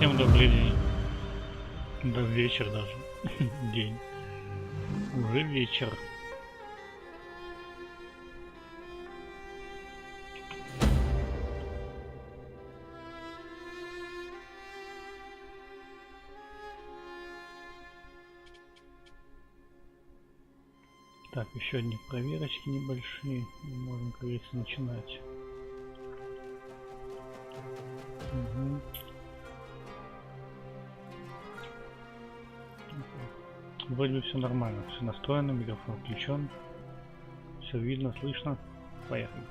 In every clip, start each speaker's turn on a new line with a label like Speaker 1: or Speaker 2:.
Speaker 1: Всем добрый день. Да вечер даже. День. Уже вечер. Так, еще одни проверочки небольшие. И можем, как говорится, начинать. Угу. Вроде бы все нормально, все настроено, микрофон включен, все видно, слышно. Поехали.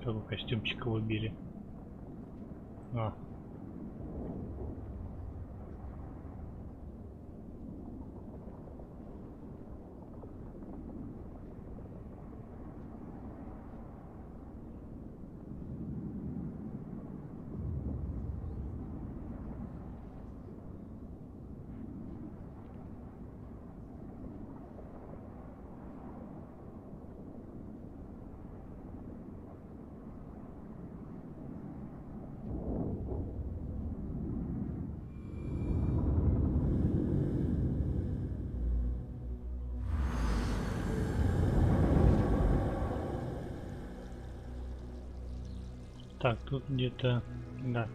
Speaker 1: Какой костюмчик его били. Так, тут где-то, да.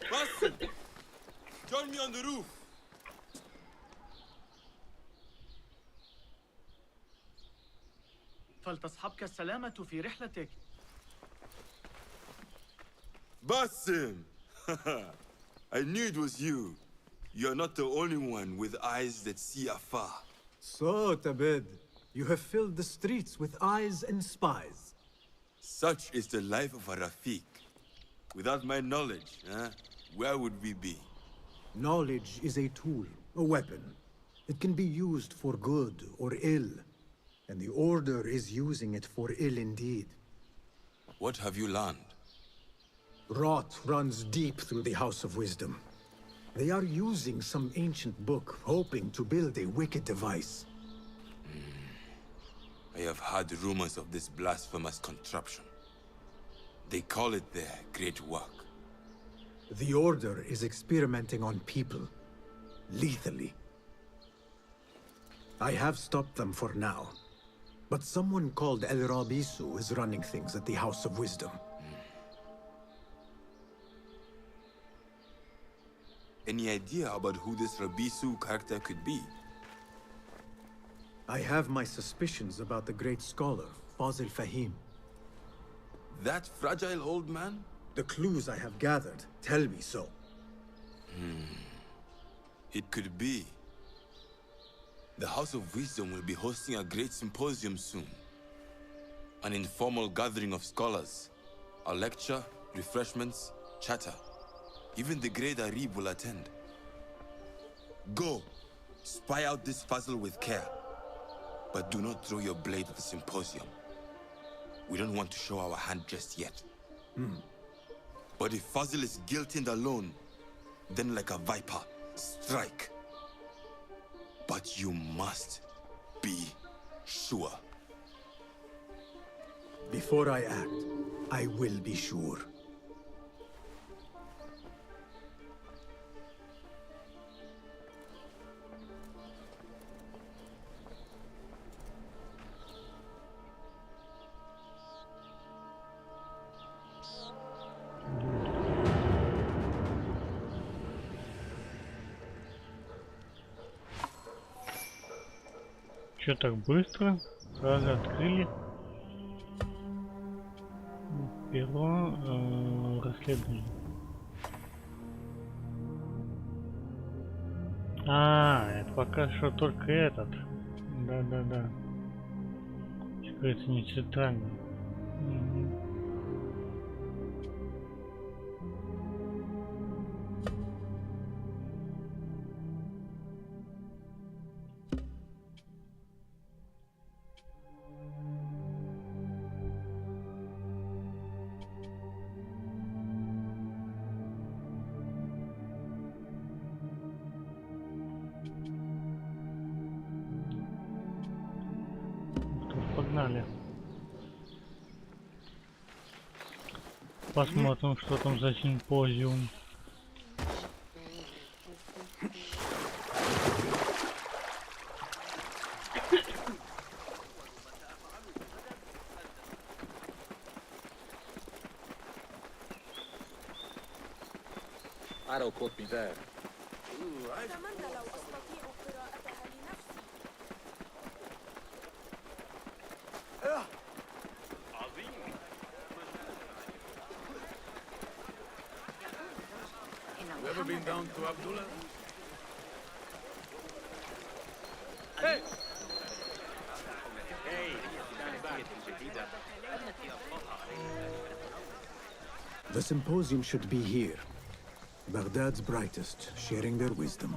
Speaker 2: Boston, join me on the roof.
Speaker 3: فلتصحبك السلامة في رحلتك.
Speaker 2: Basim! I knew it was you. You're not the only one with eyes that see afar.
Speaker 4: So, Tabed, you have filled the streets with eyes and spies.
Speaker 2: Such is the life of a Rafiq. Without my knowledge, where would we be?
Speaker 4: Knowledge is a tool, a weapon. It can be used for good or ill. And the Order is using it for ill indeed.
Speaker 2: What have you learned?
Speaker 4: Rot runs deep through the House of Wisdom. They are using some ancient book, hoping to build a wicked device.
Speaker 2: I have heard rumors of this blasphemous contraption. They call it their great work.
Speaker 4: The Order is experimenting on people, lethally. I have stopped them for now. But someone called El Rabisu is running things at the House of Wisdom.
Speaker 2: Any idea about who this Rabisu character could be?
Speaker 4: I have my suspicions about the great scholar, Fazil Fahim.
Speaker 2: That fragile old man?
Speaker 4: The clues I have gathered tell me so.
Speaker 2: It could be. The House of Wisdom will be hosting a great symposium soon. An informal gathering of scholars. A lecture, refreshments, chatter. Even the great Arib will attend. Go, spy out this puzzle with care. But do not throw your blade at the symposium. We don't want to show our hand just yet. But if Fazil is guilty and alone, then like a viper, strike. But you must be sure.
Speaker 4: Before I act, I will be sure.
Speaker 1: Чё так быстро? Сразу открыли. Перо расследование. Это пока что только этот. Да. Кажется, не центральный. Мгм. Погнали. Посмотрим, что там за симпозиум.
Speaker 5: I don't quote me there.
Speaker 6: أتمنى لو أستطيع قراءتها لنفسي.
Speaker 5: You ever been down to Abdullah?
Speaker 4: The symposium should be here. Baghdad's brightest, sharing their wisdom.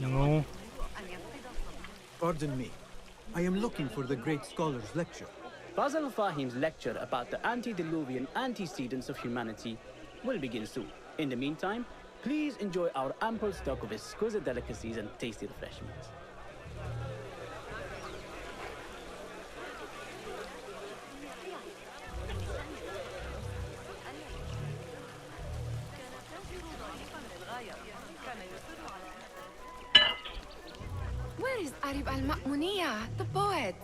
Speaker 1: Ну,
Speaker 4: Pardon me. I am looking for the great scholar's lecture.
Speaker 7: Basil Fahim's lecture about the antediluvian antecedents of humanity will begin soon. In the meantime, please enjoy our ample stock of exquisite delicacies and tasty refreshments.
Speaker 6: Where is Arib al-Ma'muniyya, the poet?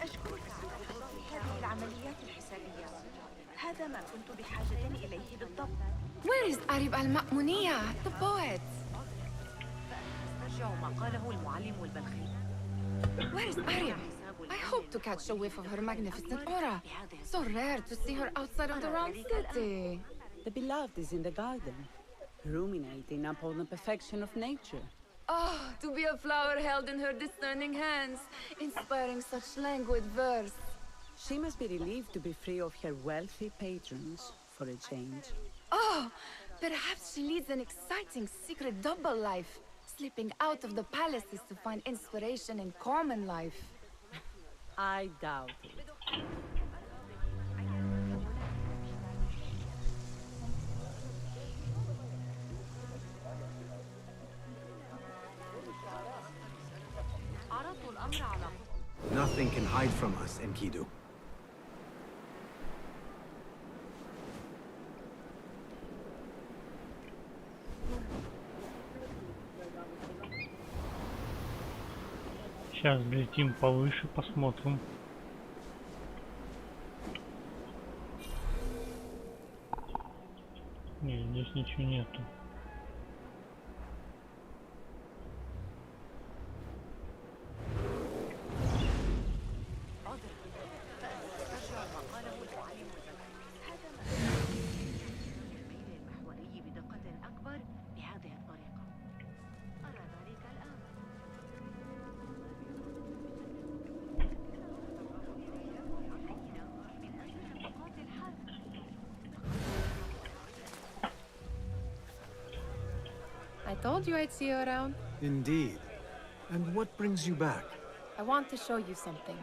Speaker 8: أشكرك على هذه العمليات الحسابية. هذا ما كنت بحاجة إليه بالضبط.
Speaker 6: Where is Arib al-Ma'muniyya, the poet?
Speaker 8: أسترجع ما قاله المعلم البلخي.
Speaker 6: Where is Arib? I hope to catch a whiff of her magnificent aura. So rare to see her outside of the round city.
Speaker 9: The beloved is in the garden, ruminating upon the perfection of nature.
Speaker 6: Oh, to be a flower held in her discerning hands, inspiring such languid verse.
Speaker 9: She must be relieved to be free of her wealthy patrons for a change.
Speaker 6: Oh, perhaps she leads an exciting secret double life, slipping out of the palaces to find inspiration in common life.
Speaker 9: I doubt it.
Speaker 8: عرضت الأمر على
Speaker 4: Nothing can hide from us, Enkidu.
Speaker 1: сейчас взлетим повыше, посмотрим. Не, здесь ничего нету.
Speaker 8: المحوري بدقة أكبر بهذه الطريقة. أرى ذلك الآن. من أجل نقاط الحرب.
Speaker 10: I told you I'd see you around.
Speaker 4: Indeed. And what brings you back?
Speaker 10: I want to show you something.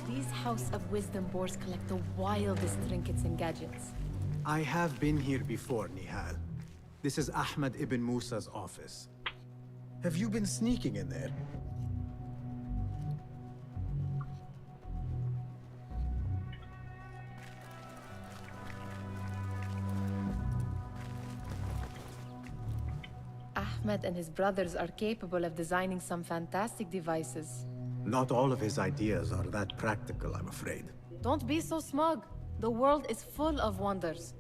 Speaker 10: These House of Wisdom boards collect the wildest trinkets and gadgets.
Speaker 4: I have been here before, Nihal. This is Ahmad ibn Musa's office. Have you been sneaking in there?
Speaker 10: Ahmed and his brothers are capable of designing some fantastic devices.
Speaker 4: Not all of his ideas are that practical, I'm afraid.
Speaker 10: Don't be so smug. The world is full of wonders.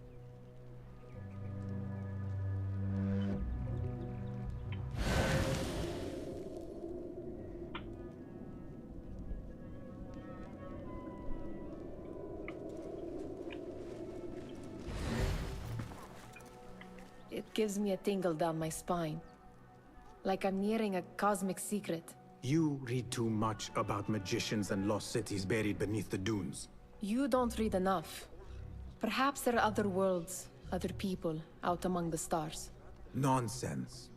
Speaker 10: It gives me a tingle down my spine. Like I'm nearing a cosmic secret.
Speaker 4: You read too much about magicians and lost cities buried beneath the dunes.
Speaker 10: You don't read enough. Perhaps there are other worlds, other people, out among the stars.
Speaker 4: Nonsense.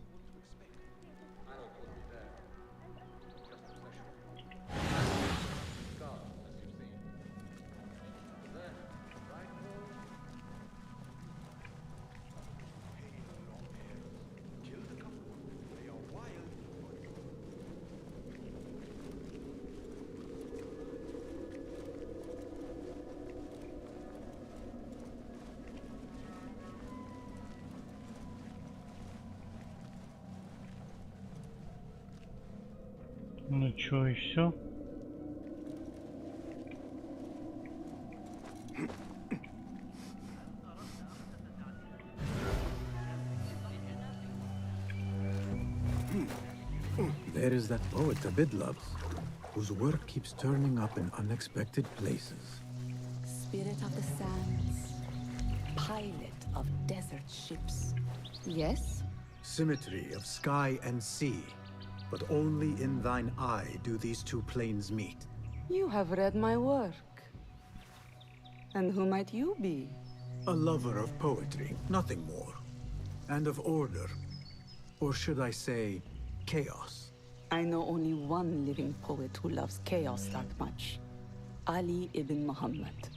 Speaker 1: Ну чё, и все?
Speaker 4: There is that poet Abid loves, whose work keeps turning up in unexpected places.
Speaker 9: Spirit of the sands, pilot of desert ships.
Speaker 10: Yes?
Speaker 4: Symmetry of sky and sea, but only in thine eye do these two planes meet.
Speaker 9: You have read my work. And who might you be?
Speaker 4: A lover of poetry, nothing more. And of order. Or should I say, chaos.
Speaker 9: I know only one living poet who loves chaos that much. Ali ibn Muhammad.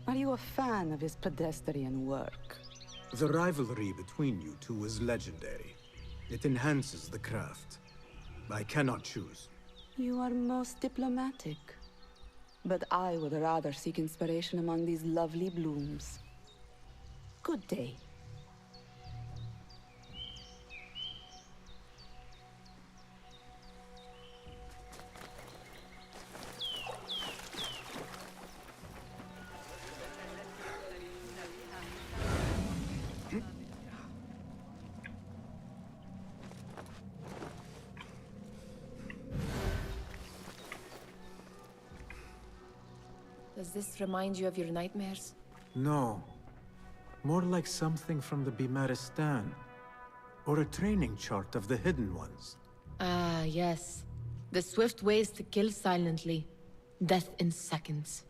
Speaker 9: Are you a fan of his pedestrian work?
Speaker 4: The rivalry between you two is legendary. It enhances the craft. I cannot choose.
Speaker 9: You are most diplomatic. But I would rather seek inspiration among these lovely blooms. Good day.
Speaker 10: Does this remind you of your nightmares?
Speaker 4: No. More like something from the Bimaristan. Or a training chart of the Hidden Ones.
Speaker 10: Ah, yes. The swift ways to kill silently. Death in seconds.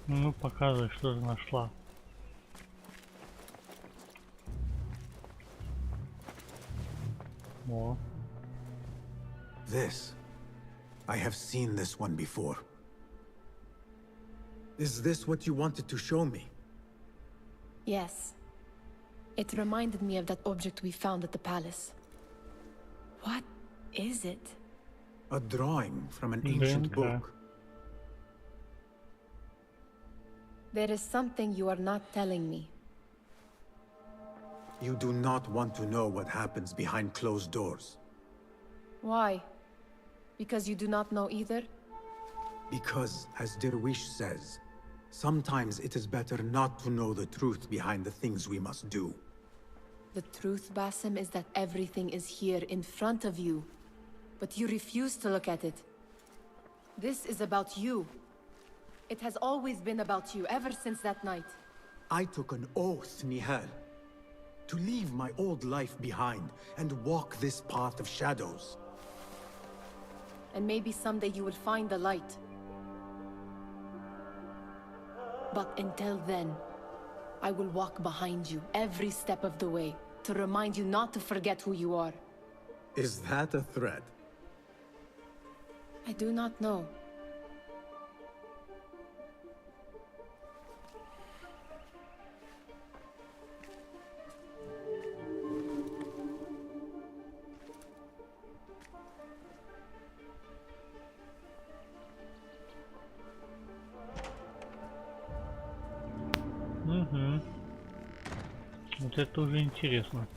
Speaker 1: Ну, показывай, что ты нашла. О.
Speaker 4: This. I have seen this one before. Is this what you wanted to show me?
Speaker 10: Yes. It reminded me of that object we found at the palace. What is it?
Speaker 4: A drawing from an ancient book.
Speaker 10: There is something you are not telling me.
Speaker 4: You do not want to know what happens behind closed doors.
Speaker 10: Why? Because you do not know either?
Speaker 4: Because, as Derwish says, sometimes it is better not to know the truth behind the things we must do.
Speaker 10: The truth, Basim, is that everything is here in front of you. But you refuse to look at it. This is about you. It has always been about you, ever since that night.
Speaker 4: I took an oath, Nihal, to leave my old life behind and walk this path of shadows.
Speaker 10: And maybe someday you will find the light. But until then, I will walk behind you every step of the way, to remind you not to forget who you are.
Speaker 4: Is that a threat?
Speaker 10: I do not know.
Speaker 1: Вот это уже интересно.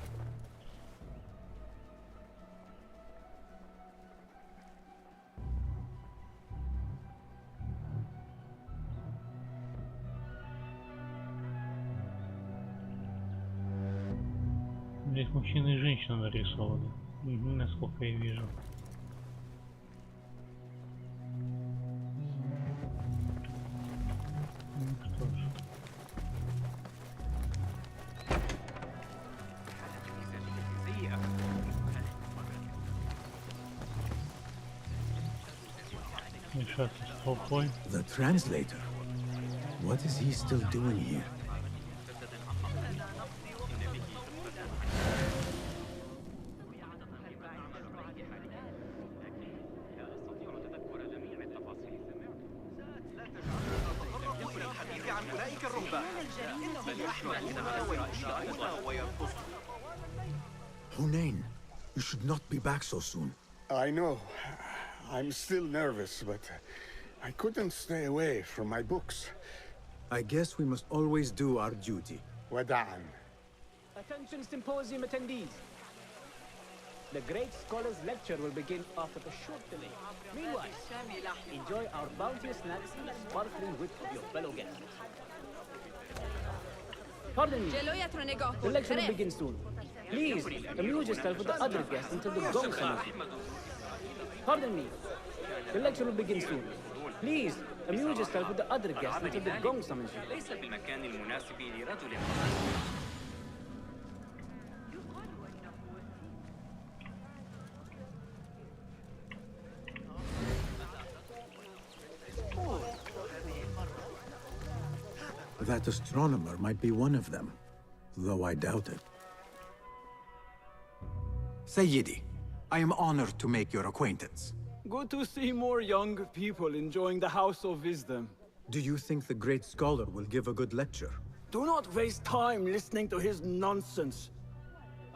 Speaker 1: Здесь мужчина и женщина нарисованы. Насколько я вижу. Ну что ж. Мешаться с толпой.
Speaker 4: The translator? What is he still doing here? Hunain, you should not be back so soon.
Speaker 11: I know. I'm still nervous, but I couldn't stay away from my books.
Speaker 4: I guess we must always do our duty.
Speaker 11: Wada'an.
Speaker 7: Attention symposium attendees. The great scholar's lecture will begin after a short delay. Meanwhile, enjoy our bounteous snacks and the sparkling wit of your fellow guests. Pardon me. The lecture will begin soon. Please, amuse yourself with the other guests until the gong summons you. Pardon me. The lecture will begin soon. Please, amuse yourself with the other guests until the gong summons you.
Speaker 4: That astronomer might be one of them, though I doubt it. Sayyidi, I am honored to make your acquaintance.
Speaker 12: Good to see more young people enjoying the House of Wisdom.
Speaker 4: Do you think the great scholar will give a good lecture?
Speaker 12: Do not waste time listening to his nonsense.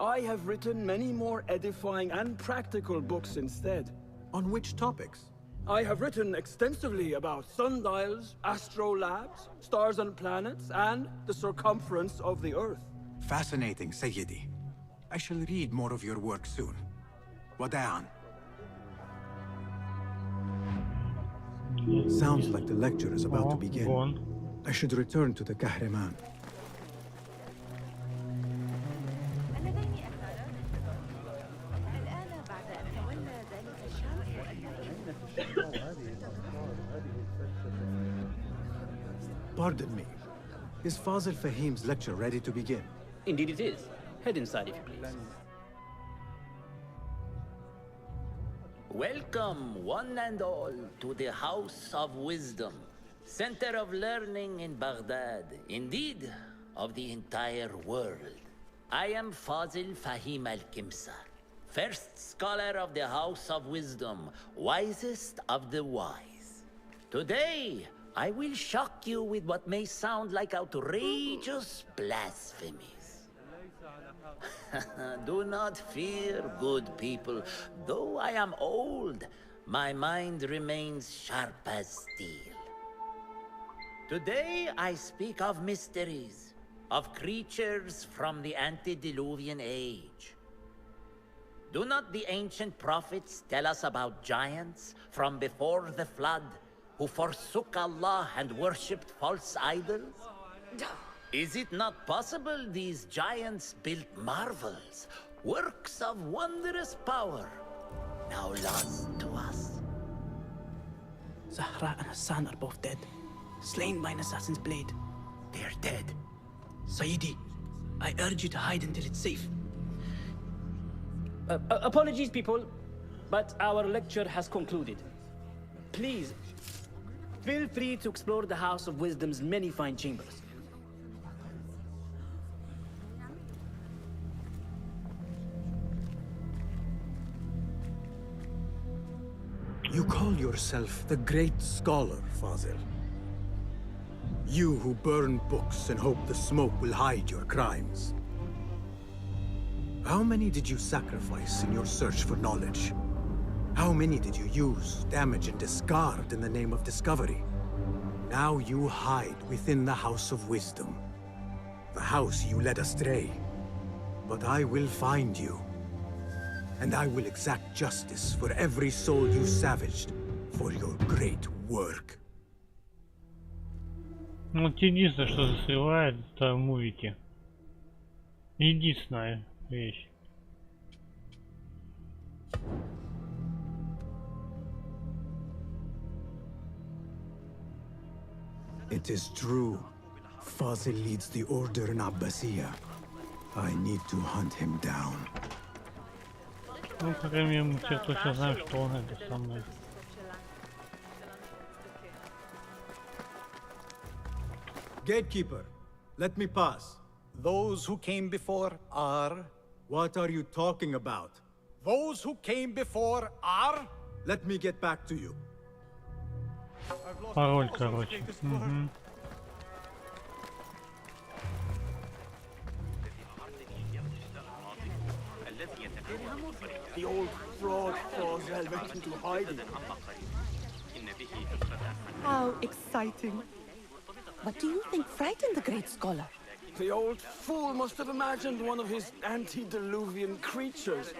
Speaker 12: I have written many more edifying and practical books instead.
Speaker 4: On which topics?
Speaker 12: I have written extensively about sundials, astrolabes, stars and planets, and the circumference of the Earth.
Speaker 4: Fascinating, Sayyidi. I shall read more of your work soon. Wada'an. Sounds like the lecture is about to begin. I should return to the Kahraman. Pardon me. Is Fazil Fahim's lecture ready to begin?
Speaker 7: Indeed it is. Head inside if you please.
Speaker 13: Welcome, one and all, to the House of Wisdom, center of learning in Baghdad, indeed, of the entire world. I am Fazil Fahim al-Kimsar, first scholar of the House of Wisdom, wisest of the wise. Today, I will shock you with what may sound like outrageous blasphemies. Do not fear, good people. Though I am old, my mind remains sharp as steel. Today I speak of mysteries, of creatures from the antediluvian age. Do not the ancient prophets tell us about giants from before the flood who forsook Allah and worshipped false idols? Is it not possible these giants built marvels, works of wondrous power, now lost to us?
Speaker 7: Zahra and Hassan are both dead, slain by an assassin's blade.
Speaker 13: They're dead.
Speaker 7: Sayyidi, I urge you to hide until it's safe. Apologies, people, but our lecture has concluded. Please, feel free to explore the House of Wisdom's many fine chambers.
Speaker 4: You call yourself the great scholar, Fazil. You who burn books and hope the smoke will hide your crimes. How many did you sacrifice in your search for knowledge? How many did you use, damage, and discard in the name of discovery? Now you hide within the House of Wisdom. the house you led astray. But I will find you. And I will exact justice for every soul you savaged for your great work.
Speaker 1: Ну, вот единственное, что застревает, это мувики. Единственная вещь.
Speaker 4: It is true. Fazil leads the order in Abbasiyah. I need to hunt him down.
Speaker 1: Ну, по крайней мере, мы все точно знаем, что он это самое.
Speaker 4: Gatekeeper, let me pass.
Speaker 14: Those who came before are...
Speaker 4: What are you talking about?
Speaker 14: Those who came before are...
Speaker 4: Let me get back to you.
Speaker 1: Пароль, короче.
Speaker 12: The old fraud Fazil went into hiding.
Speaker 9: How exciting. What do you think frightened the great scholar?
Speaker 12: The old fool must have imagined one of his antediluvian creatures.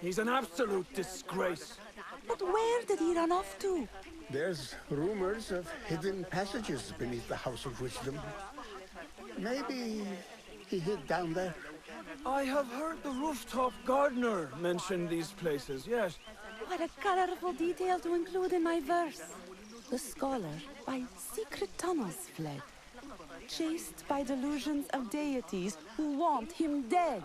Speaker 12: He's an absolute disgrace.
Speaker 9: But where did he run off to?
Speaker 11: There's rumors of hidden passages beneath the House of Wisdom. Maybe he hid down there.
Speaker 12: I have heard the rooftop gardener mention these places, yes.
Speaker 9: What a colorful detail to include in my verse. The scholar by secret tunnels fled, chased by delusions of deities who want him dead.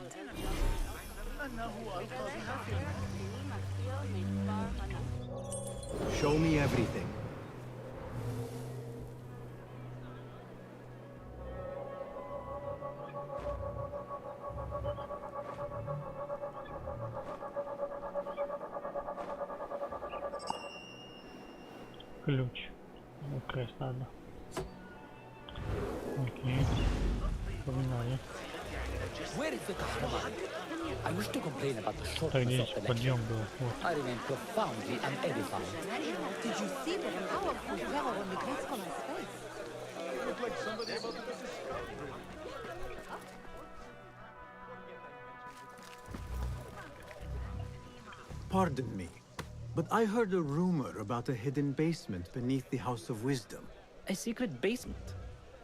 Speaker 4: Show me everything.
Speaker 1: Ключ. Украсть надо. Окей. Погнали.
Speaker 15: Where is the customer? I wish to complain about the
Speaker 1: Так,
Speaker 15: shortness
Speaker 1: здесь
Speaker 15: of the
Speaker 1: подъем
Speaker 15: lecture.
Speaker 1: был. Вот.
Speaker 15: I remain profoundly unedified.
Speaker 9: Did you see the powerful power on the great scholar's face?
Speaker 4: Pardon me, but I heard a rumor about a hidden basement beneath the House of Wisdom.
Speaker 16: A secret basement?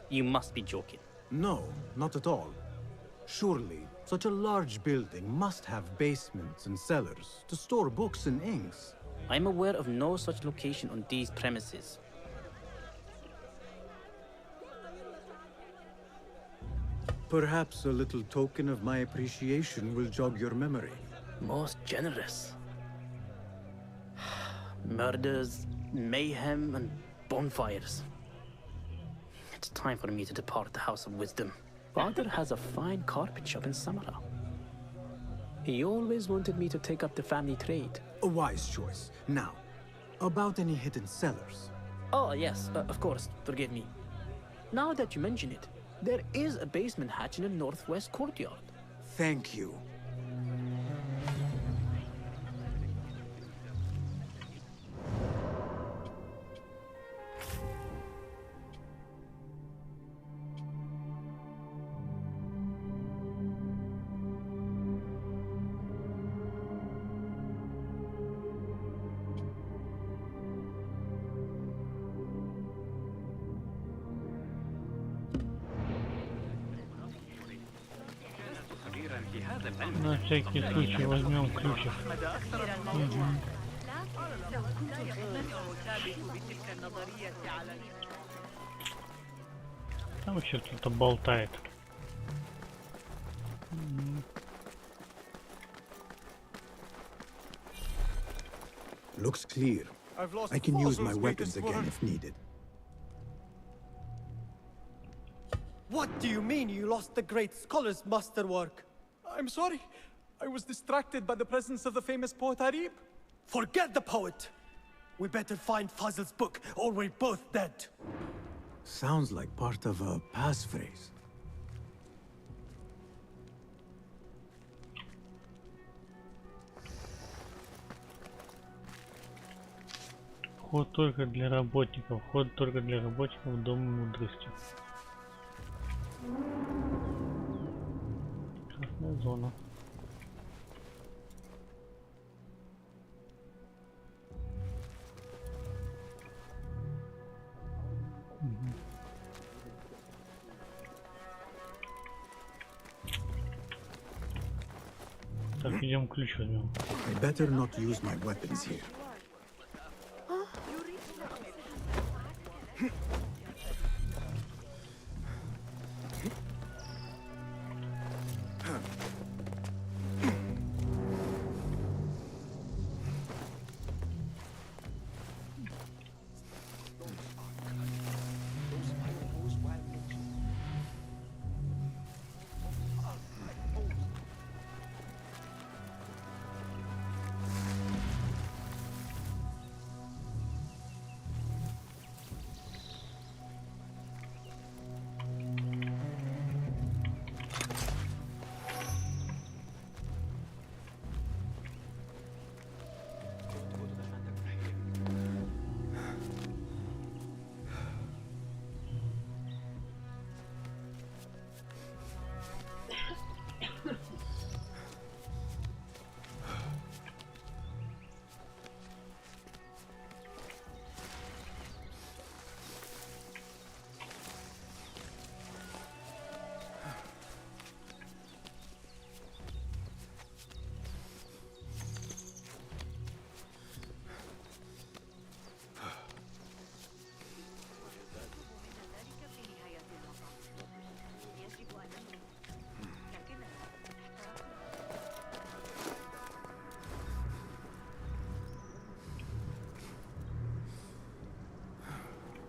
Speaker 16: You must be joking.
Speaker 4: No, not at all. Surely, such a large building must have basements and cellars to store books and inks.
Speaker 16: I'm aware of no such location on these premises.
Speaker 4: Perhaps a little token of my appreciation will jog your memory.
Speaker 16: Most generous. Murders, mayhem, and bonfires. It's time for me to depart the House of Wisdom. Father has a fine carpet shop in Samara. He always wanted me to take up the family trade.
Speaker 4: A wise choice. Now, about any hidden cellars.
Speaker 16: Oh, yes, of course, forgive me. Now that you mention it, there is a basement hatch in the northwest courtyard.
Speaker 4: Thank you.
Speaker 1: На всякий случай возьмем ключик. Там еще кто-то болтает.
Speaker 4: Looks clear. I can use my weapons again if needed.
Speaker 17: What do you mean you lost the great scholar's masterwork?
Speaker 3: I'm sorry. I was distracted by the presence of the famous poet Arib.
Speaker 17: Forget the poet! We better find Fazil's book, or we're both dead.
Speaker 4: Sounds like part of a passphrase.
Speaker 1: Вход только для работников. Вход только для работников Дома мудрости. Опасная зона. Так, идем ключ возьмем.
Speaker 4: I better not use my weapons here.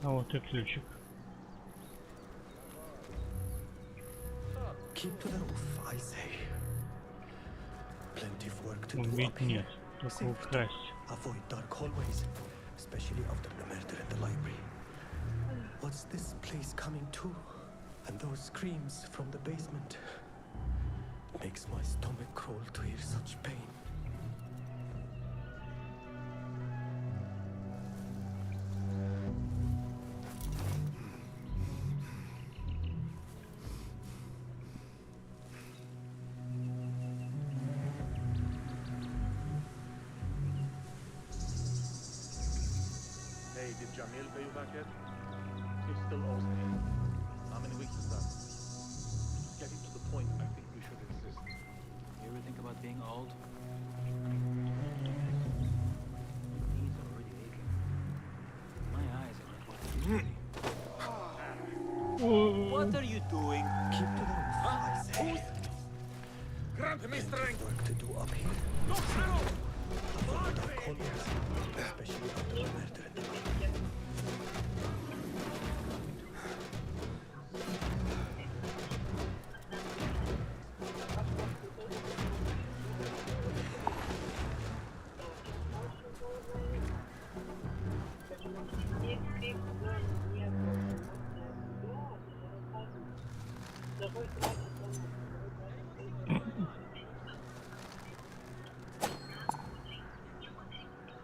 Speaker 1: А вот и ключик.
Speaker 17: Keep to the roof, I say. Plenty of work to do
Speaker 1: Убить
Speaker 17: up here.
Speaker 1: нет, только украсть.
Speaker 17: Avoid dark hallways, especially after the murder in the library. What's this place coming to? And those screams from the basement. Makes my stomach crawl to hear such pain.
Speaker 5: Hey, did Jamil pay you back yet? He still owes me. How many weeks is that? Getting to the point, I think we should insist. You ever think about being old? Knees are already aching. My eyes are like what they used to be.
Speaker 17: What are you doing? Keep to the roof, I say.
Speaker 5: Grant me strength!
Speaker 17: Work to do up here.
Speaker 5: No, Harold!
Speaker 17: Avoid dark hallways, especially after the murder in the library.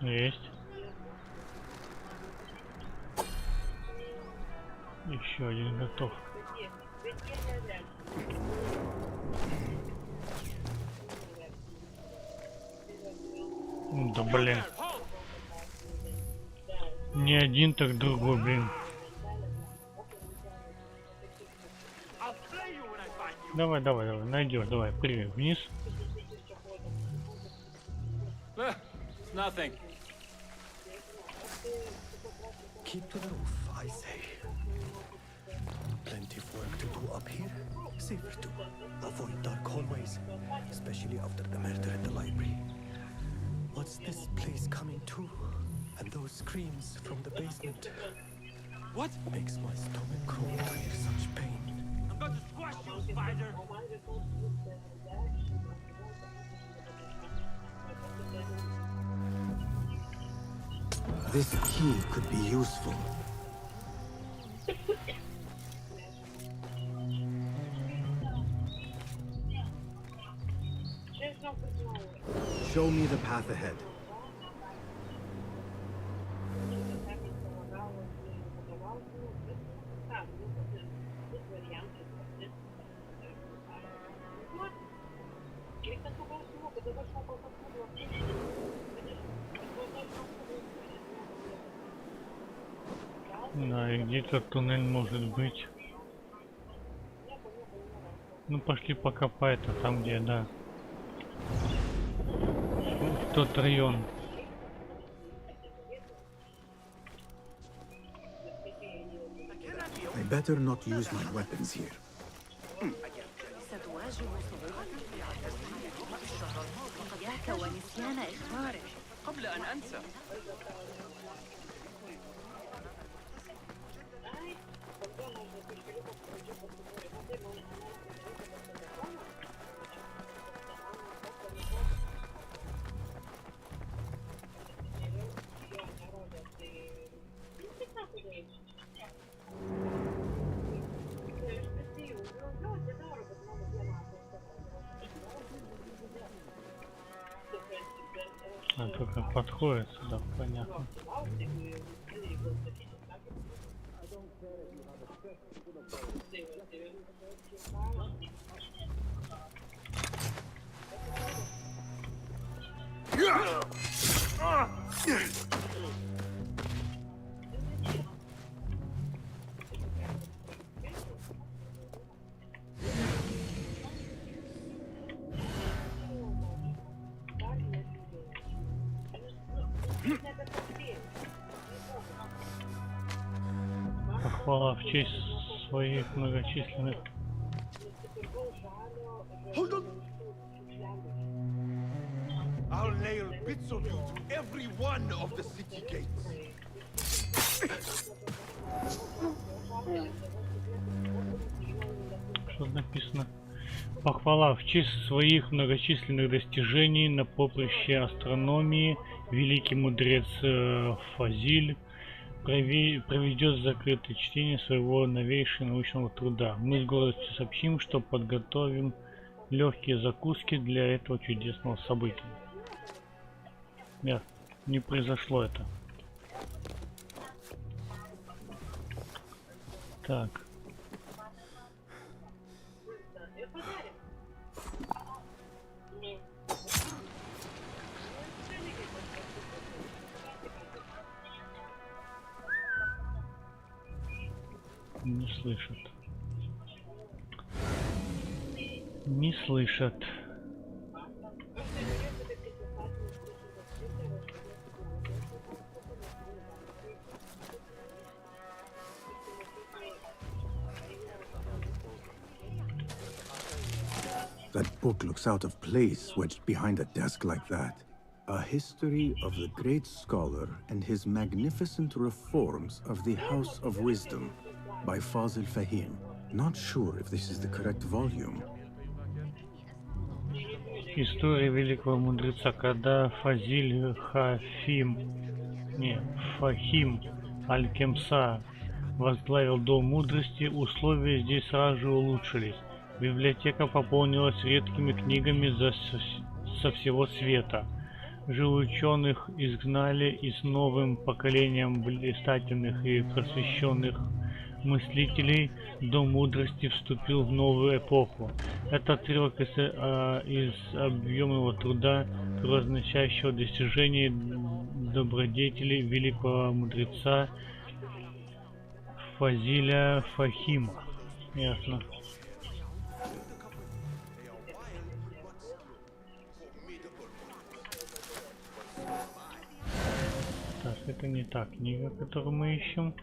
Speaker 1: Есть. Еще один готов. Да блин. Не один, так другой, блин. Давай, давай, давай, найдешь, давай, прыгай вниз.
Speaker 5: It's nothing.
Speaker 17: Keep to the roof, I say. Plenty of work to do up here. Safer too. Avoid dark hallways, especially after the murder in the library. What's this place coming to? And those screams from the basement.
Speaker 5: What?
Speaker 17: Makes my stomach crawl to hear such pain.
Speaker 5: I'm going to squash you, spider!
Speaker 4: This key could be useful. Show me the path ahead.
Speaker 1: Да, и где-то туннель может быть. Ну пошли покопай, это там где, да. В тот район.
Speaker 4: I better not use my weapons here.
Speaker 8: ونسيان إخبارك
Speaker 15: قبل أن أنسى.
Speaker 1: А только подходит сюда, понятно. Похвала в честь своих многочисленных.
Speaker 18: I'll nail bits of you to every one of the city gates.
Speaker 1: Что написано? Похвала в честь своих многочисленных достижений на поприще астрономии великий мудрец Фазиль проведет закрытое чтение своего новейшего научного труда. Мы с гордостью сообщим, что подготовим легкие закуски для этого чудесного события. Нет, не произошло это. Так. Не слышат. Не слышат.
Speaker 4: That book looks out of place wedged behind a desk like that. A history of the great scholar and his magnificent reforms of the House of Wisdom by Fazil Fahim. Not sure if this is the correct volume.
Speaker 1: История великого мудреца, когда Фазиль Фахим Аль-Кемса возглавил Дом мудрости, условия здесь сразу же улучшились. Библиотека пополнилась редкими книгами со всего света. Живоученых изгнали, и с новым поколением блистательных и просвещенных мыслителей Дом мудрости вступил в новую эпоху. Этот отрывок из объемного труда, провозглашающего достижения добродетелей великого мудреца Фазиля Фахима. Ясно. Так, это не та книга, которую мы ищем.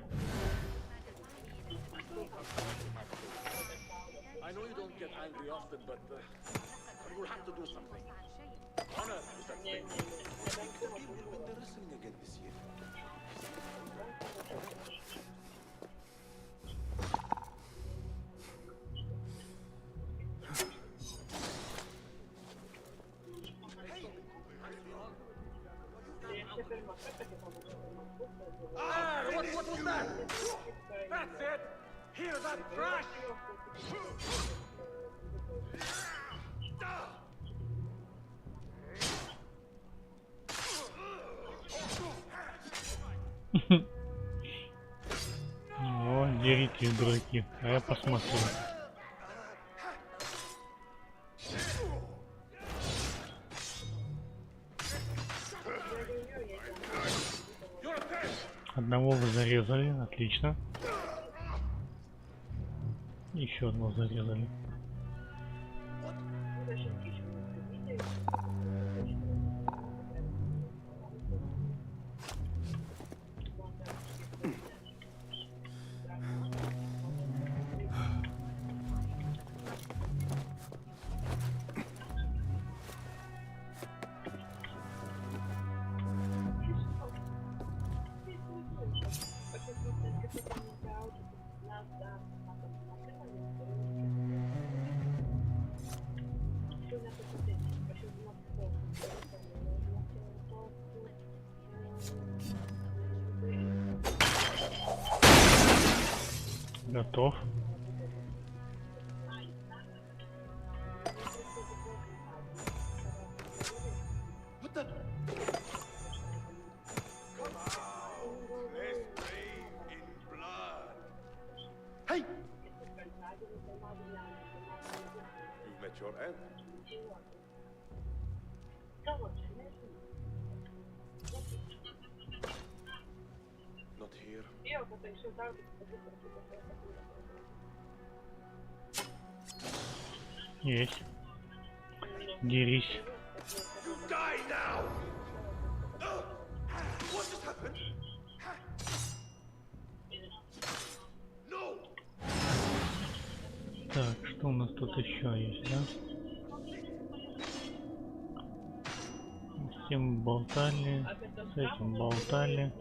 Speaker 18: What was that? That's it! Hear that crash?
Speaker 1: О, деритесь, дураки, а я посмотрю. зарезали, отлично. Еще одного зарезали. Готов.
Speaker 18: Hey! You've met your end. Not here.
Speaker 1: Есть. Дерись.
Speaker 18: You die now! What just happened? No!
Speaker 1: Так, что у нас тут еще есть, да? С тем болтали, с этим болтали.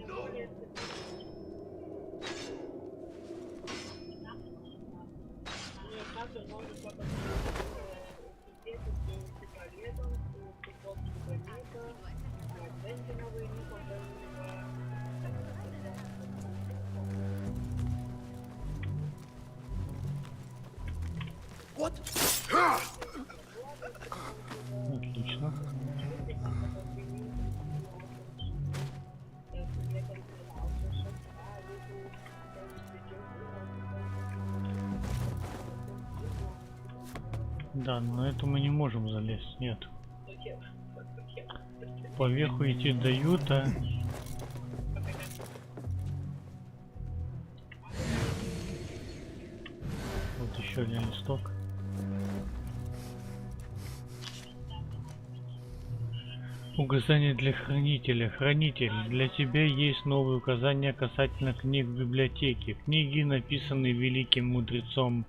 Speaker 18: What?
Speaker 1: Отлично. Да, на это мы не можем залезть, нет. По верху идти дают, а... Вот еще один листок. Указания для хранителя. Хранитель, для тебя есть новые указания касательно книг в библиотеке. Книги, написанные великим мудрецом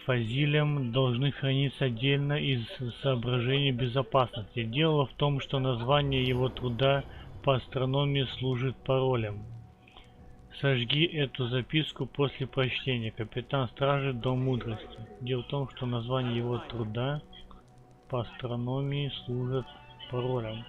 Speaker 1: Фазилем, должны храниться отдельно из соображений безопасности. Дело в том, что название его труда по астрономии служит паролем. Сожги эту записку после прочтения. Капитан стражи, Дом мудрости. Дело в том, что название его труда по астрономии служит паролем.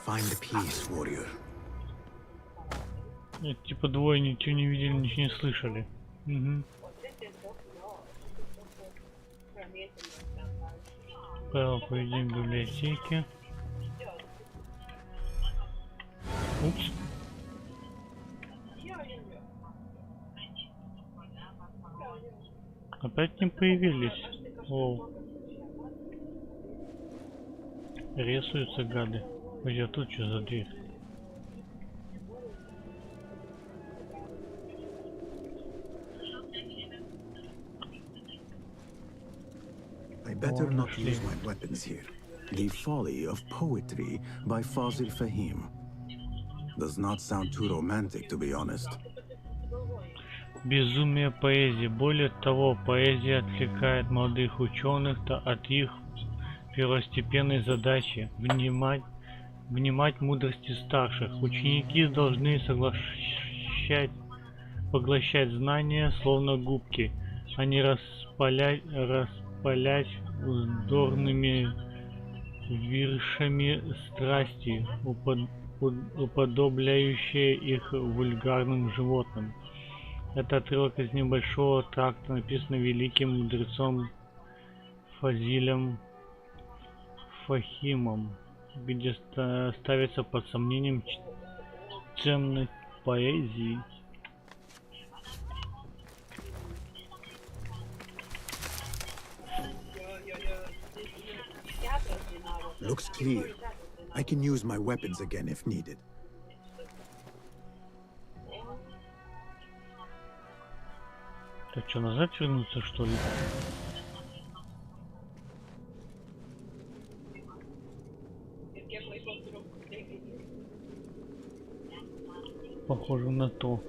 Speaker 4: Find peace, warrior.
Speaker 1: Нет, типа двое ничего не видели, ничего не слышали. Угу. Правила поведения в библиотеке. Упс. Опять не появились. Оу. Рисуются гады. Ой, а тут что за дверь?
Speaker 4: I better not use my weapons here. The Folly of Poetry by Fazil Fahim. Does not sound too romantic, to be honest.
Speaker 1: Безумие поэзии. Более того, поэзия отвлекает молодых ученых от их первостепенной задачи внимать мудрости старших. Ученики должны поглощать знания, словно губки, а не распалять вздорными виршами страсти, уподобляющие их вульгарным животным. Это отрывок из небольшого тракта, написанный великим мудрецом Фазилем Фахимом. где ставится под сомнением ценность поэзии.
Speaker 4: Looks clear. I can use my weapons again if needed.
Speaker 1: Так что, назад вернуться, что ли? Похоже на то.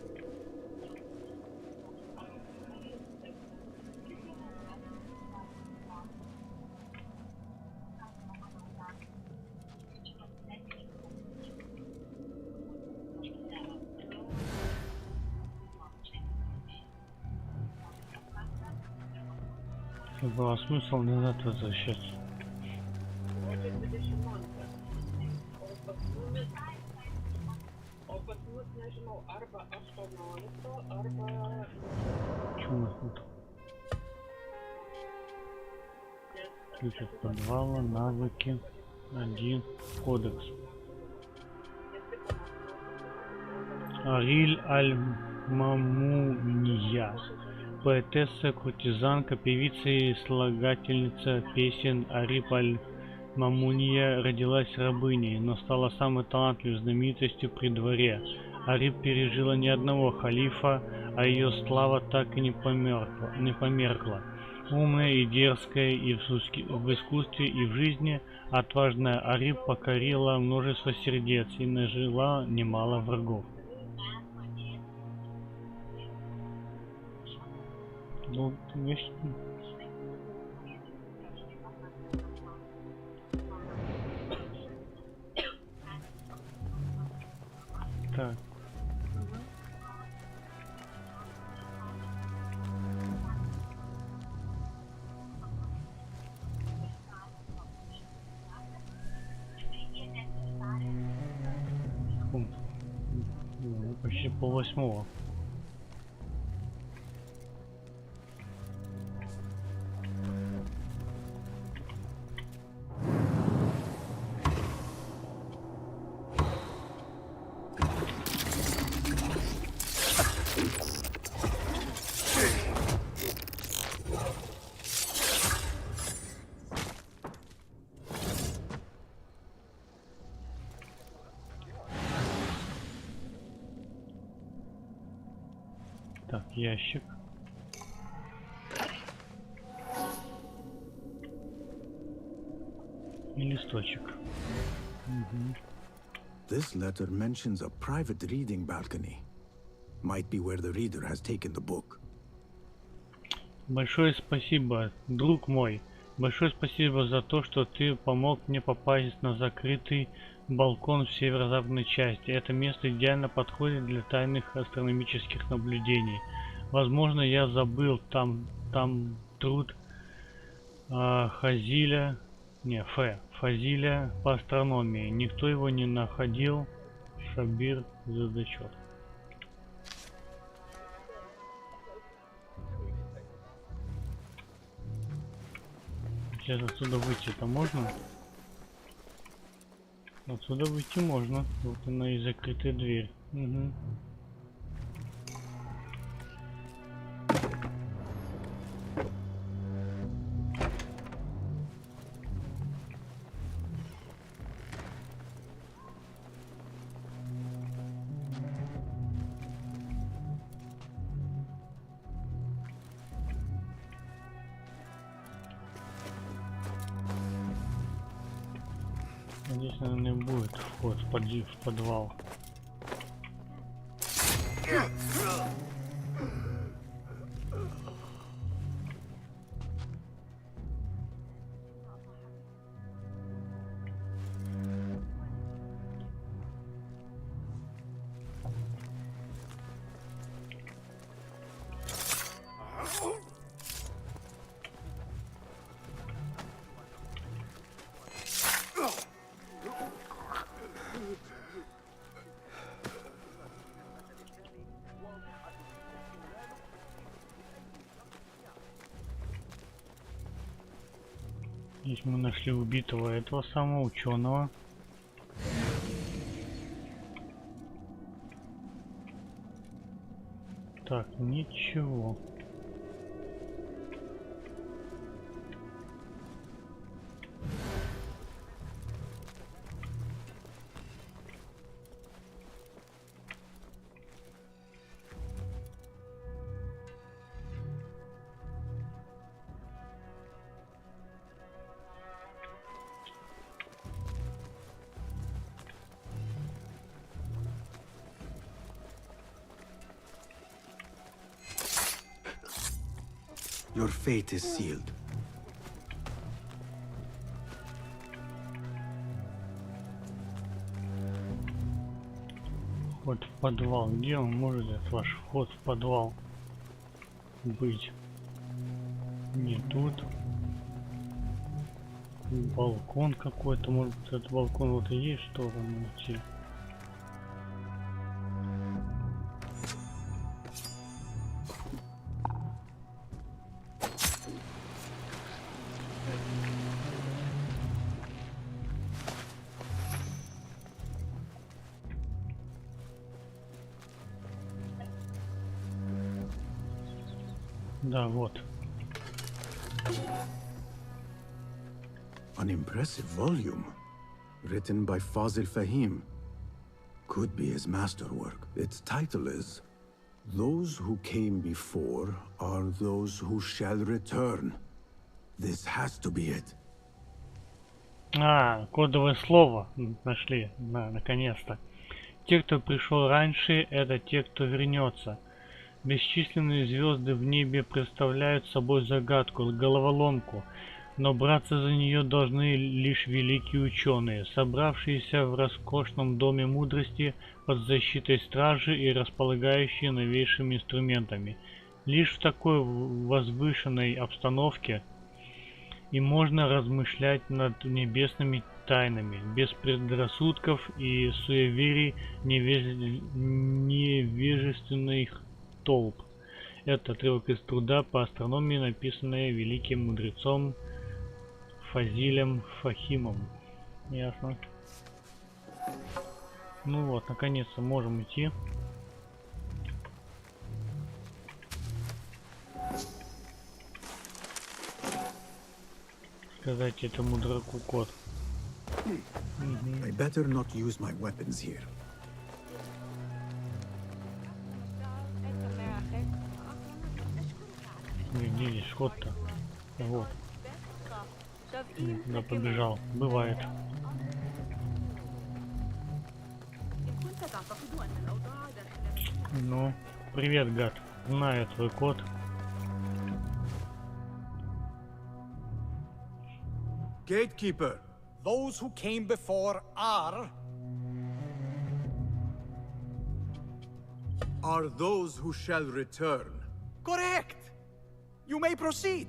Speaker 1: Был смысл назад возвращаться. Что у нас тут? Ключ от подвала, навыки, 1, кодекс. Ариль Аль-Мамуния. Поэтесса, куртизанка, певица и слагательница песен Ариб Аль-Мамуния родилась рабыней, но стала самой талантливой знаменитостью при дворе. Ариб пережила ни одного халифа, а ее слава так и не померкла. Умная и дерзкая и в искусстве, и в жизни, отважная Ариб покорила множество сердец и нажила немало врагов. Ну, конечно. Так. Почти пол-8. Так, ящик. И листочек.
Speaker 4: This letter mentions a private reading balcony. Might be where the reader has taken the book.
Speaker 1: Большое спасибо, друг мой. Большое спасибо за то, что ты помог мне попасть на закрытый балкон в северо-западной части. Это место идеально подходит для тайных астрономических наблюдений. Возможно, я забыл там труд Фазиля по астрономии. Никто его не находил. Шабир задачет. Сейчас отсюда выйти-то можно? Отсюда выйти можно. Вот она и закрытая дверь. Угу. Здесь, наверное, будет вход в подвал. Здесь мы нашли убитого этого самого ученого. Так, ничего.
Speaker 4: Your fate is sealed.
Speaker 1: Вход в подвал. Где он может, этот ваш вход в подвал, быть? Не тут. Балкон какой-то, может быть, этот балкон вот и есть, что вам идти. Да, вот.
Speaker 4: An impressive volume, written by Fazil Fahim. Could be his masterwork. Its title is Those Who Came Before Are Those Who Shall Return. This has to be it.
Speaker 1: А, кодовое слово нашли, наконец-то. Те, кто пришел раньше, это те, кто вернется. Бесчисленные звезды в небе представляют собой загадку, головоломку, но браться за нее должны лишь великие ученые, собравшиеся в роскошном доме мудрости под защитой стражи и располагающие новейшими инструментами. Лишь в такой возвышенной обстановке и можно размышлять над небесными тайнами, без предрассудков и суеверий невежественных толп. Это отрывок из труда по астрономии, написанный великим мудрецом Фазилем Фахимом. Ясно. Ну вот, наконец-то можем идти. Сказать этому дураку код.
Speaker 4: I better not use my weapons here.
Speaker 1: Где здесь ход-то? Вот. Да, побежал. Бывает. Ну, привет, гад. Знаю твой код.
Speaker 14: Gatekeeper, those who came before are
Speaker 3: those who shall return.
Speaker 14: correct. You may proceed.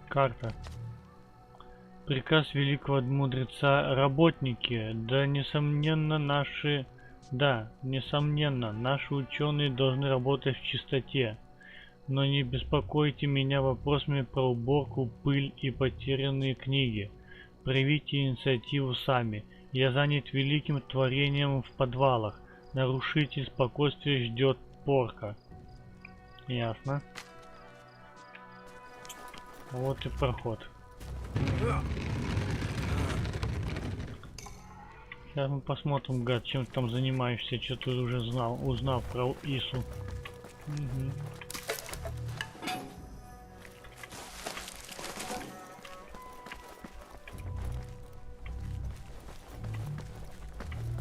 Speaker 1: Карта. Приказ великого мудреца. Работники, несомненно, наши ученые должны работать в чистоте. Но не беспокойте меня вопросами про уборку, пыль и потерянные книги. Проявите инициативу сами. Я занят великим творением в подвалах. Нарушитель спокойствия ждет порка. Ясно. Вот и проход. Сейчас мы посмотрим, гад, чем ты там занимаешься, что ты уже узнал про Ису. Угу.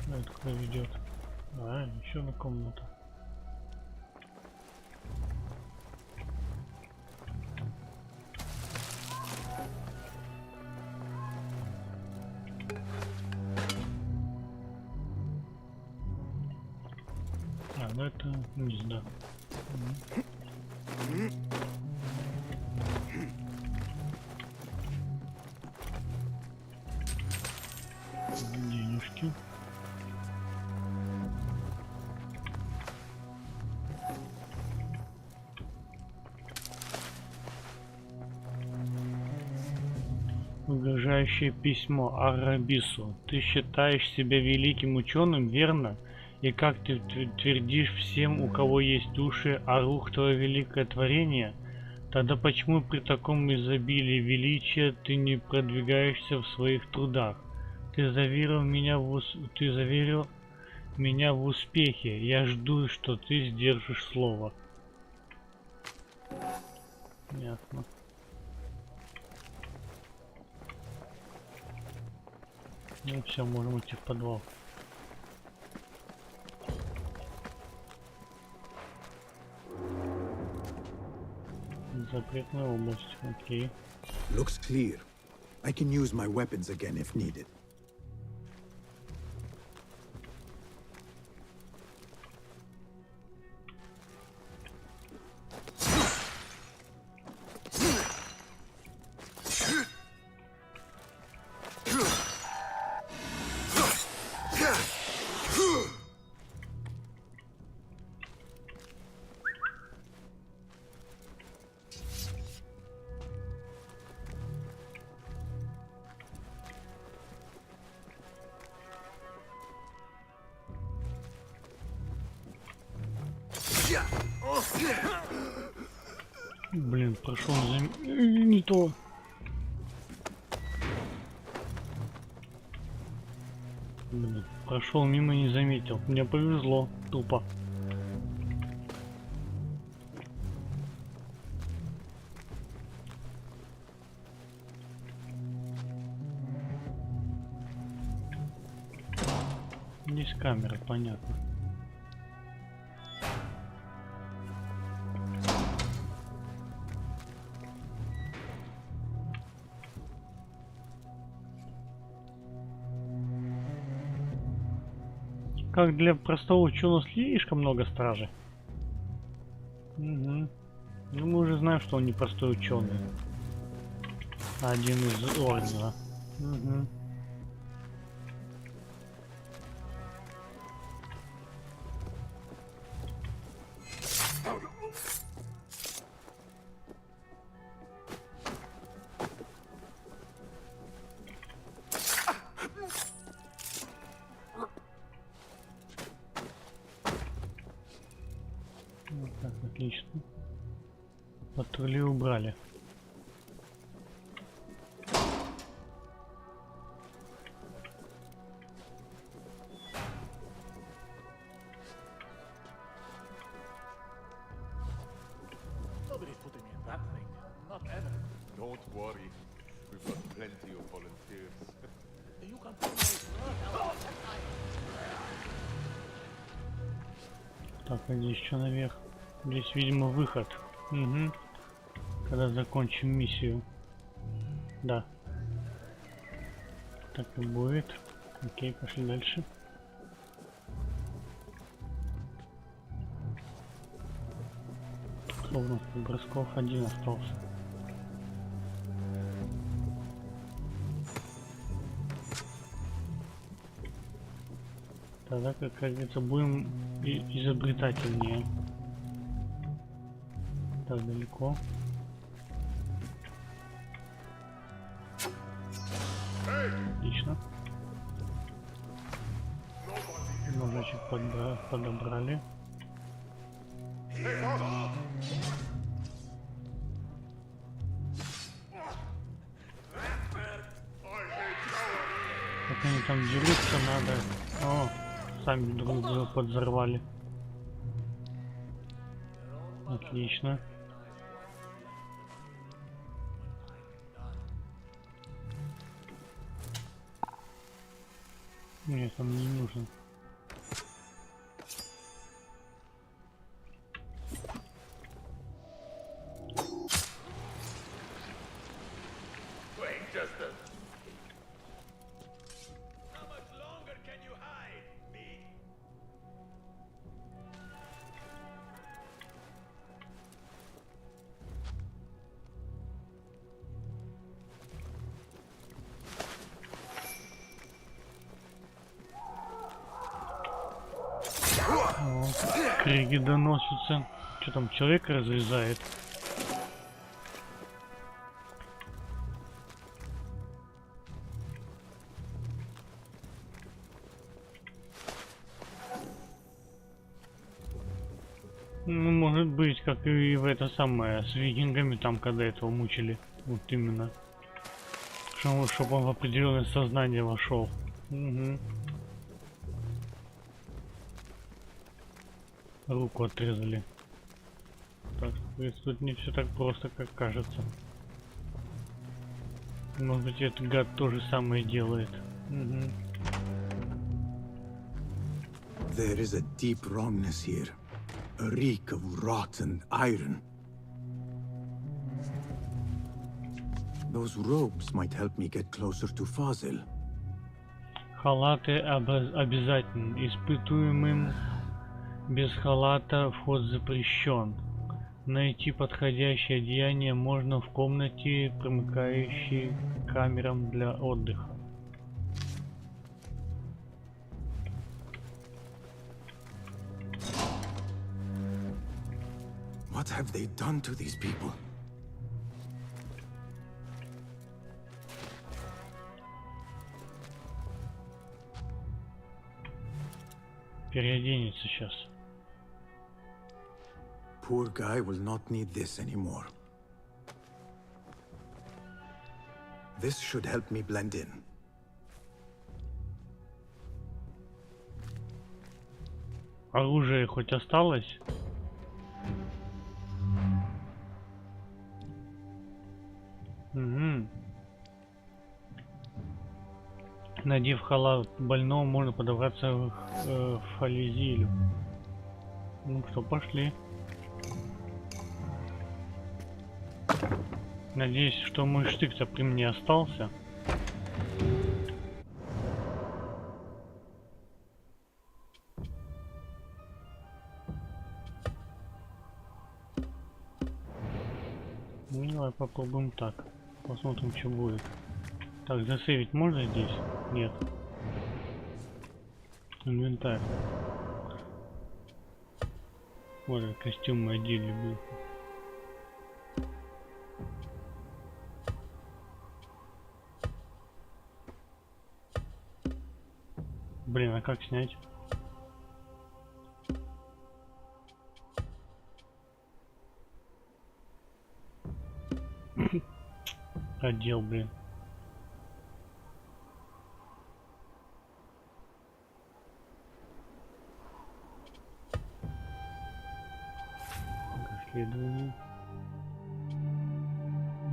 Speaker 1: Это кто ведет? А, еще на комнату. Ну это не знаю. Денежки. Угрожающее письмо Арабису. Ты считаешь себя великим ученым, верно? И как ты твердишь всем, у кого есть уши, а рух твое великое творение? Тогда почему при таком изобилии величия ты не продвигаешься в своих трудах? Ты заверил меня в успехе. Я жду, что ты сдержишь слово. Ясно. Ну все, можем идти в подвал. Запретная область, окей.
Speaker 4: Looks clear. I can use my weapons again if needed.
Speaker 1: Блин, прошел не то. Блин, прошел мимо, не заметил. Мне повезло, тупо. Здесь камера, понятно. Как для простого ученого слишком много стражей. Угу. Ну мы уже знаем, что он не простой ученый. Один из ордена. Угу. Вот так, отлично. Патрули убрали.
Speaker 5: Nobody's putting me in that thing. Not ever.
Speaker 18: Don't worry. We've got plenty of volunteers.
Speaker 5: You can put my...
Speaker 1: Так, иди еще наверх. Здесь, видимо, выход. Угу. Когда закончим миссию. Да. Так и будет. Окей, пошли дальше. Что у нас тут? Бросков один остался. Тогда, как говорится, будем изобретательнее. Так, далеко. Отлично. Ножичек подобрали. Как они там дерутся, надо... О, сами друг друга подзорвали. Отлично. Нет, там не нужно. Криги доносятся. Что там, человека разрезает? как и в это самое, с викингами там, когда этого мучили. Вот именно. Чтобы он в определенное сознание вошел. Угу. Руку отрезали. Так, тут не все так просто, как кажется. Может быть, этот гад то же самое делает. Угу.
Speaker 4: There is a deep wrongness here. A reek of rotten iron. Those robes might help me get closer to Fazil.
Speaker 1: Халаты обязательно. Испытуемым без халата вход запрещен. Найти подходящее одеяние можно в комнате, примыкающей к камерам для отдыха.
Speaker 4: What have they done to these people?
Speaker 1: Переоденется сейчас.
Speaker 4: Poor guy will not need this anymore. This should help me blend in.
Speaker 1: Оружие хоть осталось? Угу. Надев халат больного, можно подобраться к Фализилю. Ну что, пошли. Надеюсь, что мой штык-то при мне остался. Ну, давай попробуем так. Посмотрим, что будет. Так, засейвить можно здесь? Нет. Инвентарь. Вот костюм мы одели был. Блин, а как снять? Отдел, блин. Расследование.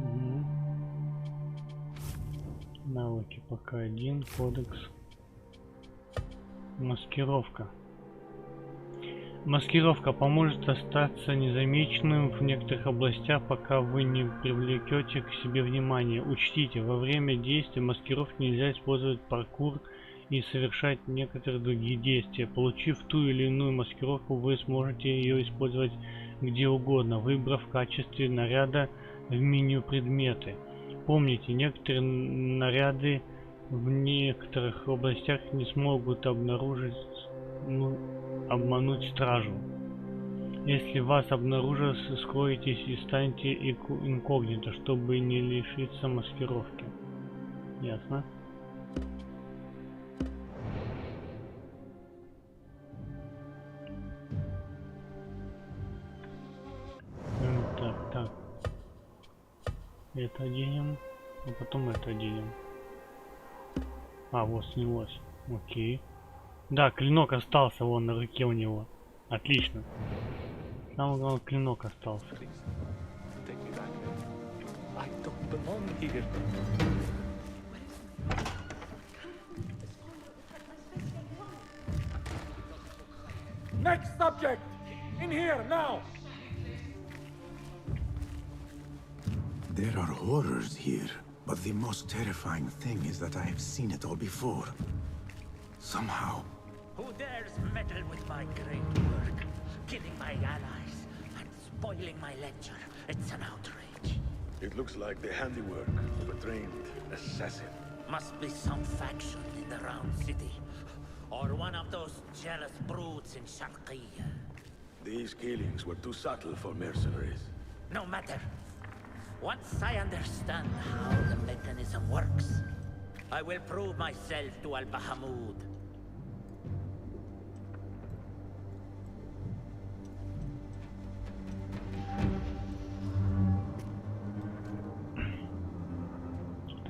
Speaker 1: Угу. Навыки пока один. Кодекс. Маскировка. Маскировка поможет остаться незамеченным в некоторых областях, пока вы не привлекете к себе внимание. Учтите, во время действия маскировки нельзя использовать паркур и совершать некоторые другие действия. Получив ту или иную маскировку, вы сможете ее использовать где угодно, выбрав в качестве наряда в меню предметы. Помните, некоторые наряды в некоторых областях не смогут обнаружить, обмануть стражу. Если вас обнаружат, скройтесь и станьте инкогнито, чтобы не лишиться маскировки. Ясно? Так. Это оденем, а потом это оденем. А, вот снялось. Окей. Да, клинок остался вон на руке у него. Отлично. Самое главное, клинок остался.
Speaker 3: Next subject! In here, now!
Speaker 4: There are horrors here, but the most terrifying thing is that I have seen it all before. Somehow.
Speaker 13: Who dares meddle with my great work, killing my allies and spoiling my lecture? It's an outrage.
Speaker 18: It looks like the handiwork of a trained assassin.
Speaker 13: Must be some faction in the Round City, or one of those jealous brutes in Sharqiyya.
Speaker 18: These killings were too subtle for mercenaries.
Speaker 13: No matter. Once I understand how the mechanism works, I will prove myself to Al-Bahamud.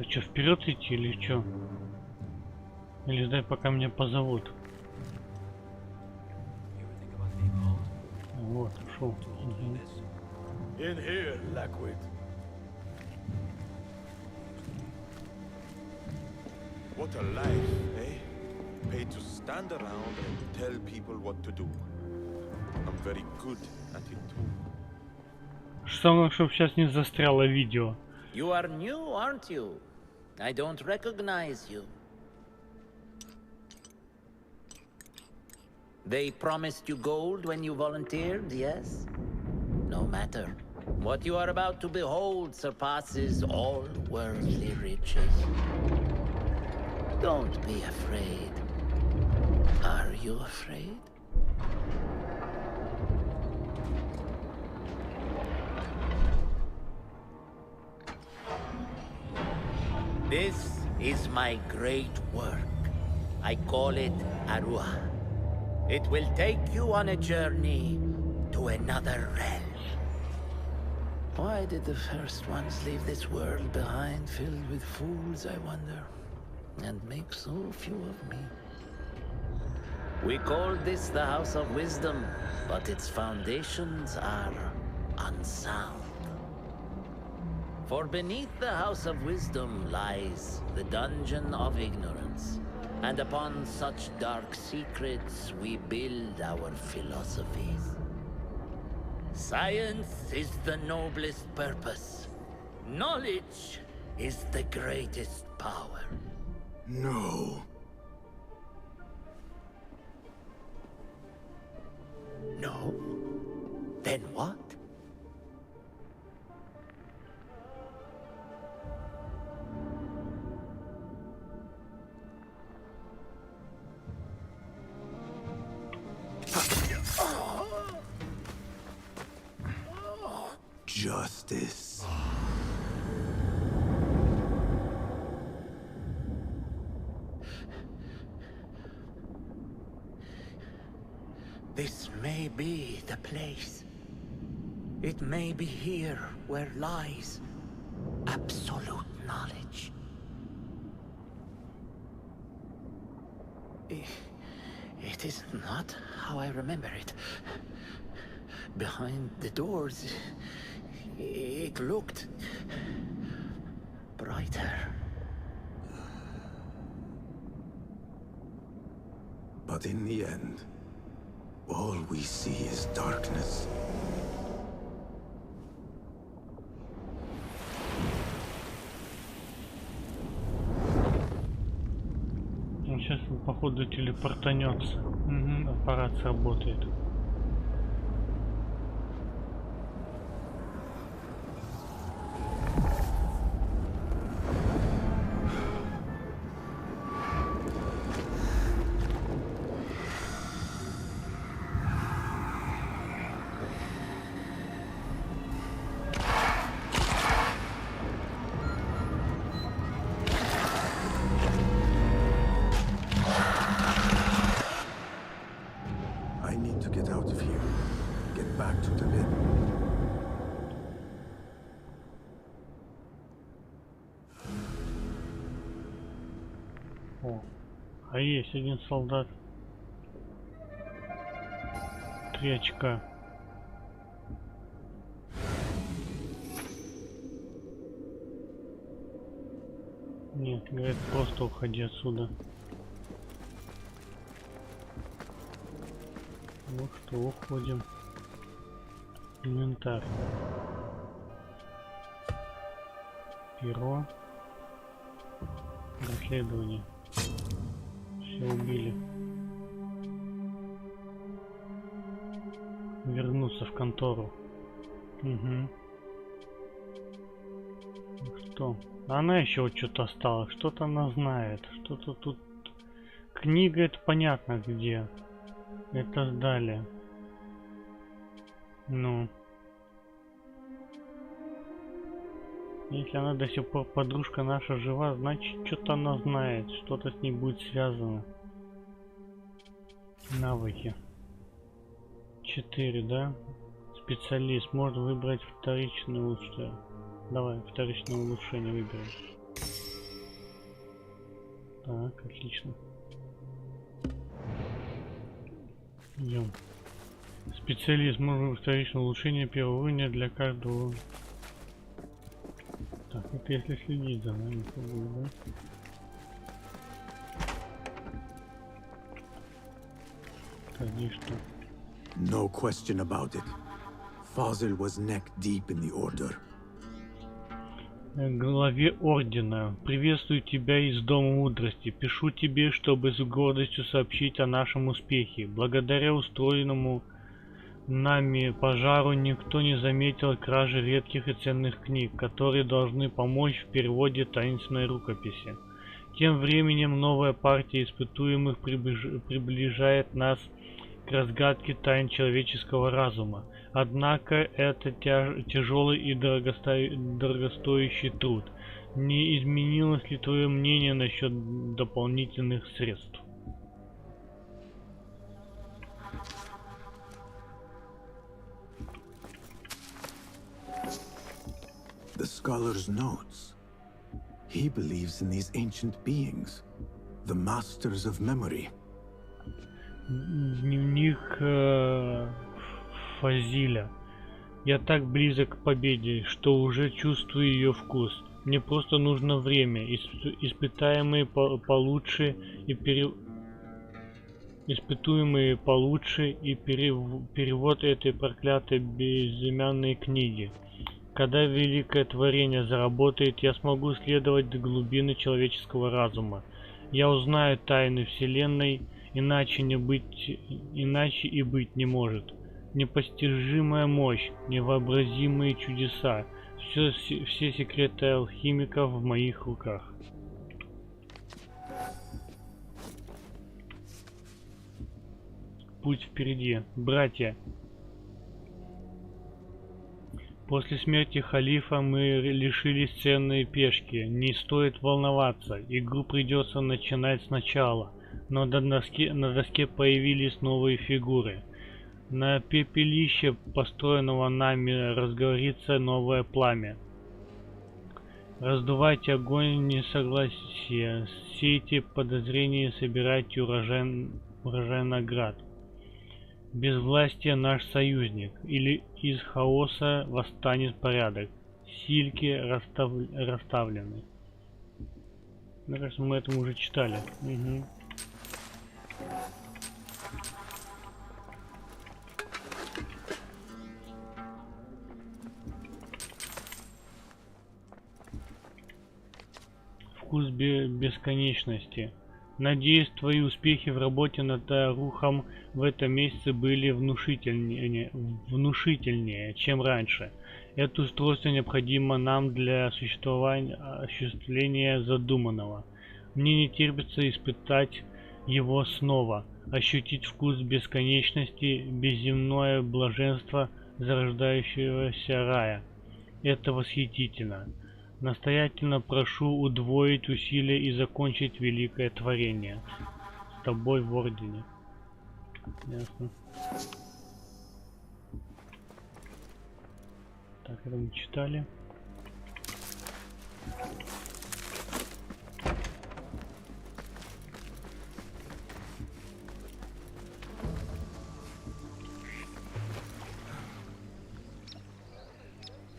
Speaker 1: Это что, вперед идти или что? Или ждать, пока меня позовут? Вот, ушел.
Speaker 18: In here, Lackwit. What a life, eh? Paid to stand around and tell people what to do. I'm very good at it too.
Speaker 1: Что, чтобы сейчас не застряло видео?
Speaker 13: You are new, aren't you? I don't recognize you. They promised you gold when you volunteered, yes? No matter. What you are about to behold surpasses all worldly riches. Don't be afraid. Are you afraid? This is my great work. I call it Arua. It will take you on a journey to another realm. Why did the first ones leave this world behind filled with fools, I wonder? And make so few of me. We called this the House of Wisdom, but its foundations are unsound. For beneath the House of Wisdom lies the Dungeon of Ignorance, and upon such dark secrets we build our philosophies. Science is the noblest purpose. Knowledge is the greatest power.
Speaker 4: No.
Speaker 13: No? Then what?
Speaker 4: Justice.
Speaker 13: This may be the place. It may be here where lies absolute knowledge. It is not how I remember it. Behind the doors, it looked brighter.
Speaker 4: But in the end, all we see is darkness.
Speaker 1: Он сейчас, походу, телепортанется. Угу, аппарат сработает.
Speaker 4: I need to get out of here. Get back to the inn.
Speaker 1: О, а есть один солдат. 3 очка. Нет, говорит, просто уходи отсюда. Ну что, уходим. Инвентарь. Перо. Расследование. Все убили. Вернуться в контору. Угу. Что? Она еще вот что-то осталось. Что-то она знает. Что-то тут... Книга, это понятно где. Это далее. Ну. Если она до сих пор подружка наша жива, значит что-то она знает. Что-то с ней будет связано. Навыки. 4, да? Специалист. Можно выбрать вторичное улучшение. Давай, вторичное улучшение выберем. Так, отлично. Идем. Специалист может вторичное улучшение первого уровня для каждого. Так, это если следить за нами, то будет, да? Так, здесь что?
Speaker 4: No question about it. Fazil was neck deep in the order.
Speaker 1: Главе Ордена. Приветствую тебя из Дома Мудрости. Пишу тебе, чтобы с гордостью сообщить о нашем успехе. Благодаря устроенному нами пожару никто не заметил кражи редких и ценных книг, которые должны помочь в переводе таинственной рукописи. Тем временем новая партия испытуемых приближает нас к разгадке тайн человеческого разума. Однако это тяжелый и дорогостоящий труд. Не изменилось ли твое мнение насчет дополнительных средств?
Speaker 4: The scholar's notes. He believes in these ancient beings, the masters of memory.
Speaker 1: Дневник Фазиля. Я так близок к победе, что уже чувствую ее вкус. Мне просто нужно время. Испытуемые получше и перевод этой проклятой безымянной книги. Когда великое творение заработает, я смогу исследовать до глубины человеческого разума. Я узнаю тайны Вселенной, иначе и быть не может. Непостижимая мощь, невообразимые чудеса, все секреты алхимиков в моих руках. Путь впереди. Братья. После смерти халифа мы лишились ценной пешки. Не стоит волноваться, игру придется начинать сначала. Но на доске появились новые фигуры. На пепелище, построенного нами, разгорится новое пламя. Раздувайте огонь несогласия, сейте подозрения, собирайте урожай наград. Безвластие наш союзник, или из хаоса восстанет порядок. Сильки расставлены. Мне кажется, мы это уже читали. Угу. Вкус бесконечности. Надеюсь, твои успехи в работе над Рухом в этом месяце были внушительнее, чем раньше. Это устройство необходимо нам для осуществления задуманного. Мне не терпится испытать его снова, ощутить вкус бесконечности, безземное блаженство зарождающегося рая. Это восхитительно. Настоятельно прошу удвоить усилия и закончить великое творение. С тобой в Ордене. Ясно. Так, это мы читали.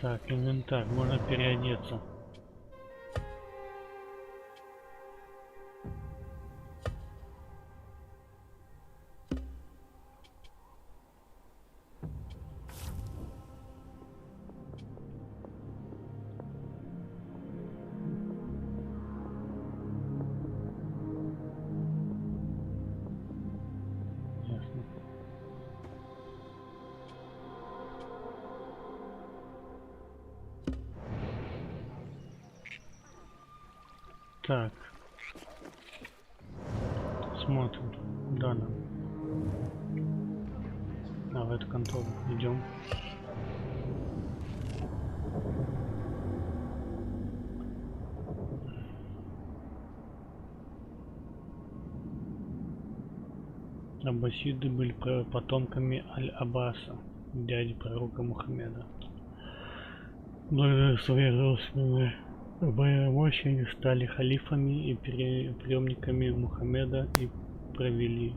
Speaker 1: Так, инвентарь, можно переодеться. Так. Смотрим. Да, нам. В эту контору идем. Аббасиды были потомками Аль-Аббаса, дяди пророка Мухаммеда. Благодаря своей родственной Мощи они стали халифами и преемниками Мухаммеда и провели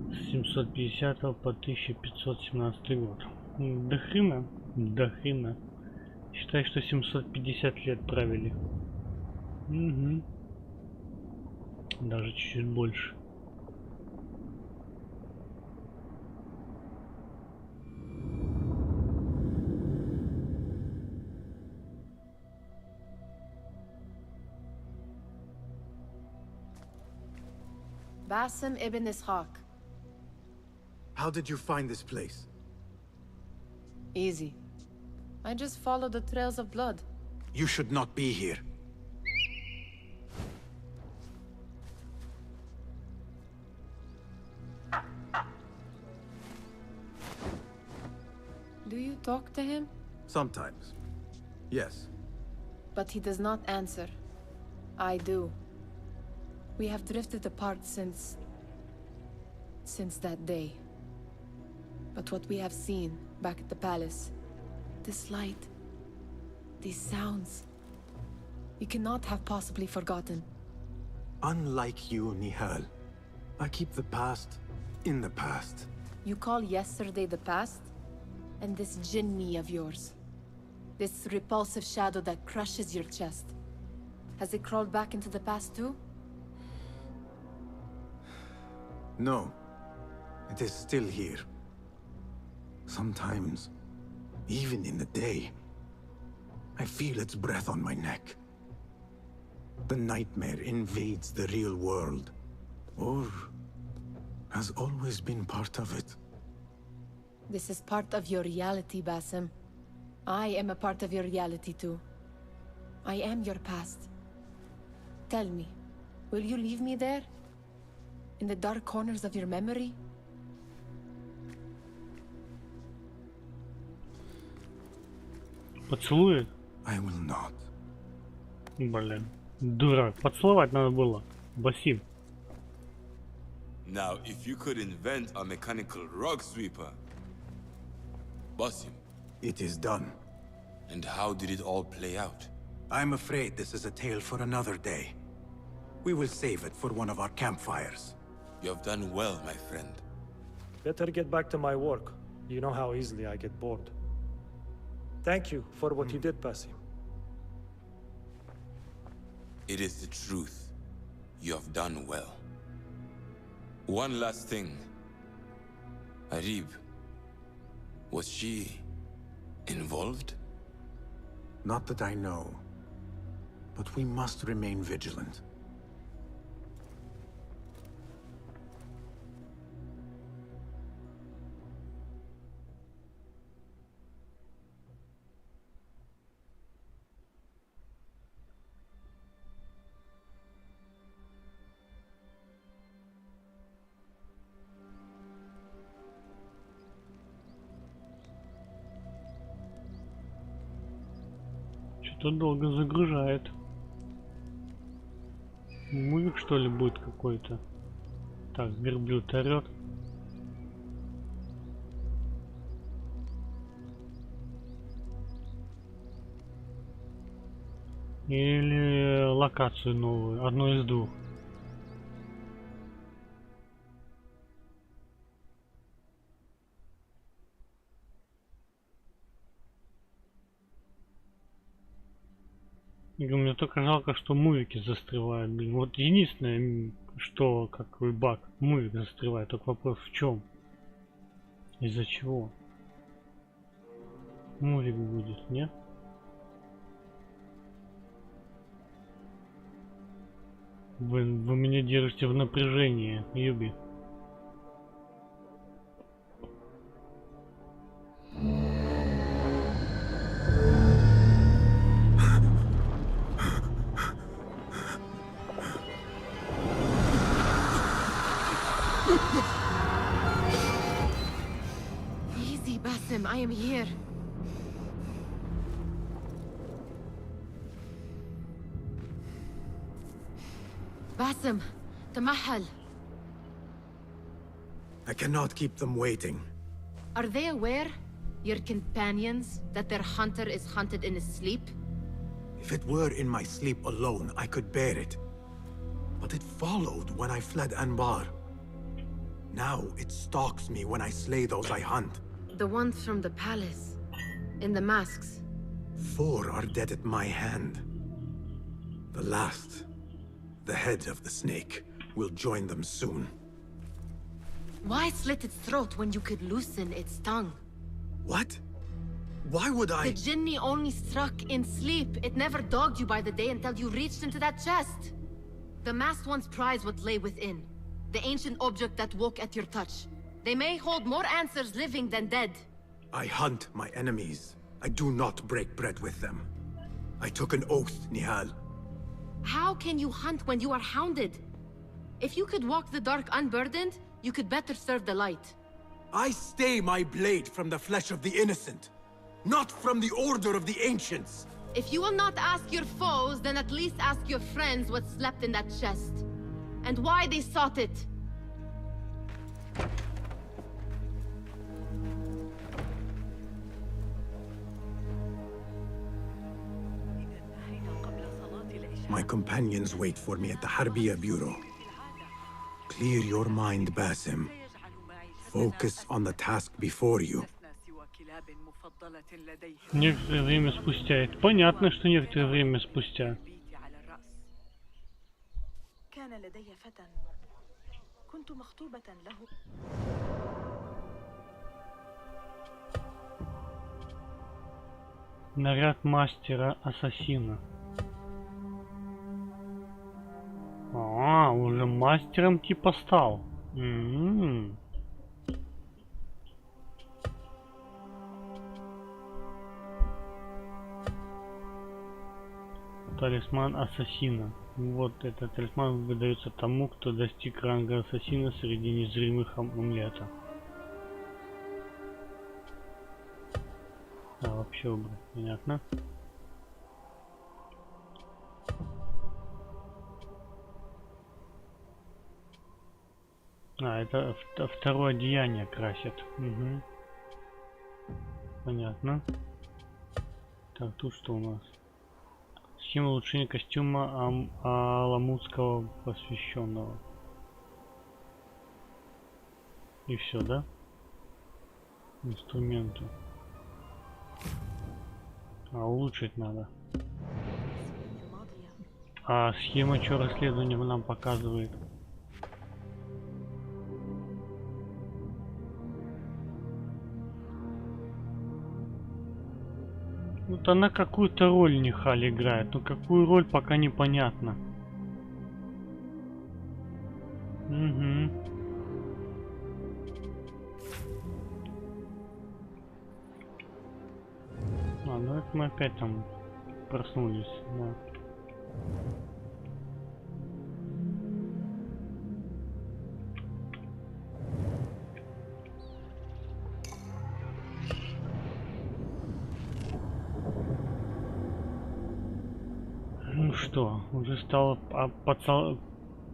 Speaker 1: с 750 по 1517 год. До хрена. Считай, что 750 лет правили. Угу. Даже чуть-чуть больше.
Speaker 10: Basim ibn Ishaq.
Speaker 4: How did you find this place?
Speaker 10: Easy. I just followed the trails of blood.
Speaker 4: You should not be here.
Speaker 10: Do you talk to him?
Speaker 4: Sometimes. Yes.
Speaker 10: But he does not answer. I do. We have drifted apart since that day. But what we have seen back at the palace, this light, these sounds, we cannot have possibly forgotten.
Speaker 4: Unlike you, Nihal, I keep the past in the past.
Speaker 10: You call yesterday the past? And this jinni of yours, this repulsive shadow that crushes your chest, has it crawled back into the past too?
Speaker 4: No. It is still here. Sometimes, even in the day, I feel its breath on my neck. The nightmare invades the real world, or has always been part of it.
Speaker 10: This is part of your reality, Basim. I am a part of your reality too. I am your past. Tell me, will you leave me there? In the dark corners of your memory?
Speaker 1: Поцелует?
Speaker 4: I will not.
Speaker 1: Блин, дурак. Поцеловать надо было. Басим.
Speaker 2: Now, if you could invent a mechanical rug sweeper, Basim.
Speaker 4: It is done.
Speaker 2: And how did it all play out?
Speaker 4: I'm afraid this is a tale for another day. We will save it for one of our campfires.
Speaker 2: You have done well, my friend.
Speaker 5: Better get back to my work. You know how easily I get bored. Thank you for what you did, Basim.
Speaker 2: It is the truth. You have done well. One last thing. Arib, was she involved?
Speaker 4: Not that I know. But we must remain vigilant.
Speaker 1: Что-то долго загружает. Мувик что ли будет какой-то? Так, верблюд орёт. Или локацию новую, одно из двух. И мне только жалко, что мувики застревают. Блин, вот единственное, что какой баг, мувик застревает. Только вопрос в чем? Из-за чего? Мувик будет, нет? Вы меня держите в напряжении, Юби.
Speaker 10: Easy, Basim, I am here. Basim, Tamahal.
Speaker 4: I cannot keep them waiting.
Speaker 10: Are they aware, your companions, that their hunter is hunted in his sleep?
Speaker 4: If it were in my sleep alone, I could bear it. But it followed when I fled Anbar. Now it stalks me when I slay those I hunt.
Speaker 10: The ones from the palace. In the masks.
Speaker 4: 4 are dead at my hand. The last, the head of the snake, will join them soon.
Speaker 10: Why slit its throat when you could loosen its tongue?
Speaker 4: What? Why would I?
Speaker 10: The Jinni only struck in sleep. It never dogged you by the day until you reached into that chest. The masked ones prize what lay within. The ancient object that woke at your touch. They may hold more answers living than dead.
Speaker 4: I hunt my enemies. I do not break bread with them. I took an oath, Nihal.
Speaker 10: How can you hunt when you are hounded? If you could walk the dark unburdened, you could better serve the light.
Speaker 4: I stay my blade from the flesh of the innocent, not from the order of the ancients.
Speaker 10: If you will not ask your foes, then at least ask your friends what slept in that chest. And why they sought it.
Speaker 4: My companions wait for me at the Harbiya Bureau. Clear your mind, Basim. Focus on the task before you.
Speaker 1: Некоторое время спустя. Это понятно, что некоторое время спустя.
Speaker 8: كان لدي فتى كنت مخطوبة له.
Speaker 1: Наряд мастера-ассасина. А, уже мастером типа стал. Талисман ассасина. Вот этот талисман выдается тому, кто достиг ранга ассасина среди незримых амулетов. А, вообще убрать, понятно. А, это второе одеяние красит. Угу. Понятно. Так, тут что у нас? Схема улучшения костюма аламутского посвященного. И все, да? Инструменты. А улучшить надо. А схема что расследования нам показывает? Вот она какую-то роль Нихаль играет, но какую роль пока непонятно. Угу. А, ну это мы опять там проснулись, да. Ну что, уже стал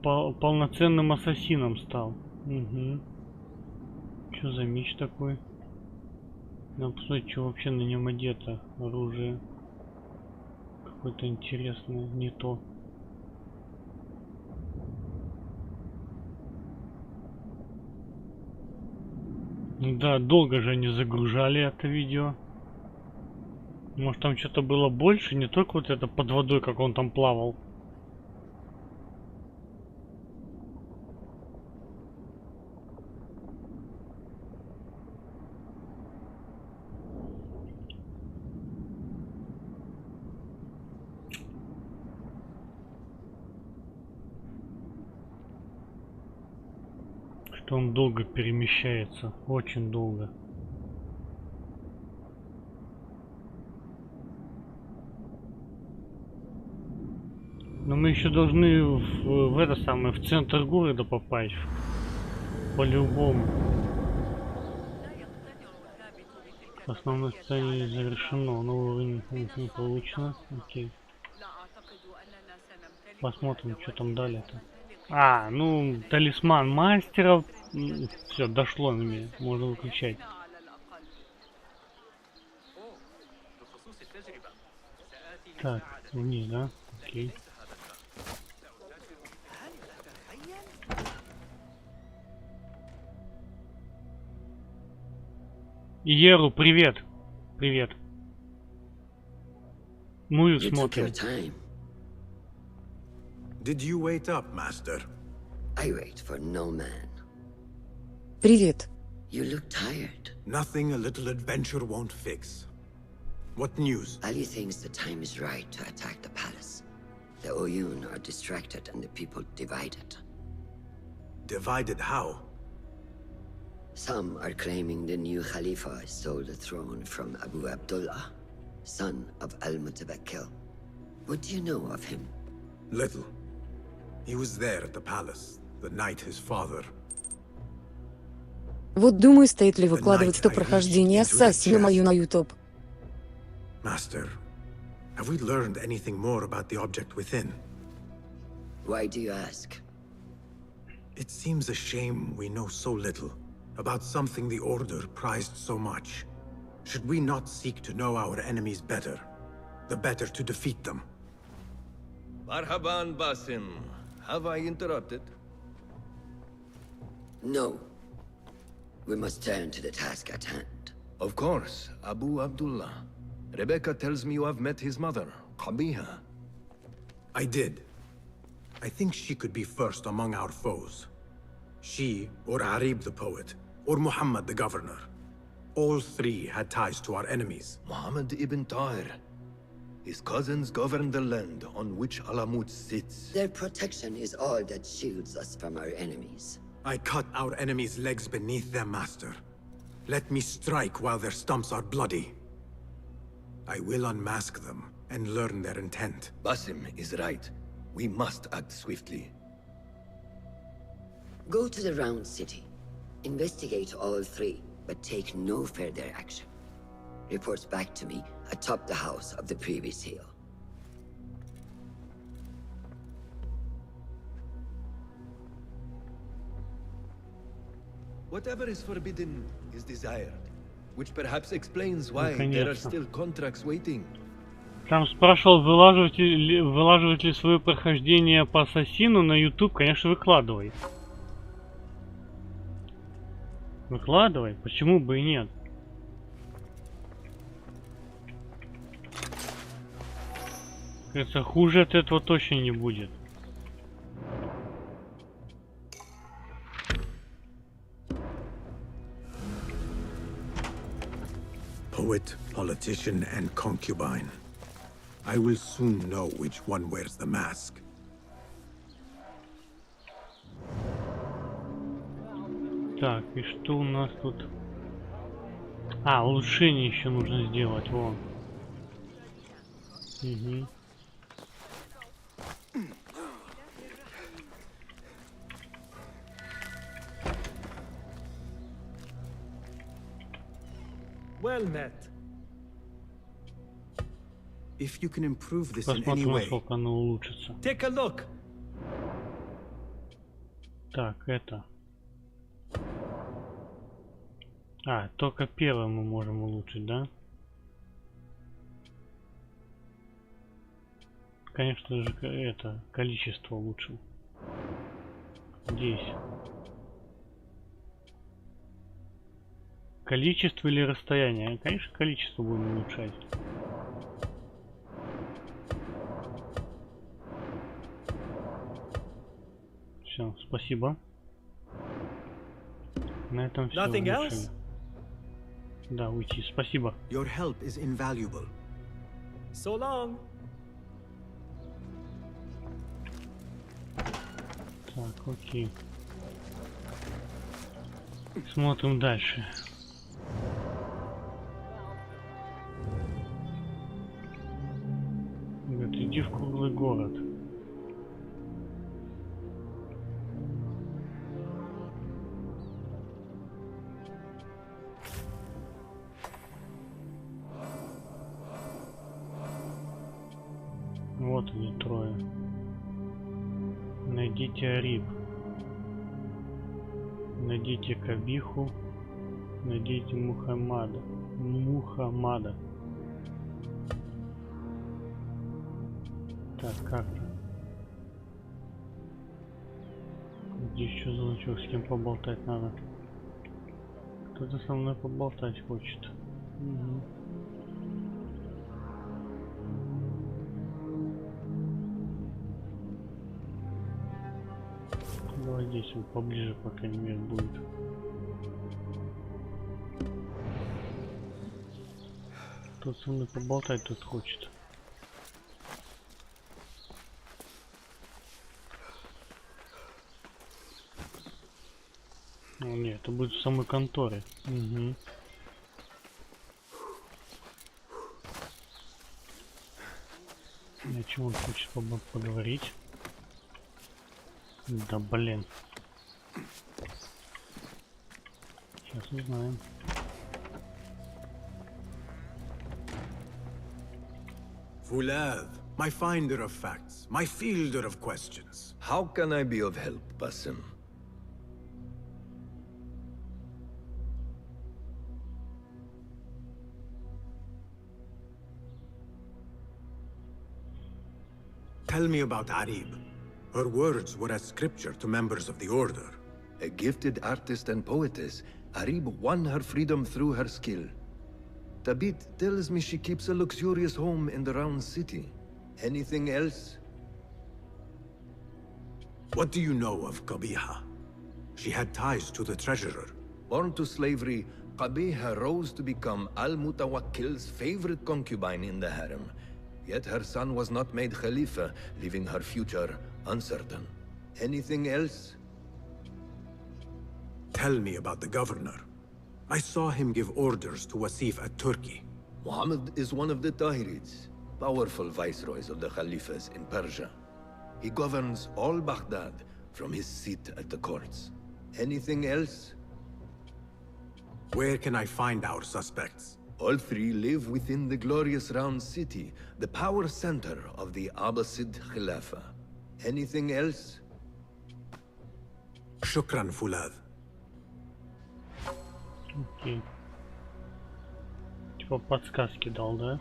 Speaker 1: полноценным ассасином стал. Угу. Что за меч такой? Надо посмотреть, что вообще на нем одето. Оружие. Какое-то интересное, не то. Да, долго же они загружали это видео. Может там что-то было больше, не только вот это под водой, как он там плавал. Что он долго перемещается, очень долго. Но мы еще должны в это самое, в центр города попасть. По-любому. Основное задание завершено. Новый уровень не получено. Окей. Посмотрим, что там далее-то. А, ну, талисман мастеров. Все, дошло на меня. Можно выключать. Так, вниз, да? Окей. Еру, привет. Привет. Мы смотрим.
Speaker 4: Did you wait up, master?
Speaker 19: I wait for no man.
Speaker 9: Привет.
Speaker 19: You look tired.
Speaker 4: Nothing a little adventure won't fix. What news?
Speaker 19: Ali thinks the time is right to attack the palace. The Oyun are distracted and the people divided.
Speaker 4: Divided how?
Speaker 19: Some are claiming the new Khalifa stole the throne from Abu Abdullah, son of Al-Mutawakkil. What do you know of him?
Speaker 4: Little. He was there at the palace, the night his father...
Speaker 9: Вот думаю, стоит ли выкладывать то прохождение Ассасина мою на YouTube.
Speaker 4: Master, have we learned anything more about the object within?
Speaker 19: Why do you ask?
Speaker 4: It seems a shame we know so little about something the Order prized so much. Should we not seek to know our enemies better, the better to defeat them?
Speaker 17: Marhaban, Basim. Have I interrupted?
Speaker 19: No. We must turn to the task at hand.
Speaker 17: Of course, Abu Abdullah. Rebecca tells me you have met his mother, Qabiha.
Speaker 4: I did. I think she could be first among our foes. She, or Arib the poet, or Muhammad the governor. All three had ties to our enemies.
Speaker 17: Muhammad ibn Tahir. His cousins govern the land on which Alamut sits.
Speaker 19: Their protection is all that shields us from our enemies.
Speaker 4: I cut our enemies' legs beneath them, master. Let me strike while their stumps are bloody. I will unmask them and learn their intent.
Speaker 17: Basim is right. We must act swiftly.
Speaker 19: Go to the Round City. Investigate all three, but take no further action. Reports back to me atop the house of the previous hill.
Speaker 17: Whatever is forbidden is desired, which perhaps explains why there are still contracts waiting.
Speaker 1: Там спрашивал, вылаживать ли свое прохождение по Ассасину на YouTube. Конечно, выкладывай. Выкладывай, почему бы и нет? Кажется, хуже от этого точно не будет.
Speaker 4: Poet, politician, and concubine. I will soon know which one wears the mask.
Speaker 1: Так, и что у нас тут? А, улучшение еще нужно сделать, вон. Угу.
Speaker 3: Well met.
Speaker 4: If you can improve this in any
Speaker 1: Посмотрим,
Speaker 4: way.
Speaker 1: насколько оно улучшится.
Speaker 3: Take a look.
Speaker 1: Так, это. А, только первое мы можем улучшить, да? Конечно же, это количество улучшил. Здесь. Количество или расстояние? Конечно, количество будем улучшать. Все, спасибо. На этом все.
Speaker 3: Nothing else?
Speaker 1: Да, уйти. Спасибо.
Speaker 4: Your help is invaluable.
Speaker 3: So long.
Speaker 1: Так, окей. Смотрим дальше. Говорит, иди в круглый город. Вот они трое. Найдите Ариб. Найдите Кабиху. Найдите Мухаммада. Так, карта. Здесь что за лучок, с кем поболтать надо? Кто-то со мной поболтать хочет. Угу. Давай здесь он поближе, по крайней мере, будет. Кто-то со мной поболтать тут хочет. О, нет, это будет в самой конторе. Угу. О чем он хочет поговорить? Да блин. Сейчас узнаем.
Speaker 4: Fulad, my finder of facts, my fielder of questions.
Speaker 20: How can I be of help, Basim?
Speaker 4: Tell me about Arib. Her words were as scripture to members of the Order.
Speaker 20: A gifted artist and poetess, Arib won her freedom through her skill. Tabit tells me she keeps a luxurious home in the Round City. Anything else?
Speaker 4: What do you know of Qabiha? She had ties to the treasurer.
Speaker 20: Born to slavery, Qabiha rose to become Al-Mutawakkil's favorite concubine in the harem. Yet her son was not made Khalifa, leaving her future uncertain. Anything else?
Speaker 4: Tell me about the governor. I saw him give orders to Wasif at Turkey.
Speaker 20: Muhammad is one of the Tahirids, powerful viceroys of the Khalifas in Persia. He governs all Baghdad from his seat at the courts. Anything else?
Speaker 4: Where can I find our suspects?
Speaker 20: All three live within the glorious Round City, the power center of the Abbasid Khilafah. Anything else?
Speaker 4: Shukran, Fulad.
Speaker 1: Окей. Типа подсказки дал, да?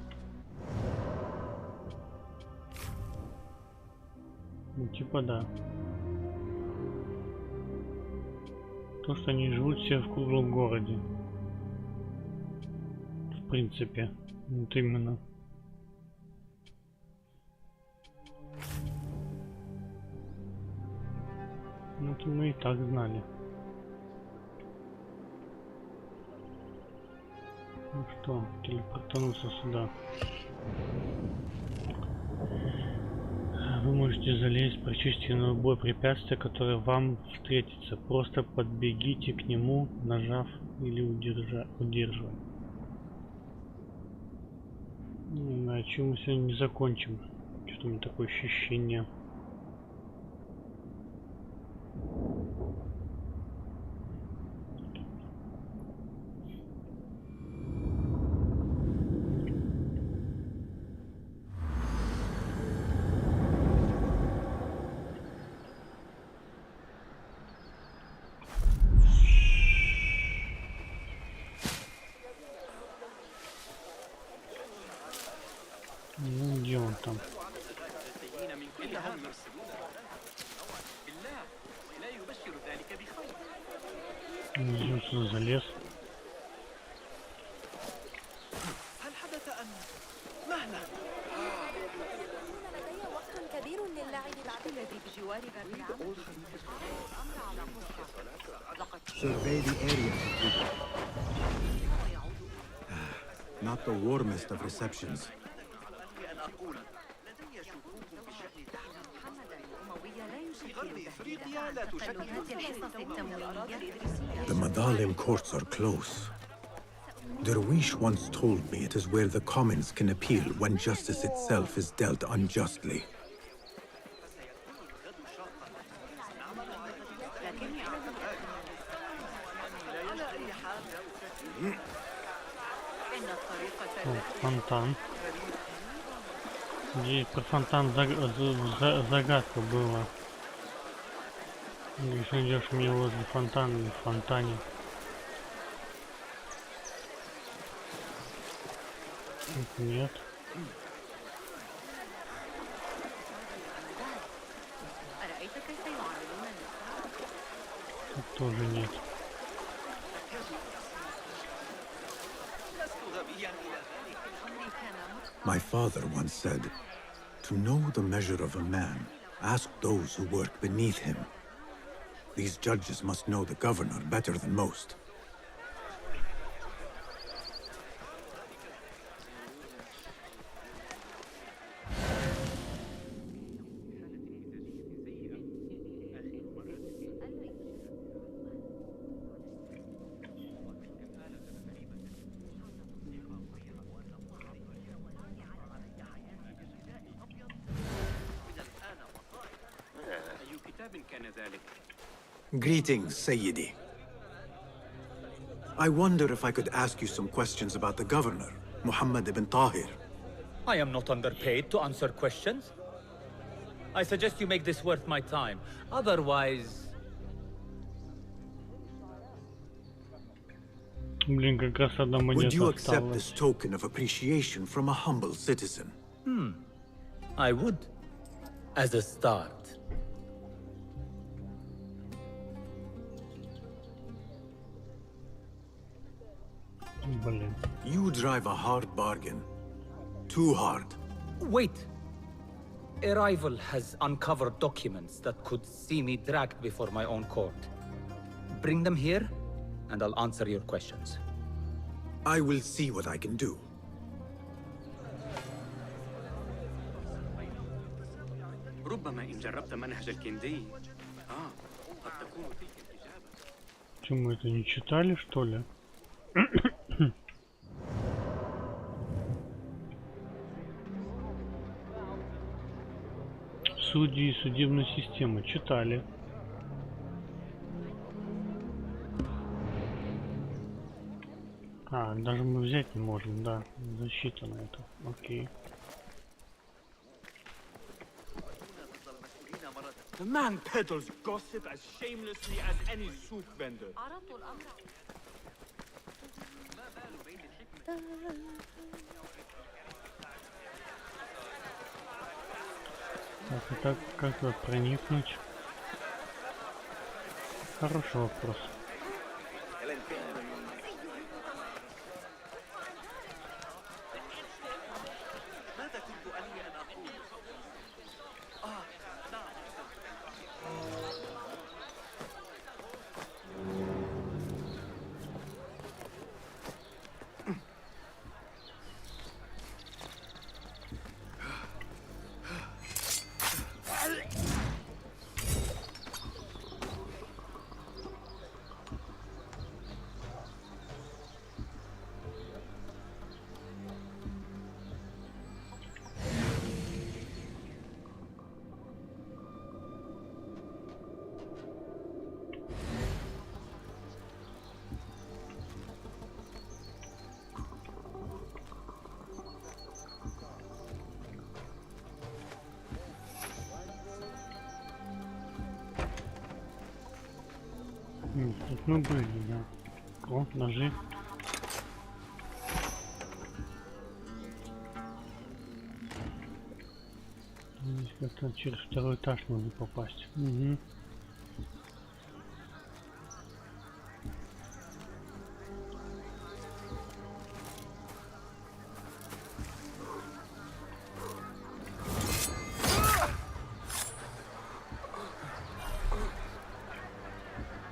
Speaker 1: Ну типа да. То, что они живут все в круглом городе. В принципе. Вот именно. Ну это мы и так знали. Ну что, телепортануться сюда. Вы можете залезть практически на любое препятствие, которое вам встретится. Просто подбегите к нему, нажав или удерживая. Не знаю, чем мы сегодня не закончим. Что-то у меня такое ощущение. Ну, где он там? Он сюда залез.
Speaker 4: Survey the area. Not the warmest of receptions. The Madalim courts are close. Derwish once told me it is where the commons can appeal when justice itself is dealt unjustly.
Speaker 1: Фонтан. Здесь про фонтан загадка была. Если идешь мне возле фонтана или в фонтане. Нет. Тоже нет.
Speaker 4: My father once said, "To know the measure of a man, ask those who work beneath him." These judges must know the governor better than most. Greetings, Sayyidi. I wonder if I could ask you some questions about the governor, Muhammad ibn Tahir.
Speaker 21: I am not underpaid to answer questions. I suggest you make this worth my time. Otherwise...
Speaker 1: Блин, как раз одна монета
Speaker 4: Would you accept
Speaker 1: осталась.
Speaker 4: this token of appreciation from a humble citizen?
Speaker 21: I would. As a start.
Speaker 1: Блин.
Speaker 4: You drive a hard bargain. Too hard.
Speaker 21: Wait. A rival has uncovered documents that could see me dragged before my own court. Bring them here, and I'll answer your questions.
Speaker 4: I will see what I can do.
Speaker 16: ربما إن جربت منهج الكندي قد تكون تلك الإجابة.
Speaker 1: Почему это не читали, что ли? Судьи и судебная система читали. А, даже мы взять не можем, да. Защита на это. Окей.
Speaker 5: The man peddles gossip as shamelessly as any souk vendor.
Speaker 1: Так, и так, как туда проникнуть? Хороший вопрос. Тут мы были, да. О, ножи. Здесь как-то через второй этаж нужно попасть. Угу.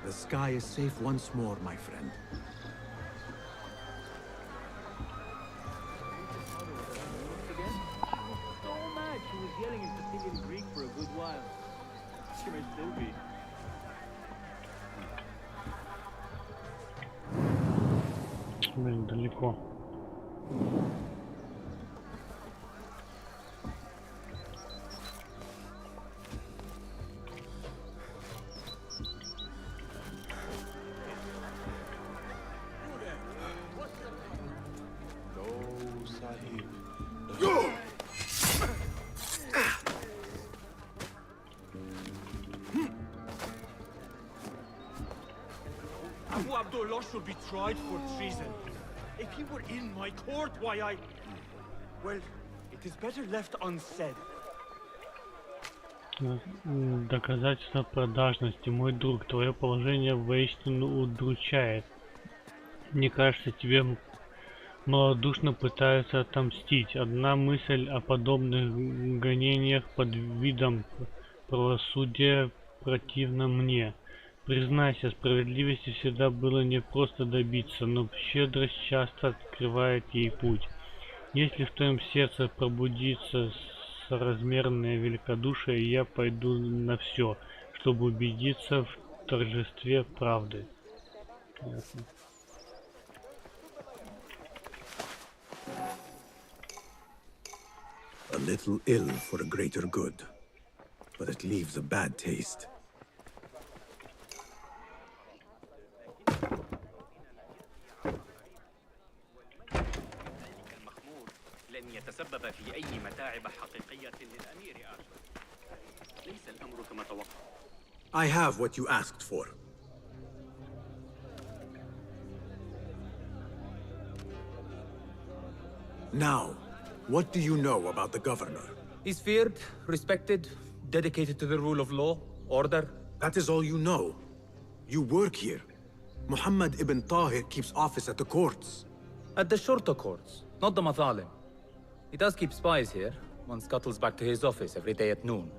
Speaker 4: The sky is safe once more, my friend.
Speaker 5: So mad she was yelling in Sicilian Greek for a good while. She may still be.
Speaker 1: Блин, далеко.
Speaker 5: Abu Abdullah should be tried for treason. If he were in my court, why I... Well, it is better left unsaid.
Speaker 1: Доказательство продажности. Мой друг, твое положение воистину удручает. Мне кажется, тебе малодушно пытаются отомстить. Одна мысль о подобных гонениях под видом правосудия противна мне. Признайся, справедливости всегда было непросто добиться, но щедрость часто открывает ей путь. Если в твоем сердце пробудится соразмерное великодушие, я пойду на все, чтобы убедиться в торжестве правды. Ясно.
Speaker 4: A little ill for a greater good, but it leaves a bad taste.
Speaker 6: لن يتسبب في أي متاعب حقيقية للأمير آشر. ليس الأمر كما توقع.
Speaker 4: I have what you asked for. Now, what do you know about the governor?
Speaker 21: He's feared, respected, dedicated to the rule of law, order.
Speaker 4: That is all you know. You work here. Muhammad ibn Tahir keeps office at the courts.
Speaker 21: At the shorter courts, not the Mathalim. He does keep spies here. One scuttles back to his office every day at noon.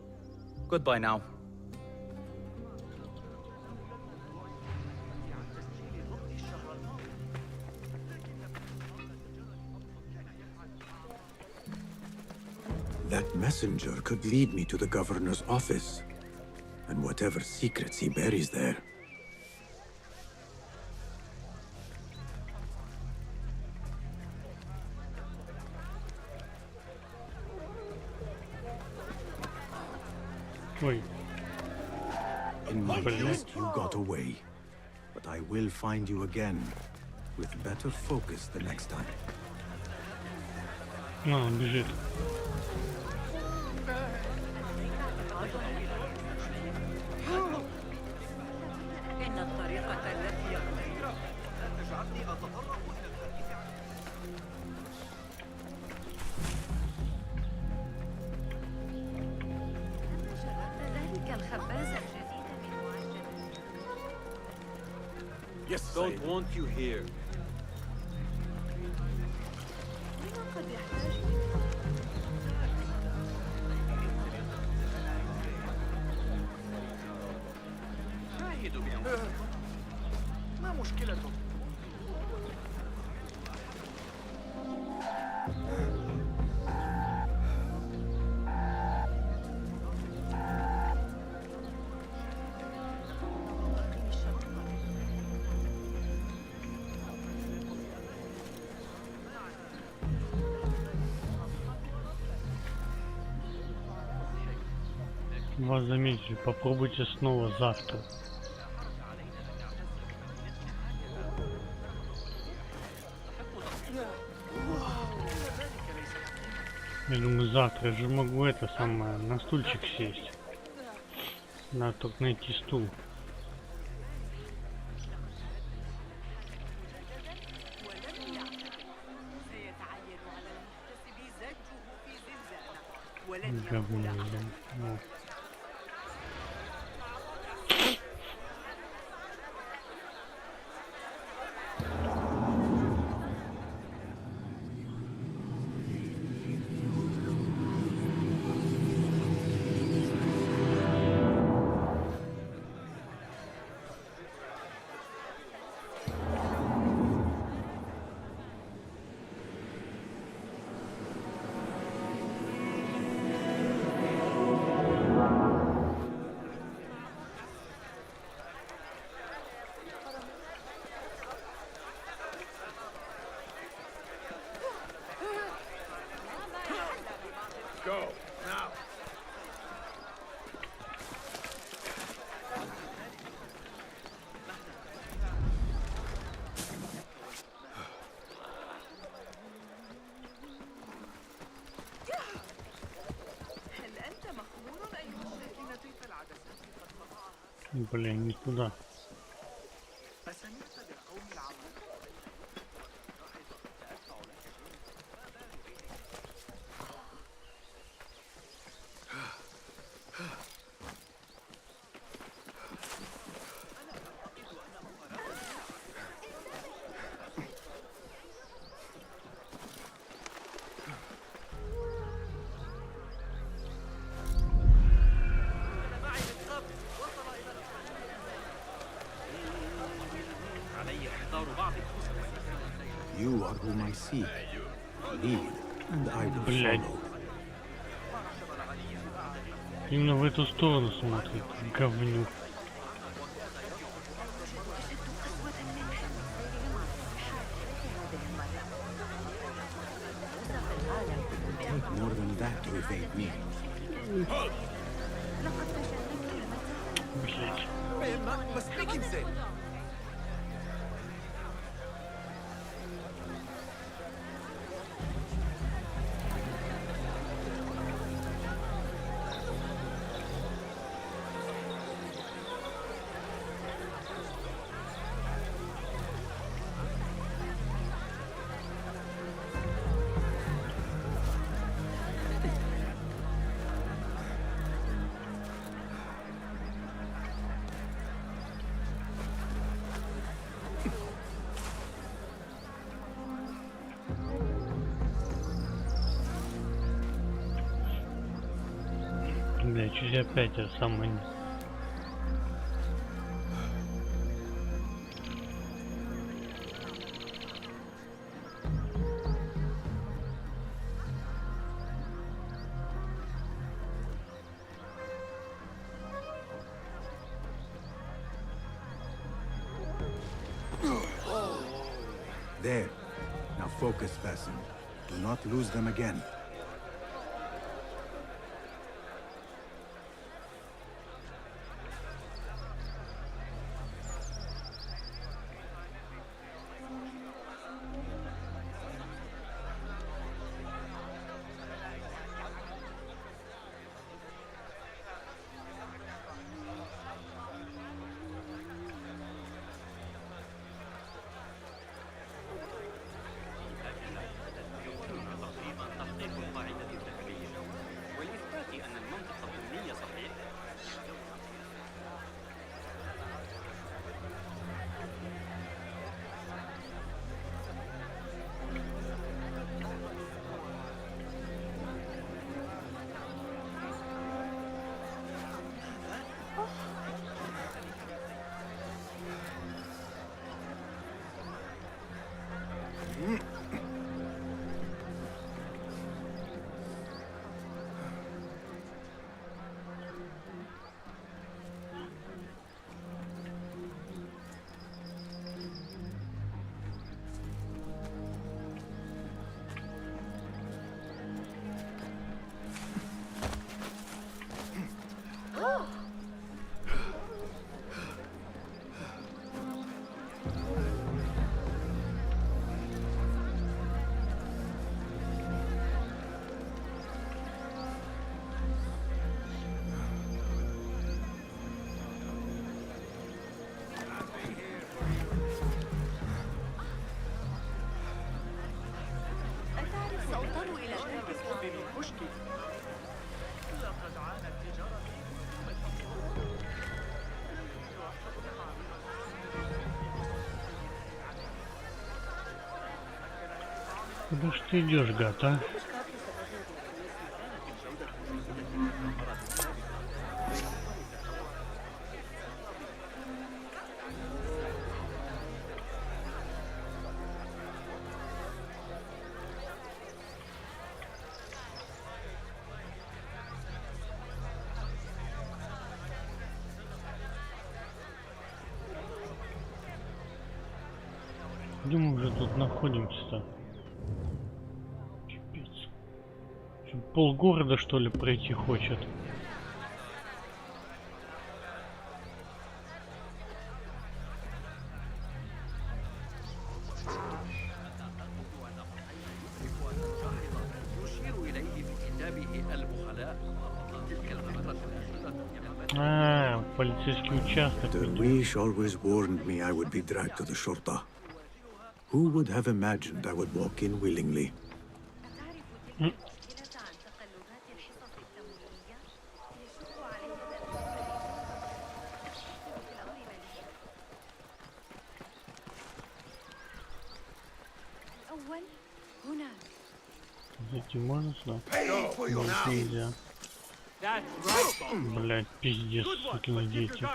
Speaker 21: Goodbye now.
Speaker 4: That messenger could lead me to the governor's office, and whatever secrets he buries there.
Speaker 1: Ой.
Speaker 4: In my quest, you got away, but I will find you again, with better focus the next time.
Speaker 1: Он бежит.
Speaker 8: إن الطريقة التي يختارها تجعلني أتطرق إلى الحديث عن ذلك الخباز الجديد من معجب.
Speaker 5: Yes, don't want you here.
Speaker 8: قد يحتاج
Speaker 6: شاهدوا بأنفسكم. ما مشكلته؟
Speaker 1: Вас заметили. Попробуйте снова завтра. Я думаю, завтра я же могу это самое на стульчик сесть. Надо только найти стул. Говно, блин. Вот.
Speaker 5: Go, now.
Speaker 8: هل أنت مخمور أيها الساكنة فالعدسات قد قطعها؟
Speaker 1: Блин, не туда.
Speaker 6: أسمعت بالقوم العظيم؟
Speaker 4: whom I seek. Lead, and I will
Speaker 1: Блядь.
Speaker 4: follow.
Speaker 1: Именно в эту сторону смотрит, говнюк.
Speaker 4: Take more than that to evade me.
Speaker 1: Блядь. Бля, чуть опять я самый...
Speaker 4: There. Now focus, Basim. Do not lose them again.
Speaker 1: Куда ж ты идешь, гад, а? Где мы уже тут находимся-то? Пипец. Что, полгорода, что ли, пройти хочет? А, полицейский участок.
Speaker 4: Derwish always warned me I would be dragged to the Shorta. Who would have imagined I would walk in willingly?
Speaker 1: Зайти можно сюда? Нельзя. Блять, пиздец, сукины дети.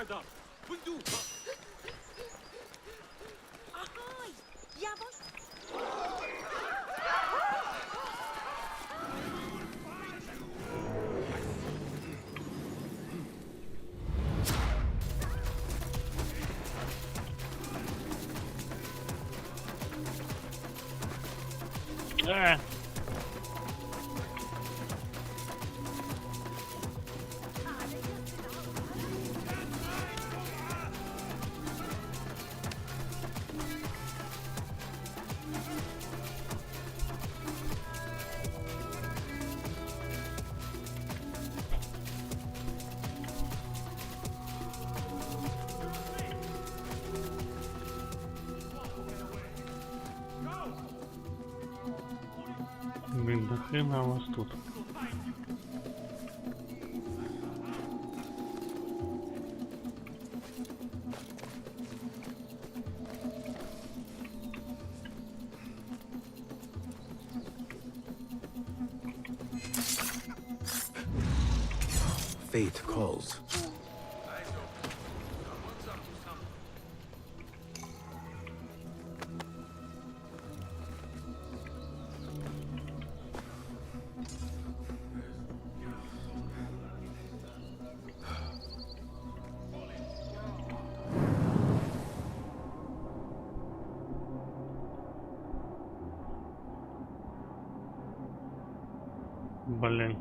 Speaker 1: Блин, до хрена у вас тут.
Speaker 4: Fate calls.
Speaker 1: Блин.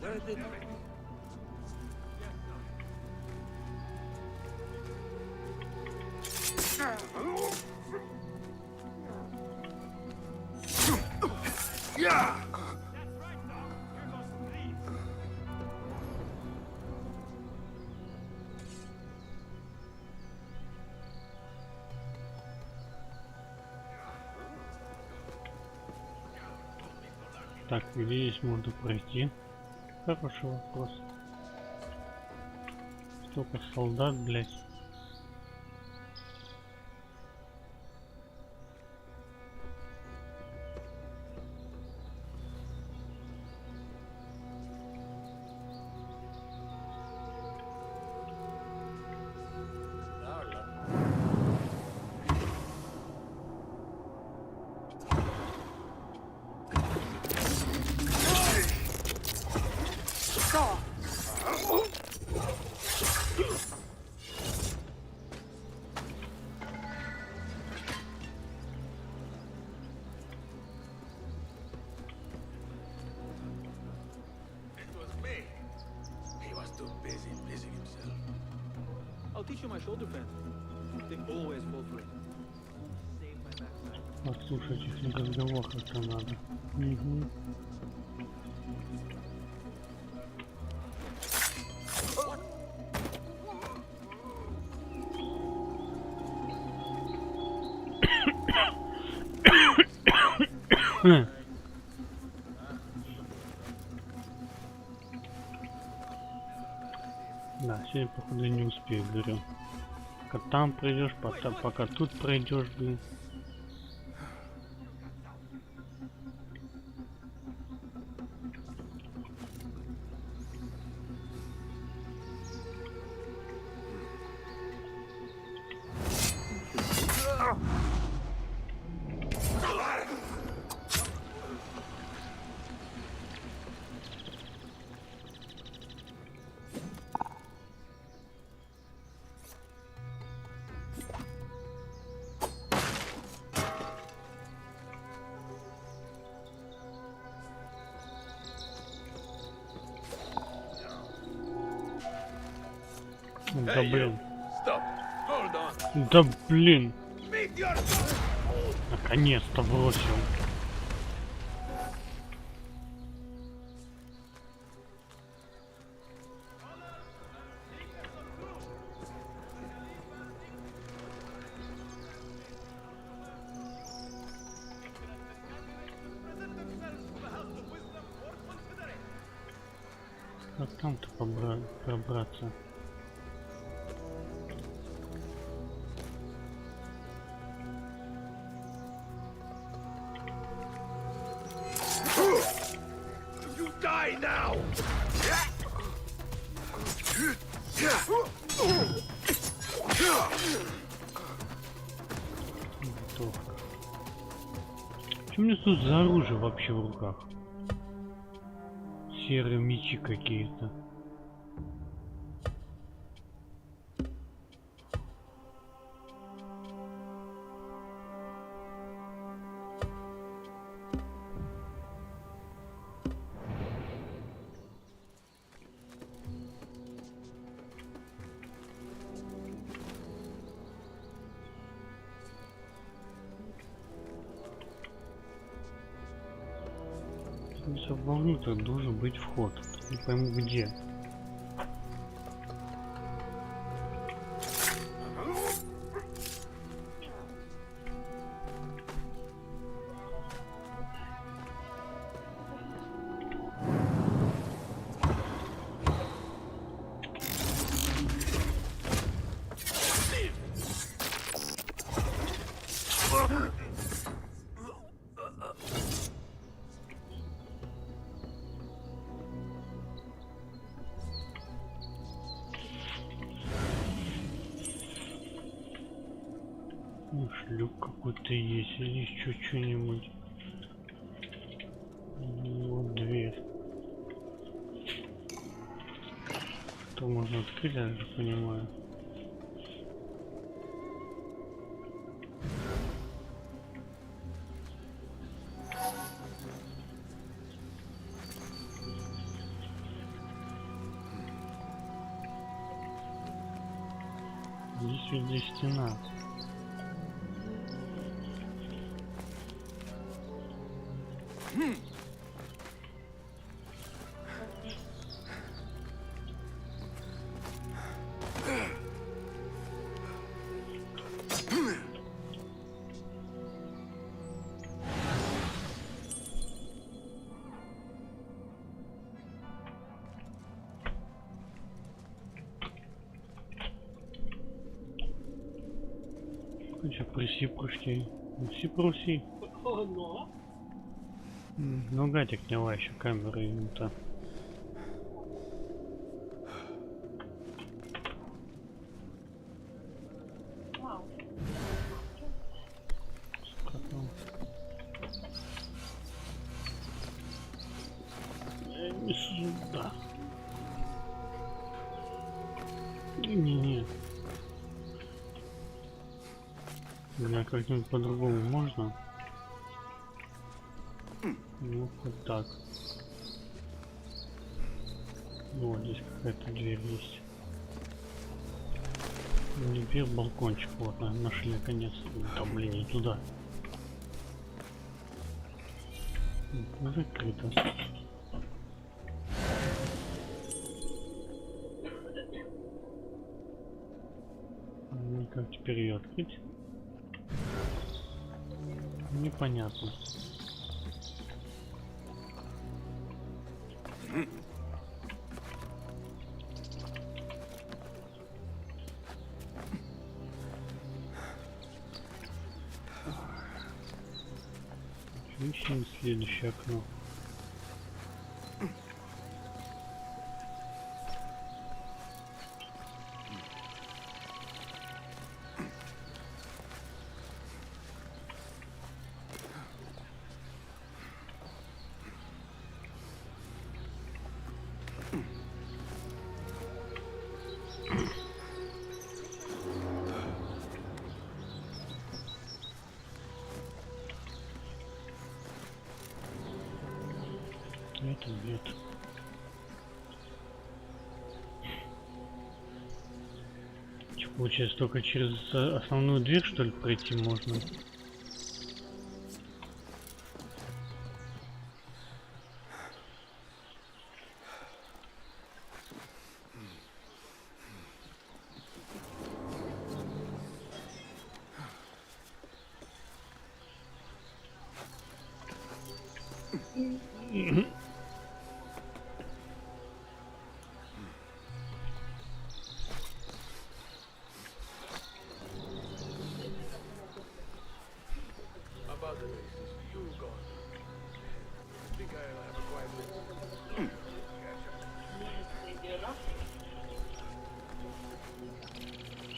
Speaker 14: Where did...
Speaker 11: Yeah!
Speaker 1: Так, где здесь можно пройти? Хороший вопрос. Столько солдат, блять.
Speaker 5: I'll teach you my shoulder fence. They always fall for it.
Speaker 1: Послушать их разговор как-то надо. Угу. Да, сегодня походу не успею, говорю. Пока там пройдешь, пока тут пройдешь, блин. Да блин. Да блин. Наконец-то бросил. Как там-то пробраться?
Speaker 11: You die now!
Speaker 1: Готов. Что у меня тут за оружие вообще в руках? Серые мечи какие-то. Вовнутрь должен быть вход. Не пойму где. Шлюп какой-то есть или еще что-нибудь. Вот дверь. То можно открыть, я же понимаю. Здесь везде стена. Проси. Ну, гатик не еще камеры ему-то. Сюда. Не. Я как-нибудь по-другому можно? Ну, вот так. Вот здесь какая-то дверь есть. Не дверь, балкончик. Вот, нашли наконец-то. Там, блин, не туда. Закрыто. Ну, как теперь ее открыть? Непонятно. Ищем следующее окно. Нет. Что, получается, только через основную дверь, что ли, пройти можно?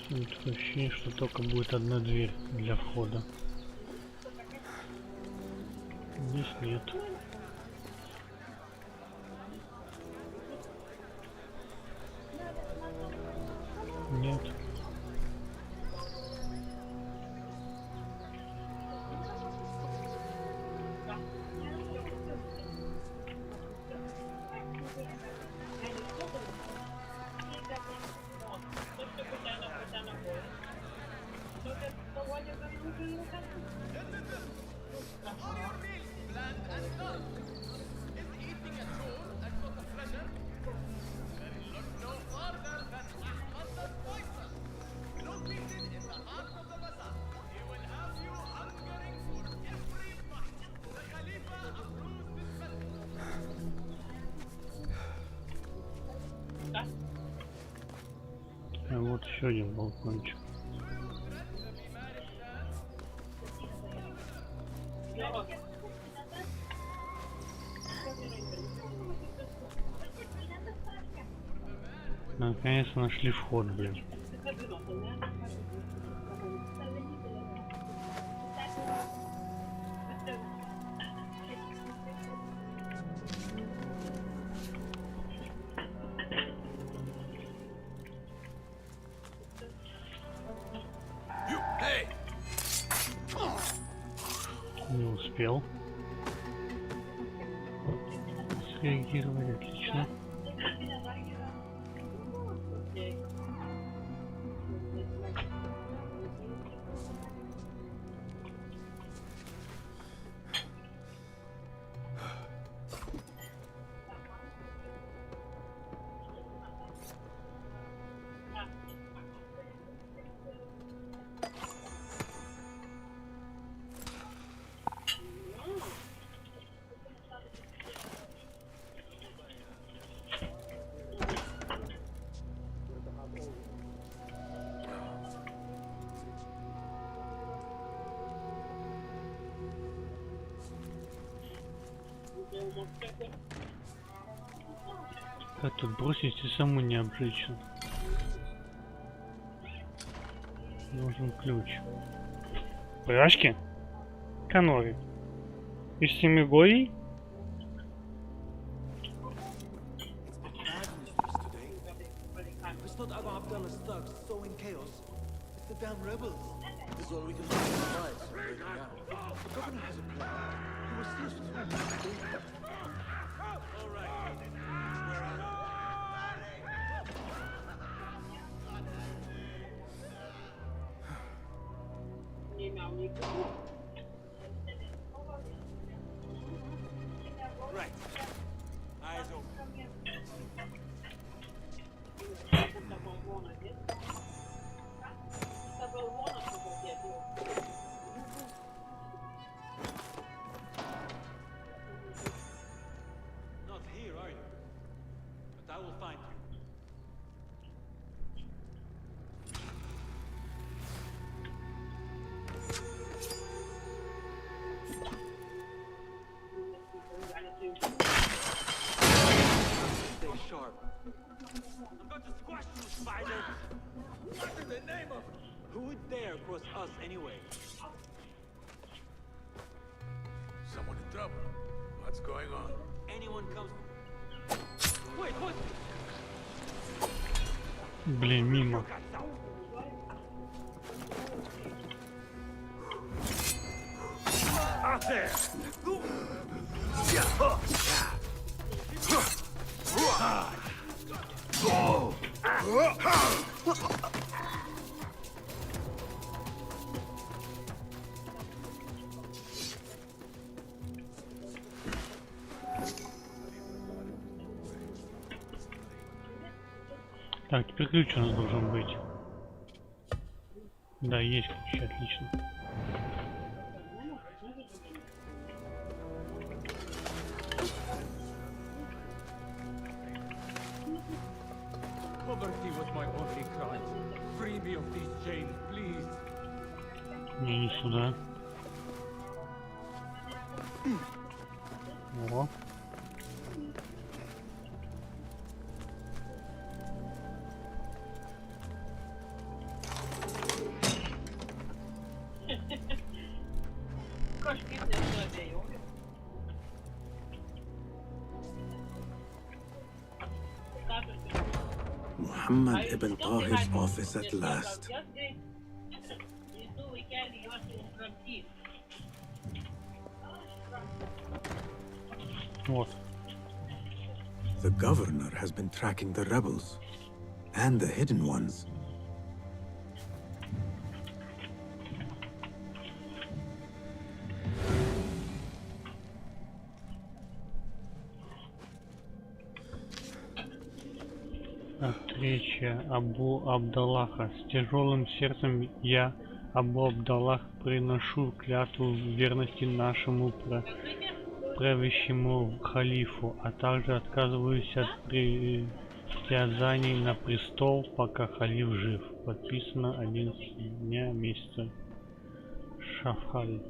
Speaker 1: Такое ощущение, что только будет одна дверь для входа. Здесь нет. Нет. А вот еще один балкончик. Наконец-то нашли вход, блин. Не успел среагировать, отлично. Как тут бросить и саму не обжечь? Нужен ключ. Пряжки? Канори. Из 7 горей?
Speaker 3: It's not Abu Abdullah's thugs sowing chaos. It's the damn rebels. This is all we can do to survive, so break it down. The governor has a plan. He was seized with him. All right. Where are you? Right. Eyes open. Not here, are you? But I will find you. Stay sharp. I'm going to squash you, spider! What in the name of... Who would dare cross us anyway?
Speaker 18: Someone in trouble. What's going on?
Speaker 3: Anyone comes... Wait, what?
Speaker 1: Блин, мимо.
Speaker 3: Out there!
Speaker 1: Так, теперь ключ у нас должен быть. Да, есть ключ, отлично.
Speaker 15: Poverty was my only crime. Free me of these chains, please.
Speaker 1: Не сюда. О.
Speaker 4: Muhammad ibn Tahir's office at last.
Speaker 1: What?
Speaker 4: The governor has been tracking the rebels and the hidden ones.
Speaker 1: Встреча Абу Абдаллаха. С тяжелым сердцем я, Абу Абдаллах, приношу клятву верности нашему правящему халифу, а также отказываюсь от притязаний на престол, пока халиф жив. Подписано 11 дня месяца Шафаль.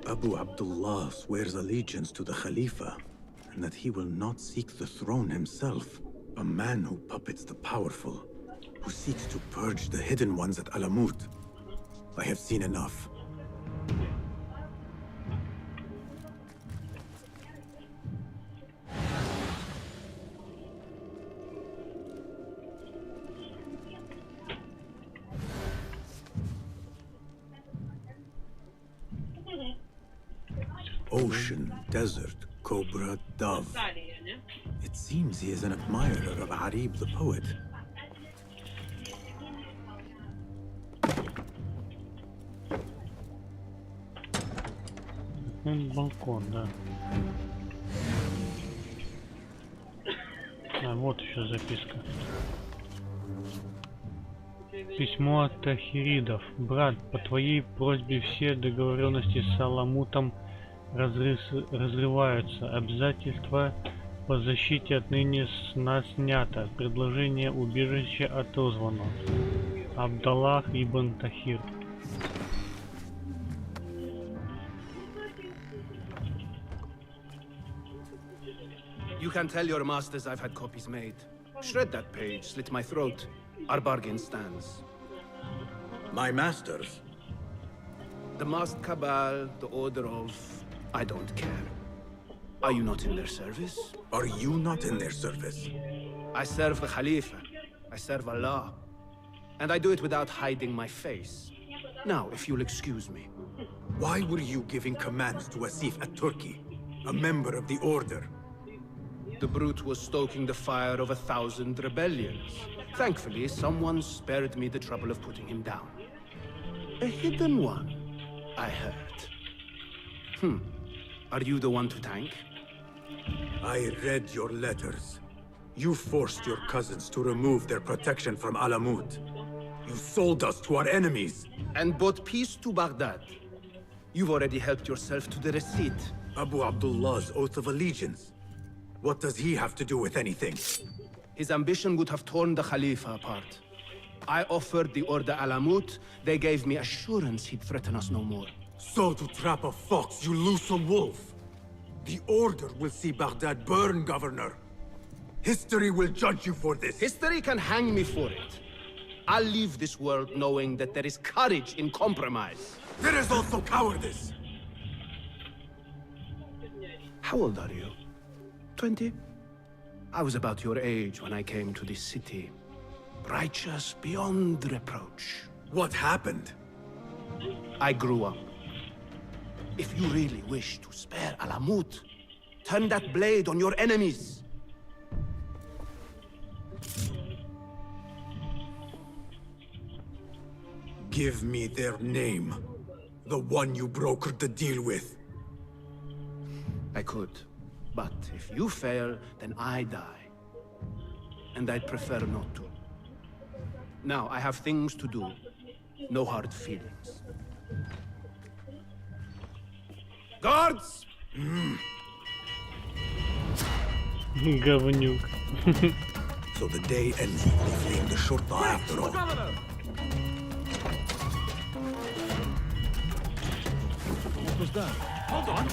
Speaker 4: Abu Abdullah swears allegiance to the Khalifa and that he will not seek the throne himself. A man who puppets the powerful, who seeks to purge the hidden ones at Alamut. I have seen enough. Ocean, desert, cobra, dove. It seems he is an admirer of Arib the poet.
Speaker 1: Балкон, да. А вот еще записка. Письмо от Тахиридов. Брат, по твоей просьбе все договоренности с Аламутом разрываются. Обязательства по защите отныне с нас снято. Предложение убежища отозвано. Абдаллах ибн Тахир.
Speaker 7: You can tell your masters I've had copies made. Shred that page, slit my throat. Our bargain stands.
Speaker 4: My masters?
Speaker 7: The masked cabal, the order of... I don't care. Are you not in their service?
Speaker 4: Are you not in their service?
Speaker 7: I serve the Khalifa. I serve Allah. And I do it without hiding my face. Now, if you'll excuse me.
Speaker 4: Why were you giving commands to Asif at Turkey, a member of the Order?
Speaker 7: The brute was stoking the fire of 1,000 rebellions. Thankfully, someone spared me the trouble of putting him down. A hidden one, I heard. Are you the one to thank?
Speaker 4: I read your letters. You forced your cousins to remove their protection from Alamut. You sold us to our enemies.
Speaker 7: And bought peace to Baghdad. You've already helped yourself to the receipt.
Speaker 4: Abu Abdullah's oath of allegiance. What does he have to do with anything?
Speaker 7: His ambition would have torn the Khalifa apart. I offered the Order Alamut. They gave me assurance he'd threaten us no more.
Speaker 4: So to trap a fox, you loose a wolf. The Order will see Baghdad burn, Governor. History will judge you for this.
Speaker 7: History can hang me for it. I'll leave this world knowing that there is courage in compromise.
Speaker 4: There is also cowardice.
Speaker 7: How old are you? 20? I was about your age when I came to this city. Righteous beyond reproach.
Speaker 4: What happened?
Speaker 7: I grew up. If you really wish to spare Alamut, turn that blade on your enemies.
Speaker 4: Give me their name. The one you brokered the deal with.
Speaker 7: I could. But if you fail, then I die. And I'd prefer not to. Now, I have things to do. No hard feelings. Guards!
Speaker 1: Говнюк.
Speaker 4: So the day ends with me fleeing the Shurta after all.
Speaker 5: What was that? Hold on!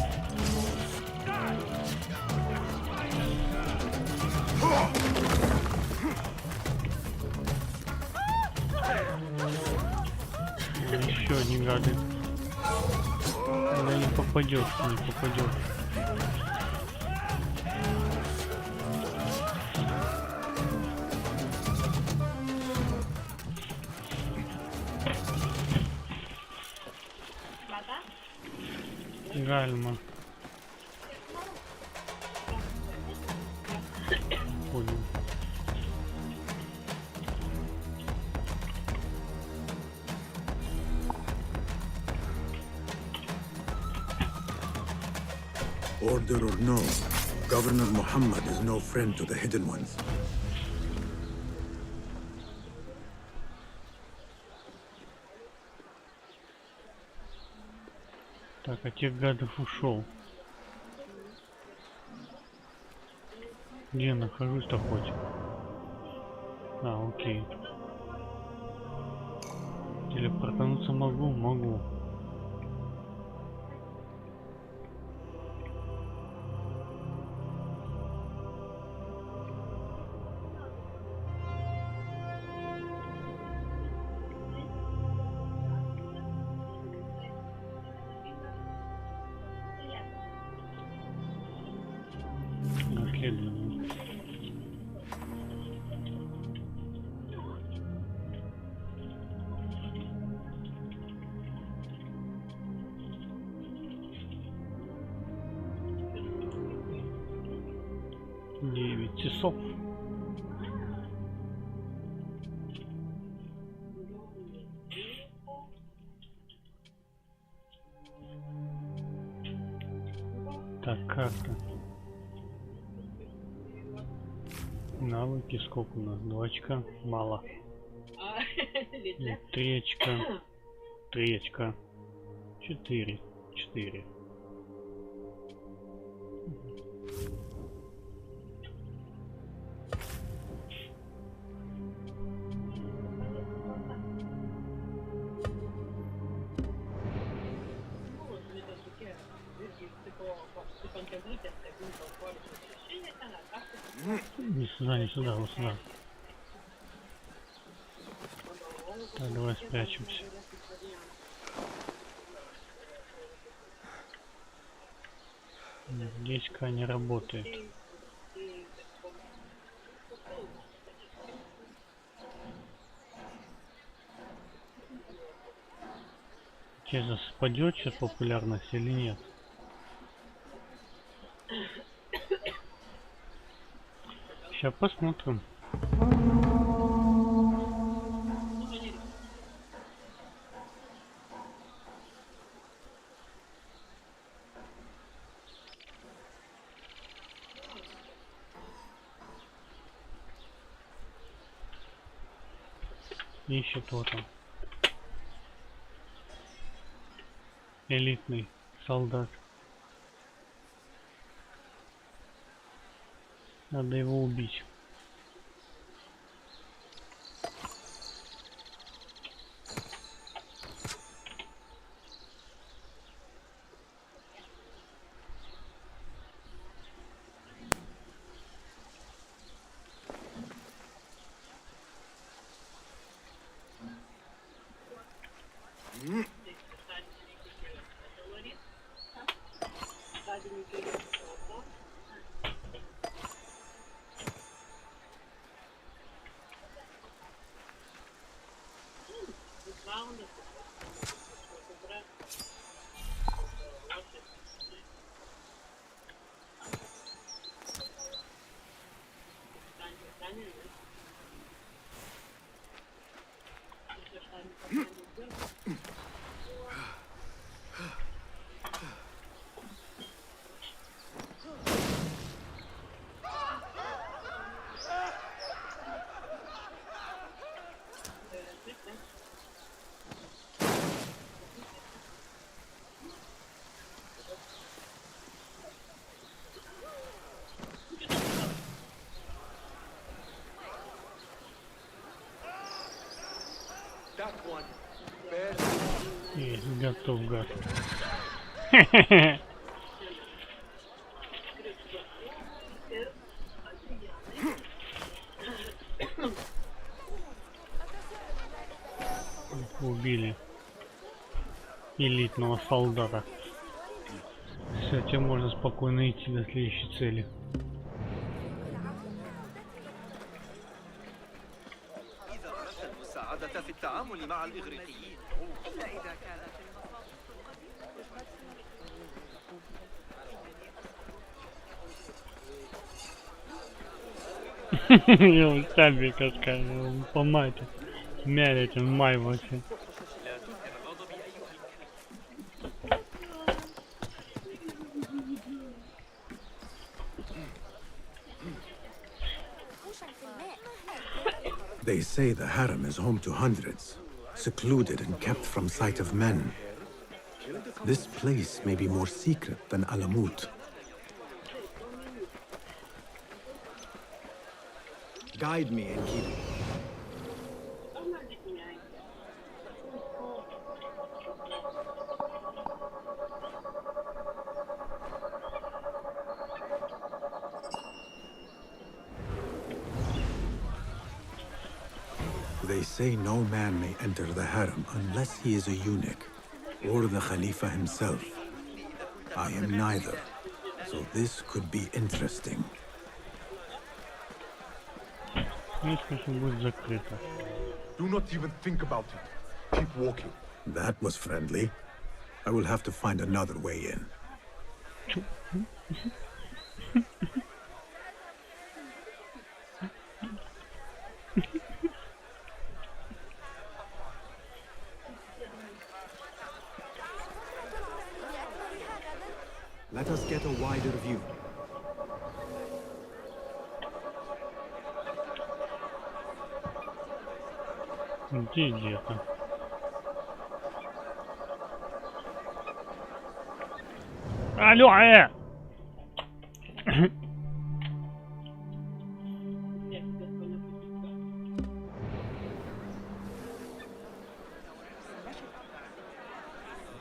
Speaker 1: Еще один гады. Она не попадет, не попадет. Гальма. Понял.
Speaker 4: Order or no, Governor Muhammad is no friend to the Hidden Ones.
Speaker 1: Так, а тех гадов ушел. Где я нахожусь-то хоть? А, окей. Телепортануться могу? Могу. Расследование. Девять часов. Так, карта. Навыки сколько у нас? 2 очка? Мало. 3 очка. 3 очка. 4. 4. Не сюда, не сюда, вот сюда. Так, давай спрячемся. Здесь не работает. Интересно, спадет сейчас популярность или нет? Сейчас посмотрим. Ищет вот он. Элитный солдат. Надо его убить. Есть, готов, гад. Убили элитного солдата. Все, теперь можно спокойно идти до следующей цели.
Speaker 3: في التعامل مع الإغريقيين. إذا كانت
Speaker 1: Eu sabe que os caras по мате. Мерят май вообще.
Speaker 4: They say the harem is home to hundreds, secluded and kept from sight of men. This place may be more secret than Alamut. Guide me, Enkidu. They say no man may enter the harem unless he is a eunuch, or the Khalifa himself. I am neither, so this could be interesting.
Speaker 18: Do not even think about it. Keep walking.
Speaker 4: That was friendly. I will have to find another way in. Let us get a wider view.
Speaker 1: Где-то. Алло,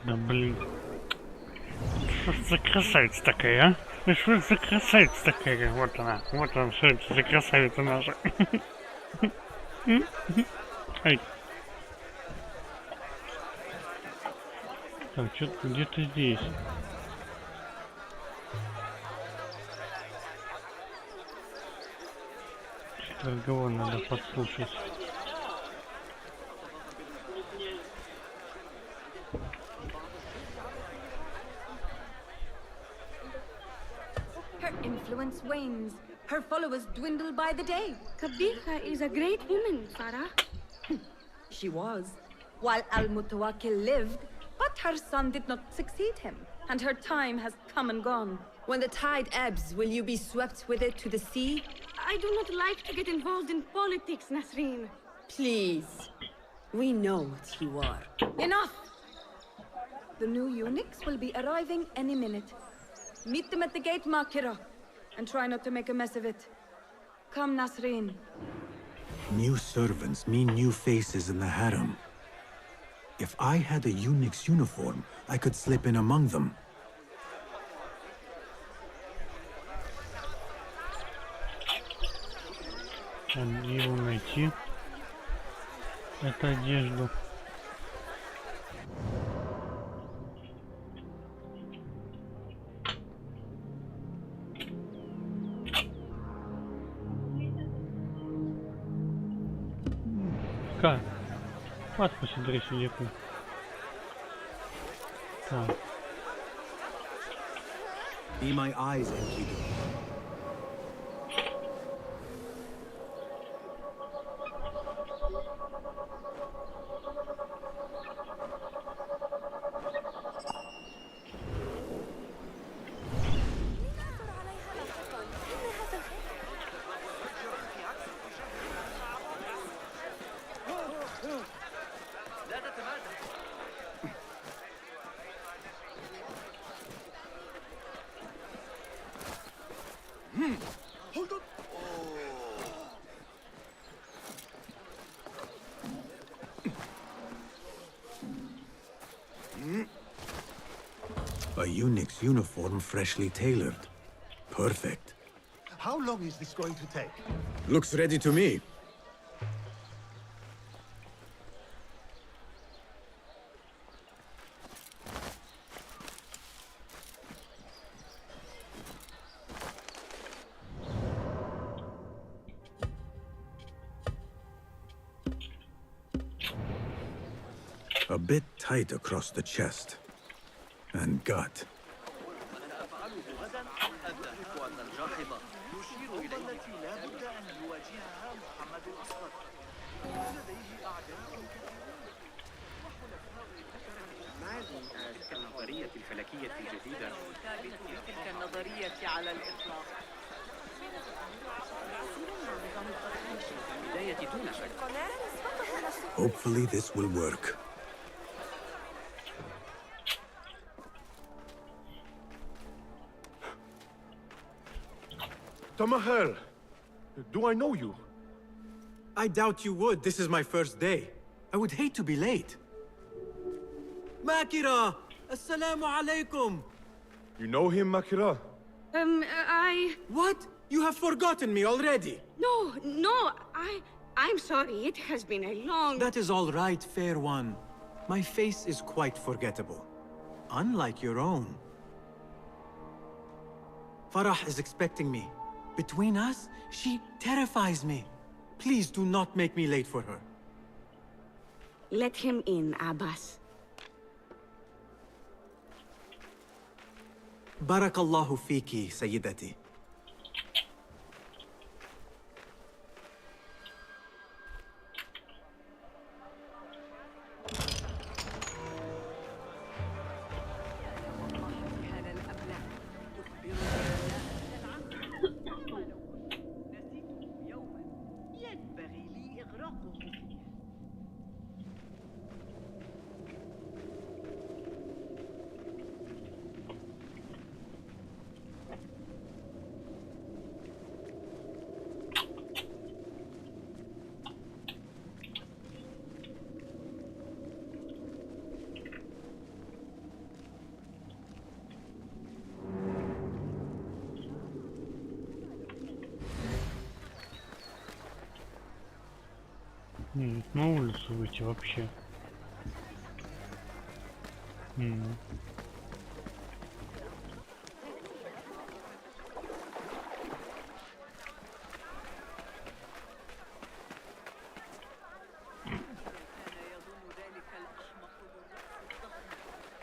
Speaker 1: Да блин. Что это за красавица такая, а? Ну что это за красавица такая? Вот она, что это за красавица наша. Ай. Так, что-то где-то здесь. Разговор надо подслушать.
Speaker 8: Her influence wanes. Her followers dwindle by the day.
Speaker 12: Kabiha is a great woman, Farah.
Speaker 8: She was, while Al-Mutawakkil lived, but her son did not succeed him, and her time has come and gone.
Speaker 10: When the tide ebbs, will you be swept with it to the sea?
Speaker 12: I do not like to get involved in politics, Nasreen.
Speaker 10: Please. We know what you are.
Speaker 8: Enough! The new eunuchs will be arriving any minute. Meet them at the gate, Makira, and try not to make a mess of it. Come, Nasreen.
Speaker 4: New servants mean new faces in the harem. If I had a eunuch's uniform, I could slip in among them.
Speaker 1: Где его найти? Это одежду. Ка. Вот посмотри сюда. Так.
Speaker 4: Be my eyes, Enkidu.
Speaker 11: Hold on.
Speaker 4: A eunuch's uniform freshly tailored. Perfect.
Speaker 11: How long is this going to take?
Speaker 4: Looks ready to me. A bit tight across the chest and gut.
Speaker 6: النظرية الفلكية الجديدة.
Speaker 13: تلك النظرية على الإطلاق.
Speaker 6: بداية دون شك.
Speaker 4: Hopefully this will work.
Speaker 18: Tamahel, do I know you?
Speaker 22: I doubt you would. This is my first day. I would hate to be late. Makira! Assalamu alaikum!
Speaker 18: You know him, Makira?
Speaker 22: What? You have forgotten me already!
Speaker 12: No, I'm sorry. It has been a long...
Speaker 22: That is all right, fair one. My face is quite forgettable. Unlike your own. Farah is expecting me. Between us, she terrifies me. Please do not make me late for her.
Speaker 12: Let him in, Abbas.
Speaker 22: Barakallahu fiki, Sayyidati.
Speaker 1: На улицу выйти вообще.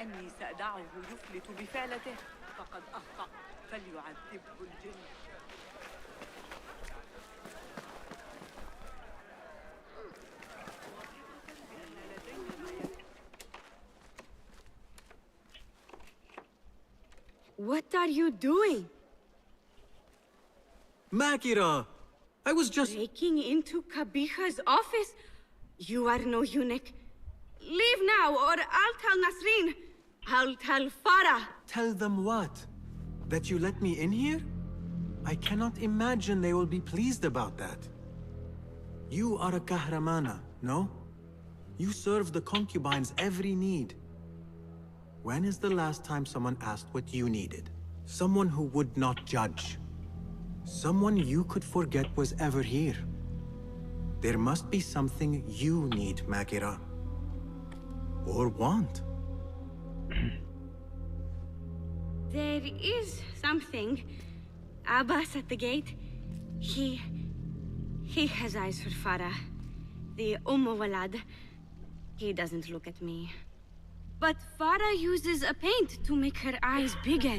Speaker 13: أني سأدعه يفلت بفعلته فقد أخطأ فليعذبه الجن.
Speaker 12: What are you doing?
Speaker 22: Makira! I was just...
Speaker 12: Breaking into Kabiha's office? You are no eunuch. Leave now, or I'll tell Nasreen. I'll tell Farah.
Speaker 22: Tell them what? That you let me in here? I cannot imagine they will be pleased about that. You are a kahramana, no? You serve the concubines every need. When is the last time someone asked what you needed? Someone who would not judge. Someone you could forget was ever here. There must be something you need, Makira. Or want.
Speaker 12: There is something. Abbas at the gate. He has eyes for Farah. The Walad. He doesn't look at me. But Farah uses a paint to make her eyes bigger.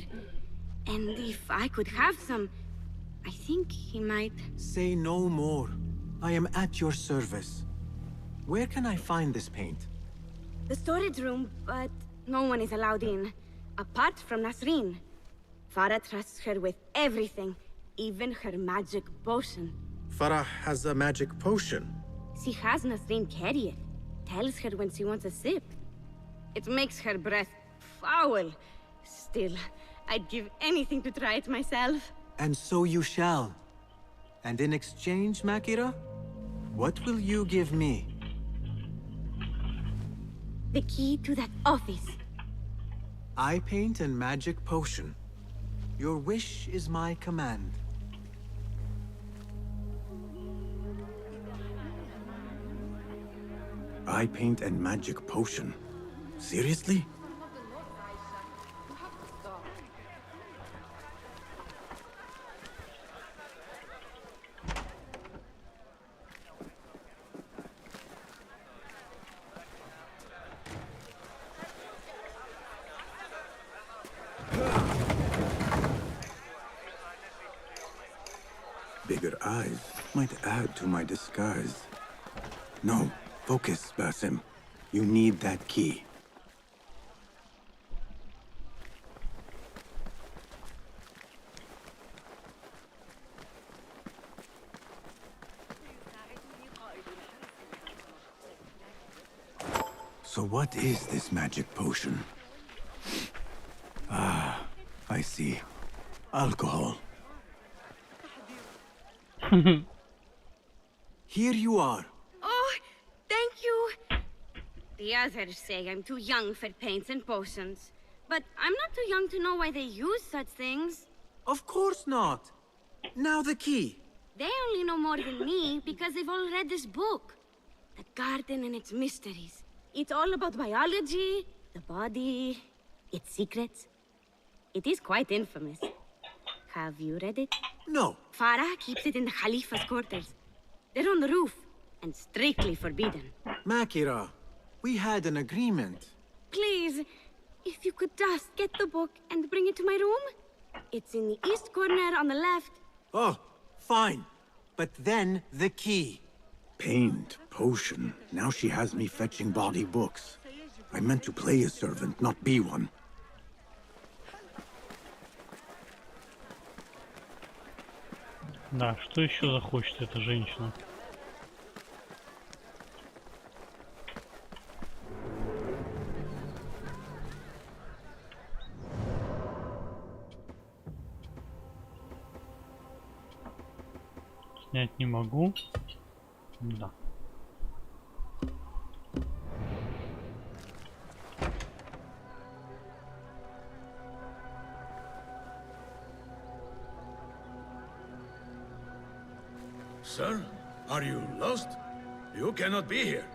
Speaker 12: And if I could have some, I think he might...
Speaker 22: Say no more. I am at your service. Where can I find this paint?
Speaker 12: The storage room, but no one is allowed in. Apart from Nasreen. Farah trusts her with everything, even her magic potion.
Speaker 22: Farah has a magic potion.
Speaker 12: She has Nasreen carry it. Tells her when she wants a sip. It makes her breath foul. Still, I'd give anything to try it myself.
Speaker 22: And so you shall. And in exchange, Makira, what will you give me?
Speaker 12: The key to that office.
Speaker 22: Eye paint and magic potion. Your wish is my command.
Speaker 4: Eye paint and magic potion. Seriously? Bigger eyes might add to my disguise. No, focus, Basim. You need that key. So what is this magic potion? Ah, I see. Alcohol.
Speaker 22: Here you are.
Speaker 12: Oh, thank you. The others say I'm too young for paints and potions. But I'm not too young to know why they use such things.
Speaker 22: Of course not. Now the key.
Speaker 12: They only know more than me because they've all read this book. The Garden and its Mysteries. It's all about biology, the body, its secrets. It is quite infamous. Have you read it?
Speaker 22: No.
Speaker 12: Farah keeps it in the Khalifa's quarters. They're on the roof, and strictly forbidden.
Speaker 22: Makira, we had an agreement.
Speaker 12: Please, if you could just get the book and bring it to my room? It's in the east corner on the left.
Speaker 22: Oh, fine. But then the key.
Speaker 4: Paint, potion. Now she has me fetching body books. I meant to play a servant, not be one.
Speaker 1: Да, что еще захочет эта женщина? Снять не могу. Да.
Speaker 20: Sir, are you lost? You cannot be here.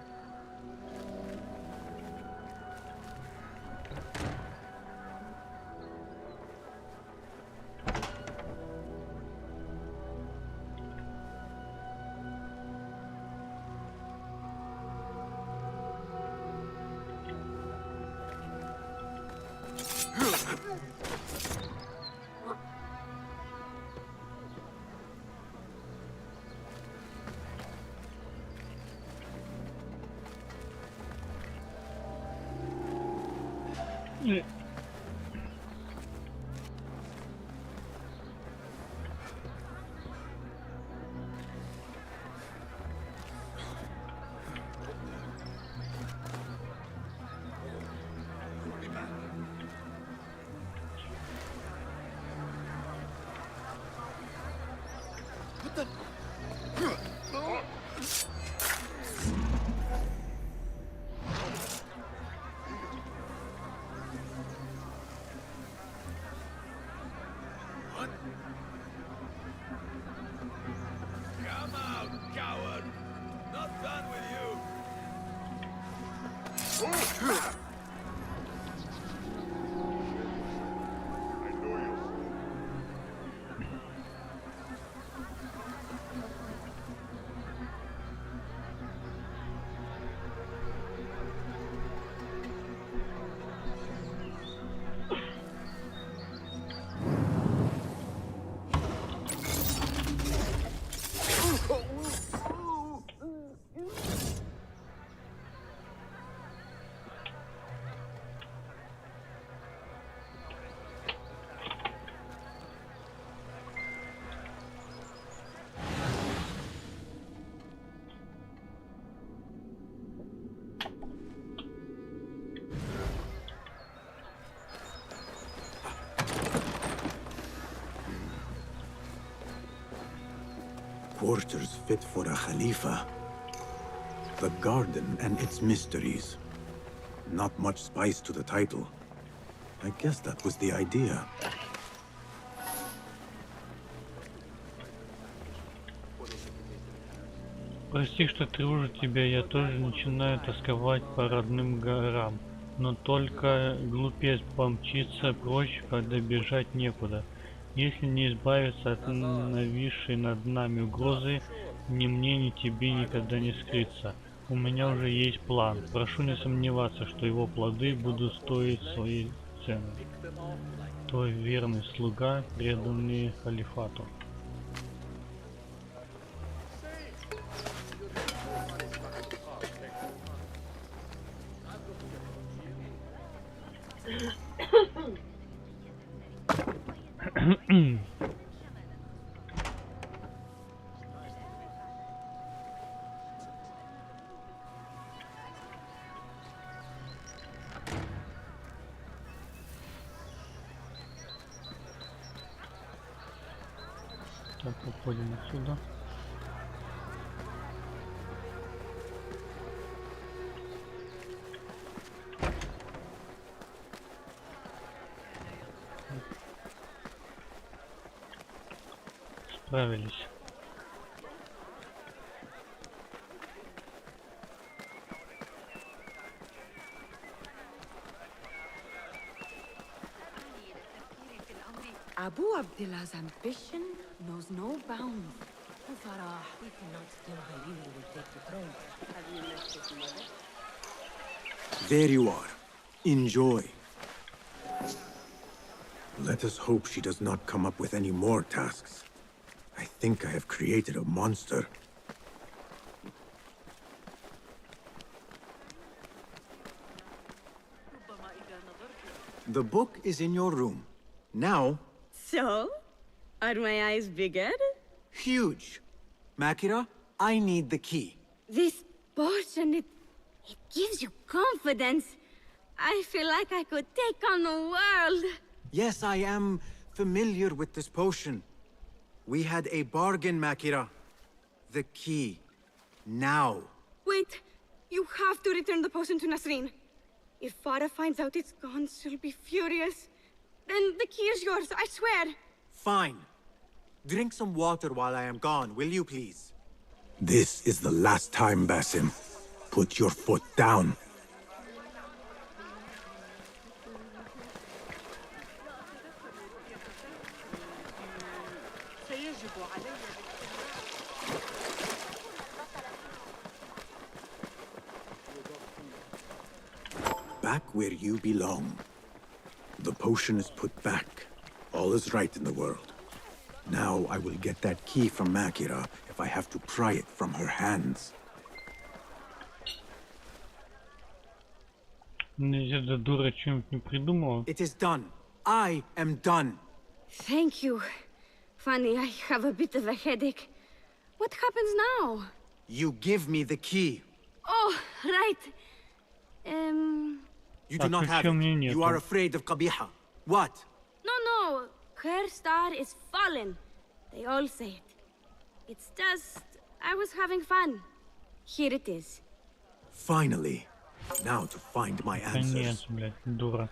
Speaker 18: Come out, coward! Not done with you!
Speaker 4: Quarters fit for a Khalifa. The Garden and its Mysteries. Not much spice to the title. I guess that was the idea.
Speaker 1: Прости, что тревожу тебя, я тоже начинаю тосковать по родным горам. Но только глупец помчится прочь, когда бежать некуда. Если не избавиться от нависшей над нами угрозы, ни мне, ни тебе никогда не скрыться. У меня уже есть план. Прошу не сомневаться, что его плоды будут стоить своей цены. Твой верный слуга, преданный халифату. Уходим отсюда. Справились.
Speaker 8: Abu Abdullah's ambition knows no bounds.
Speaker 10: Farah, we cannot kill Khalil will take the throne. Have you met his mother?
Speaker 4: There you are. Enjoy. Let us hope she does not come up with any more tasks. I think I have created a monster. The book is in your room. Now...
Speaker 12: So? Are my eyes bigger?
Speaker 22: Huge. Makira, I need the key.
Speaker 12: This potion, it gives you confidence. I feel like I could take on the world.
Speaker 22: Yes, I am familiar with this potion. We had a bargain, Makira. The key. Now.
Speaker 12: Wait, you have to return the potion to Nasreen. If Farah finds out it's gone, she'll be furious. Then the key is yours, I swear.
Speaker 22: Fine. Drink some water while I am gone, will you please?
Speaker 4: This is the last time, Basim. Put your foot down. Back where you belong. The potion is put back. All is right in the world. Now I will get that key from Makira if I have to pry it from her hands.
Speaker 1: Эта дура что-нибудь не придумала.
Speaker 22: It is done. I am done.
Speaker 12: Thank you. Funny, I have a bit of a headache. What happens now?
Speaker 22: You give me the key.
Speaker 12: Oh, right.
Speaker 22: You do not have it. You are afraid of Qabiha. What?
Speaker 12: No. Her star is fallen. They all say it. It's just... I was having fun. Here it is.
Speaker 4: Finally. Now to find my answers.
Speaker 1: Конец, блядь, дура.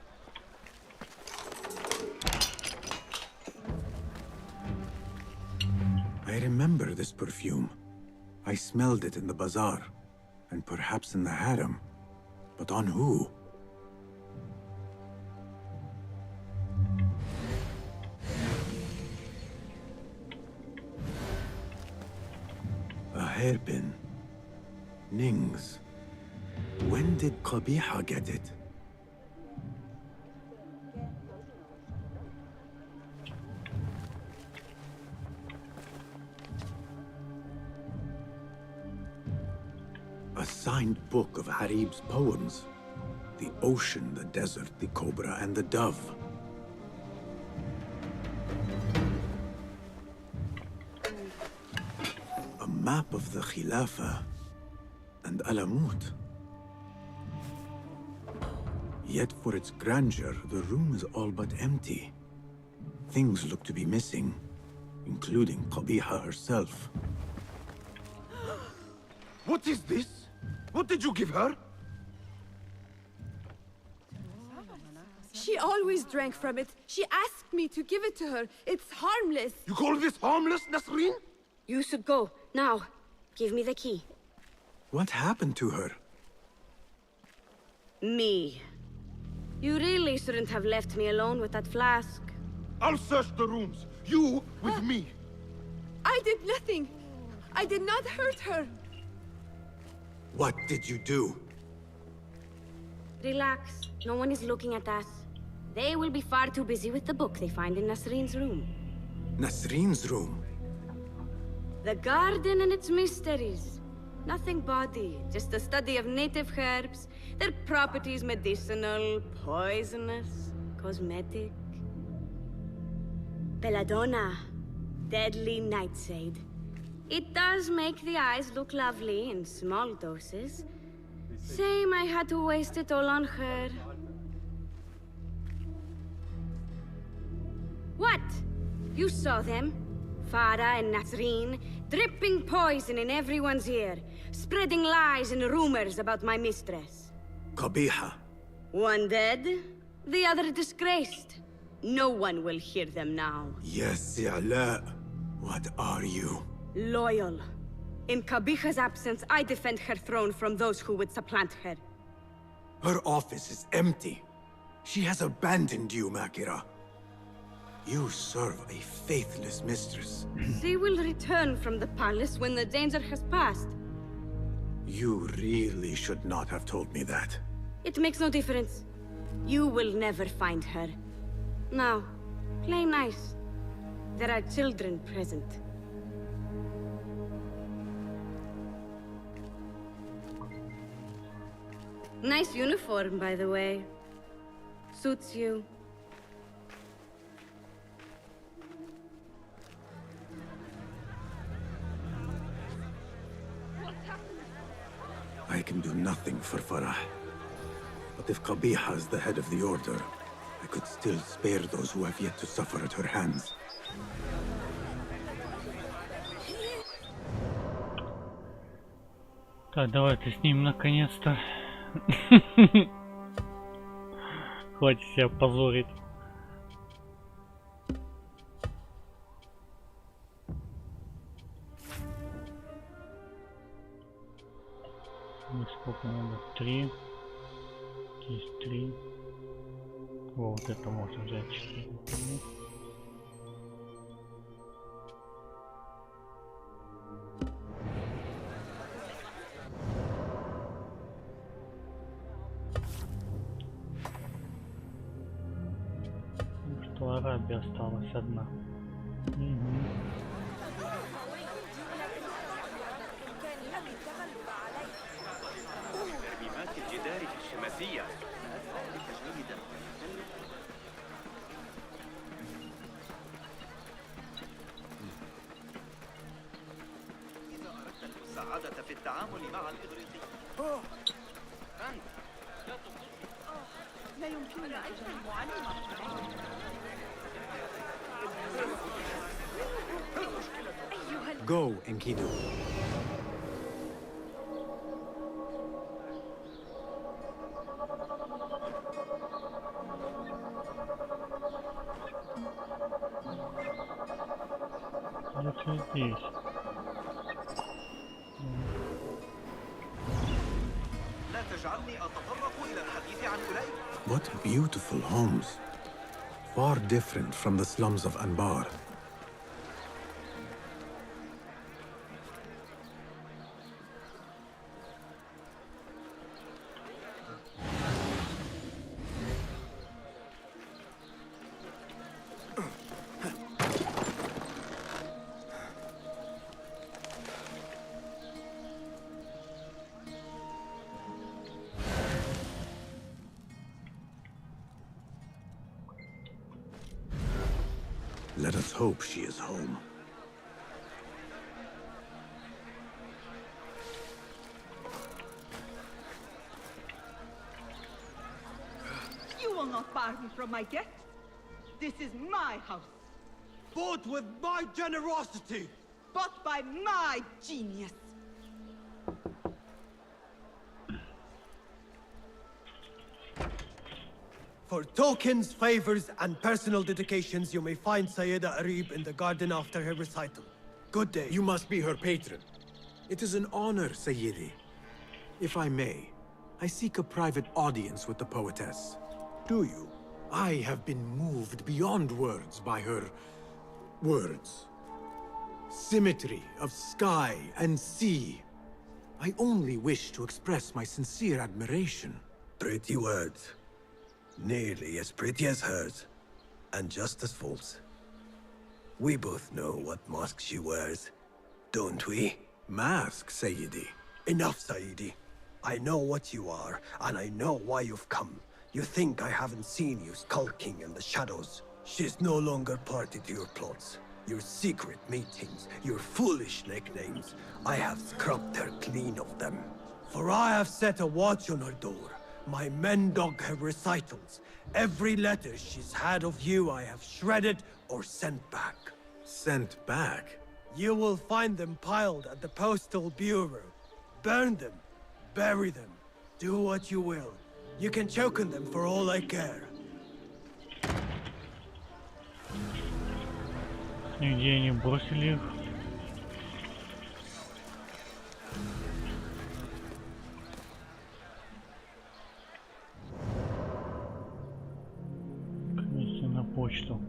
Speaker 4: I remember this perfume. I smelled it in the bazaar. And perhaps in the harem. But on who? A hairpin. Nings. When did Qabiha get it? A signed book of Harib's poems. The ocean, the desert, the cobra, and the dove. A map of the Khilafah and Alamut. Yet for its grandeur, the room is all but empty. Things look to be missing, including Qabiha herself.
Speaker 18: What is this? What did you give her?
Speaker 8: She always drank from it. She asked me to give it to her. It's harmless.
Speaker 18: You call this harmless, Nasreen?
Speaker 12: You should go. Now. Give me the key.
Speaker 4: What happened to her?
Speaker 12: Me. You really shouldn't have left me alone with that flask.
Speaker 18: I'll search the rooms. You with me.
Speaker 8: I did nothing. I did not hurt her.
Speaker 4: What did you do?
Speaker 12: Relax. No one is looking at us. They will be far too busy with the book they find in Nasreen's room.
Speaker 4: Nasreen's room?
Speaker 12: The garden and its mysteries. Nothing bawdy, just a study of native herbs, their properties medicinal, poisonous, cosmetic. Belladonna, deadly nightshade. It does make the eyes look lovely in small doses. Shame I had to waste it all on her. What? You saw them? Farah and Nasreen, dripping poison in everyone's ear, spreading lies and rumors about my mistress.
Speaker 22: Qabiha.
Speaker 12: One dead, the other disgraced. No one will hear them now.
Speaker 22: Yes, Ya'la. What are you?
Speaker 12: Loyal. In Qabiha's absence, I defend her throne from those who would supplant her.
Speaker 22: Her office is empty. She has abandoned you, Makira. You serve a faithless mistress.
Speaker 12: She will return from the palace when the danger has passed.
Speaker 22: You really should not have told me that.
Speaker 12: It makes no difference. You will never find her. Now, play nice. There are children present. Nice uniform, by the way. Suits you.
Speaker 22: I can do nothing for Farah. But if Qabiha is the head of the Order, I could still spare those who have yet to suffer at her hands.
Speaker 1: Так, давай-ка с ним наконец-то. Хватит себя позорить. Ну, сколько надо? 3. Есть 3. Вот это можно взять 4. Что Арабия осталась одна.
Speaker 6: ترميمات الجدار الشمسية. جيدا. إذا أردت المساعدة في التعامل مع الإغريقي. أنت لا تقصد.
Speaker 13: لا يمكننا تجمع علينا.
Speaker 22: Go, Enkidu.
Speaker 6: لا تجعلني أتطرق إلى الحديث عن أولئك.
Speaker 22: What beautiful homes. Far different from the slums of Anbar. Let us hope she is home.
Speaker 13: You will not bar me from my guests. This is my house.
Speaker 11: Bought with my generosity.
Speaker 13: Bought by my genius.
Speaker 11: For tokens, favors, and personal dedications, you may find Sayyida Arib in the garden after her recital. Good day.
Speaker 22: You must be her patron. It is an honor, Sayyidi. If I may, I seek a private audience with the poetess.
Speaker 11: Do you?
Speaker 22: I have been moved beyond words by her words. Symmetry of sky and sea. I only wish to express my sincere admiration.
Speaker 11: Pretty words. Nearly as pretty as hers, and just as false. We both know what mask she wears, don't we?
Speaker 22: Mask, Sayyidi.
Speaker 11: Enough, Sayyidi. I know what you are, and I know why you've come. You think I haven't seen you skulking in the shadows. She's no longer party to your plots. Your secret meetings, your foolish nicknames. I have scrubbed her clean of them. For I have set a watch on her door. My men dog her recitals. Every letter she's had of you I have shredded or sent back.
Speaker 22: Sent back?
Speaker 11: You will find them piled at the Postal Bureau. Burn them. Bury them. Do what you will. You can choke on them for all I care.
Speaker 1: Где они бросили их? Конечно, на почту.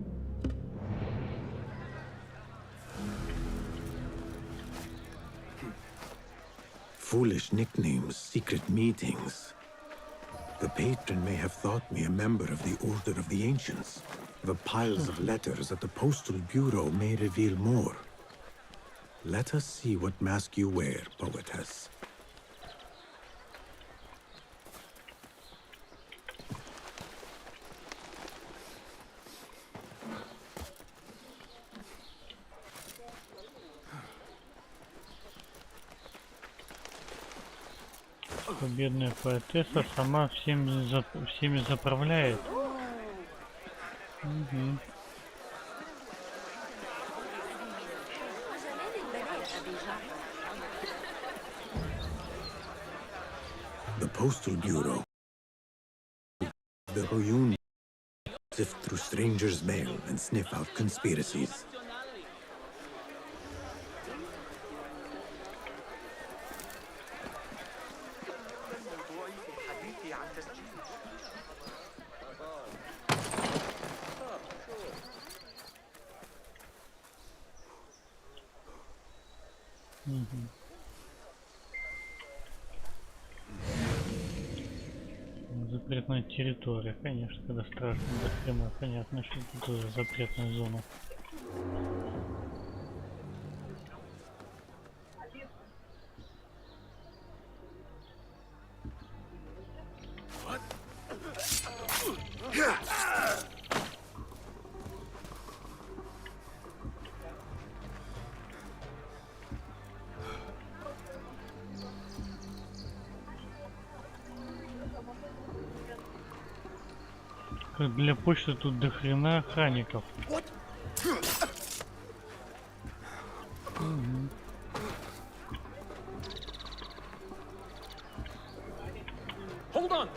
Speaker 4: Foolish nicknames, secret meetings. The patron may have thought me a member of the Order of the Ancients. The piles of letters at the Postal Bureau may reveal more. Let us see what mask you wear, poetess.
Speaker 1: Бедная поэтесса сама всеми заправляет. Угу.
Speaker 4: The Postal Bureau. The reunion. Sift through strangers' mail and sniff out conspiracies.
Speaker 1: Запретная территория, конечно, когда страшно до хрена, понятно, что это тоже запретная зона. Как для почты тут до хрена охранников. Угу.
Speaker 15: Hold on.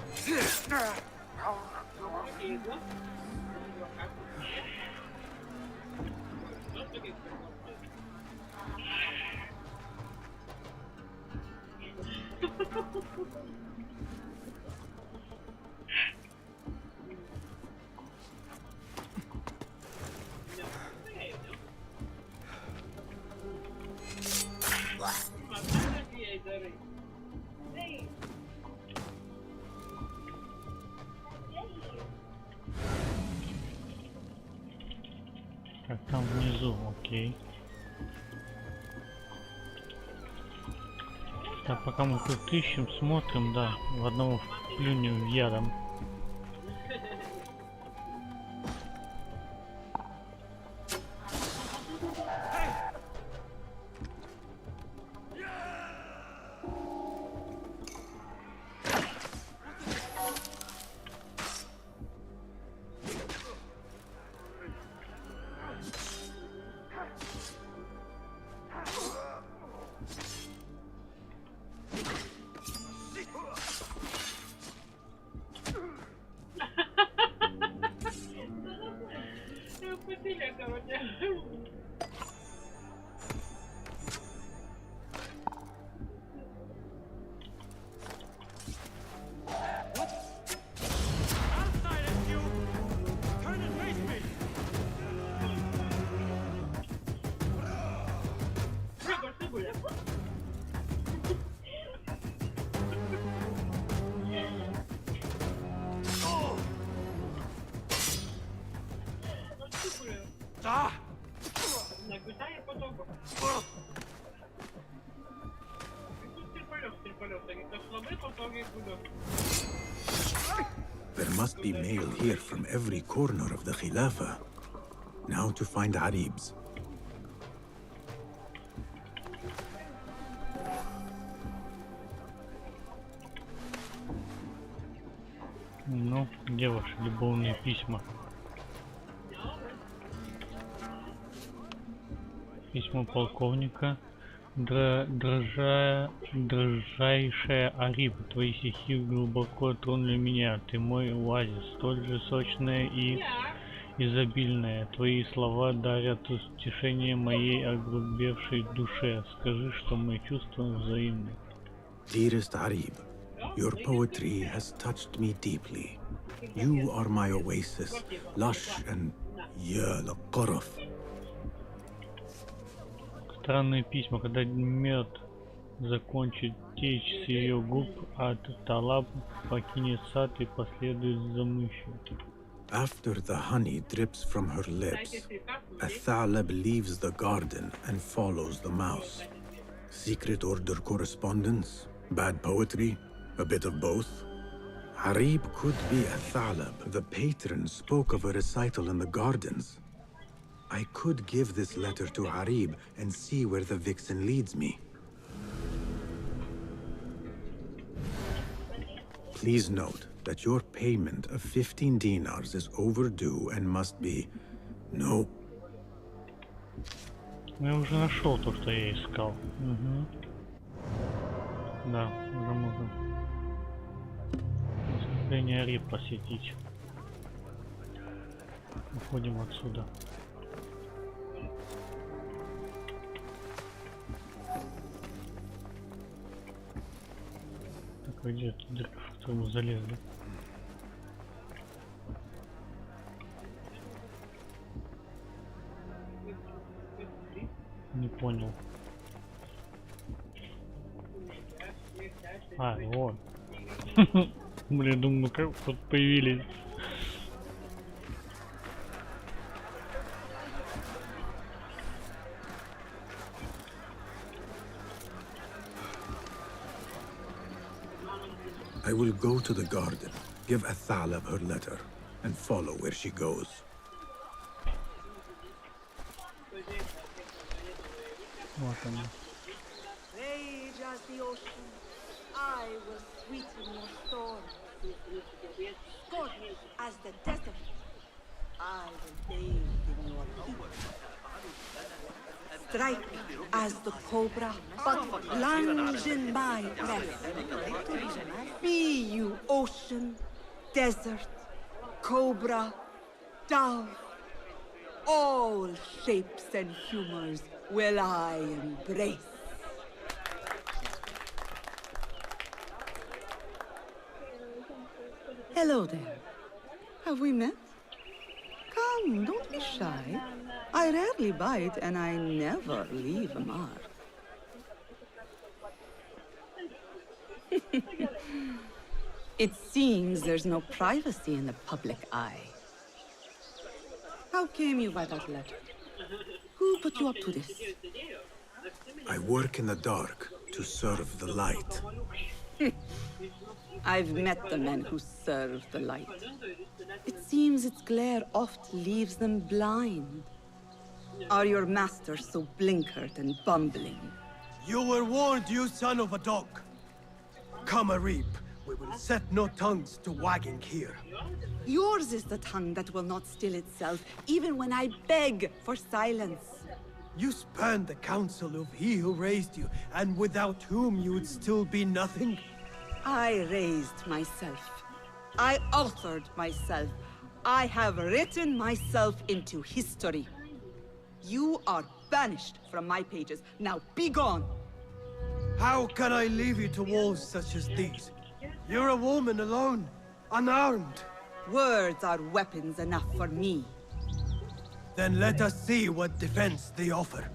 Speaker 1: Так, там внизу, окей. Так, пока мы тут ищем, смотрим, да, в одного плюнем ядом.
Speaker 4: There must be mail here from every corner of the Khilafah. Now to find Aribs.
Speaker 1: Ну, где ваши любовные письма? Письмо полковника. Дрожайшая Ариб, твои стихи глубоко тронули меня. Ты мой оазис, столь же сочная и изобильная. Твои слова дарят утешение моей огрубевшей душе. Скажи, что мои чувства взаимны.
Speaker 4: Dearest Arib, your poetry has touched me deeply. You are my oasis, lush and Qaraf.
Speaker 1: Странные письма, когда мед закончит течь с ее губ, от Талаб покинет сад и последует за мышью.
Speaker 4: After the honey drips from her lips, a Thalab leaves the garden and follows the mouse. Secret order correspondence? Bad poetry? A bit of both? Arib could be a Thalab. The patron spoke of a recital in the gardens. I could give this letter to Arib and see where the vixen leads me. Please note that your payment of 15 dinars is overdue and must be... No.
Speaker 1: Я уже нашел то, что я искал. Угу. Да, уже можно выступление Ариб посетить. Уходим отсюда. Так, а где эта дырка, в которую мы залезли? Не понял. А, вот. Блин, думаю, как вот появились.
Speaker 4: I will go to the garden, give Athalab her letter, and follow where she goes.
Speaker 1: Вот она.
Speaker 13: Rage as the ocean, I will sweeten your storm. Scorch as the desert, I will bathe in your heat. Strike as the cobra, but plunge in my breath. Be you ocean, desert, cobra, dove, all shapes and humors will I embrace. Hello there. Have we met? Come, don't be shy. I rarely bite and I never leave a mark. It seems there's no privacy in the public eye. How came you by that letter? Who put you up to this?
Speaker 4: I work in the dark to serve the light.
Speaker 13: I've met the men who serve the light. It seems its glare oft leaves them blind. Are your masters so blinkered and bumbling?
Speaker 11: You were warned, you son of a dog. Come, Arib. We will set no tongues to wagging here.
Speaker 13: Yours is the tongue that will not still itself, even when I beg for silence.
Speaker 11: You spurned the counsel of he who raised you, and without whom you would still be nothing.
Speaker 13: I raised myself. I authored myself. I have written myself into history. You are banished from my pages. Now be gone!
Speaker 11: How can I leave you to wolves such as these? You're a woman alone, unarmed.
Speaker 13: Words are weapons enough for me.
Speaker 11: Then let us see what defense they offer.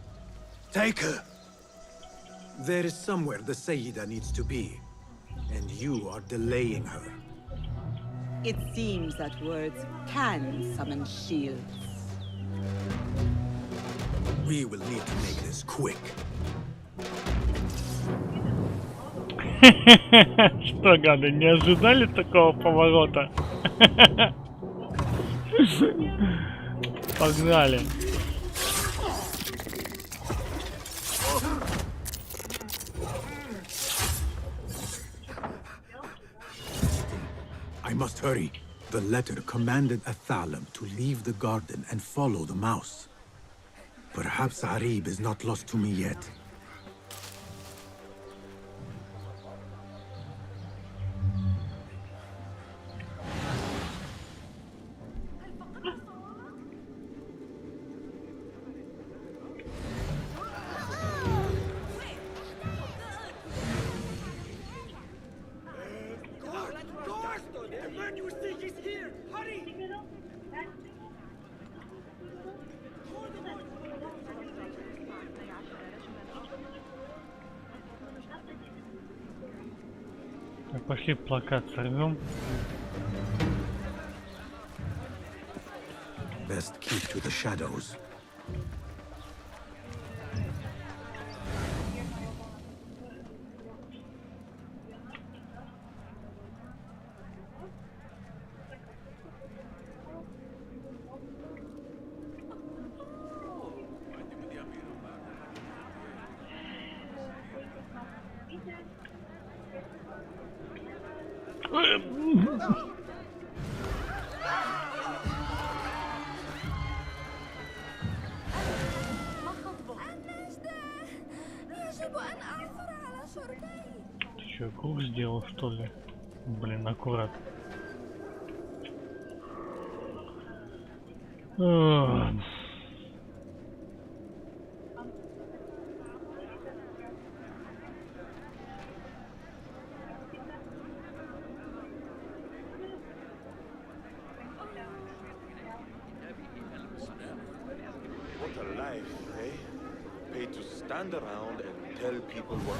Speaker 11: Take her.
Speaker 4: There is somewhere the Sayyida needs to be, and you are delaying her.
Speaker 13: It seems that words can summon shields.
Speaker 4: We will need to make this quick.
Speaker 1: Что, гады, не ожидали такого поворота? Погнали.
Speaker 4: I must hurry. The letter commanded Athalab to leave the garden and follow the mouse. Perhaps Arib is not lost to me yet.
Speaker 1: Так, пошли плакат сорвем.
Speaker 4: Best keep to the shadows.
Speaker 1: Ты что, круг сделал, что ли? Блин, аккурат.
Speaker 18: What a life, eh? Paid to stand around and tell people what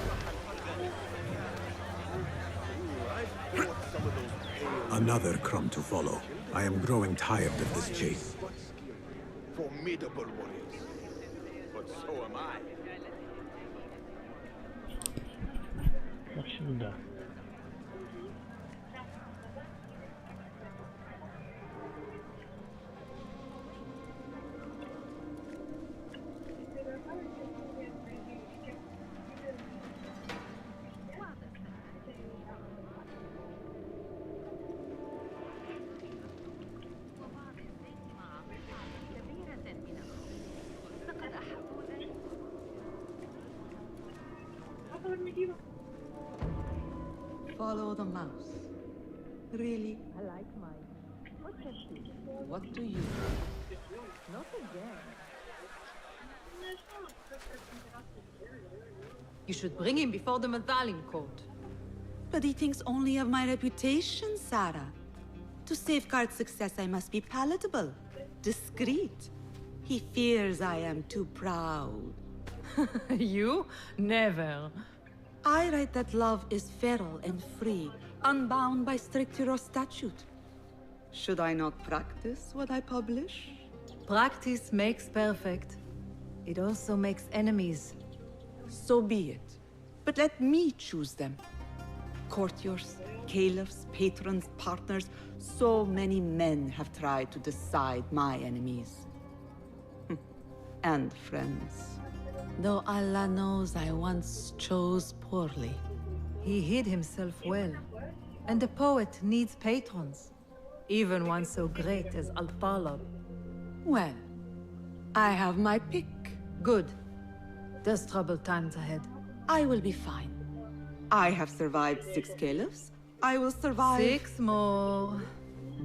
Speaker 4: Another crumb to follow. I am growing tired of this chase.
Speaker 18: formidable warriors. But so am I.
Speaker 1: Как всегда.
Speaker 13: Follow the mouse. Really?
Speaker 10: I like mine. What can she?
Speaker 13: What do you?
Speaker 10: Not again.
Speaker 13: You should bring him before the Medallion Court. But he thinks only of my reputation, Sarah. To safeguard success, I must be palatable, discreet. He fears I am too proud.
Speaker 10: You? Never.
Speaker 13: I write that love is feral and free, unbound by strict hero statute. Should I not practice what I publish?
Speaker 10: Practice makes perfect. It also makes enemies.
Speaker 13: So be it. But let me choose them. Courtiers, caliphs, patrons, partners. So many men have tried to decide my enemies. And friends. Though Allah knows I once chose poorly.
Speaker 10: He hid himself well. And the poet needs patrons. Even one so great as Al-Talab.
Speaker 13: Well, I have my pick.
Speaker 10: Good. There's troubled times ahead.
Speaker 13: I will be fine. I have survived 6 caliphs. I will survive
Speaker 10: 6 more.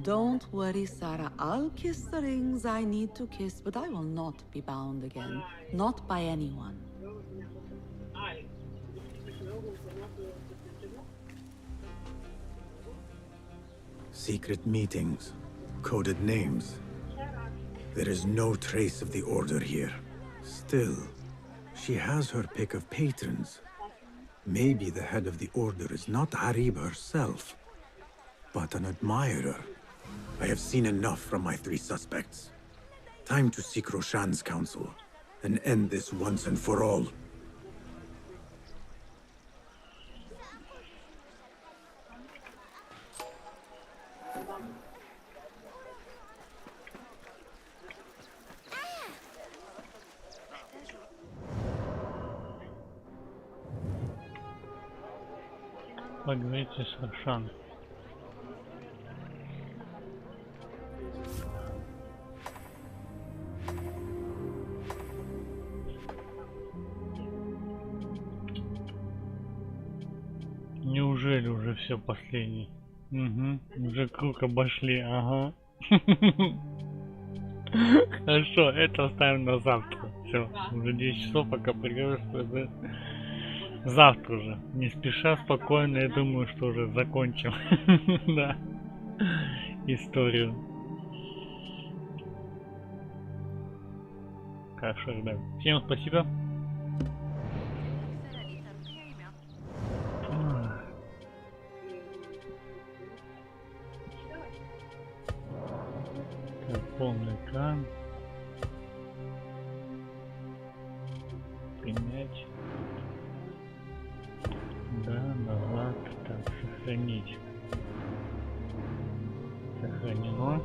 Speaker 13: Don't worry, Sarah. I'll kiss the rings I need to kiss, but I will not be bound again. Not by anyone.
Speaker 4: Secret meetings, coded names. There is no trace of the Order here. Still, she has her pick of patrons. Maybe the head of the Order is not Arib herself, but an admirer. I have seen enough from my 3 suspects. Time to seek Roshan's counsel and end this once and for all.
Speaker 1: Поговорите с Рошан. Неужели уже все последний? Угу, уже круг обошли, ага. Хорошо, это оставим на завтра. Все, уже 10 часов, пока приготовимся. Завтра уже. Не спеша, спокойно, я думаю, что уже закончим. Да. Историю. Хорошо, ребят. Всем спасибо. Полный экран. Принять. Да, назад. Так, сохранить. Сохранено.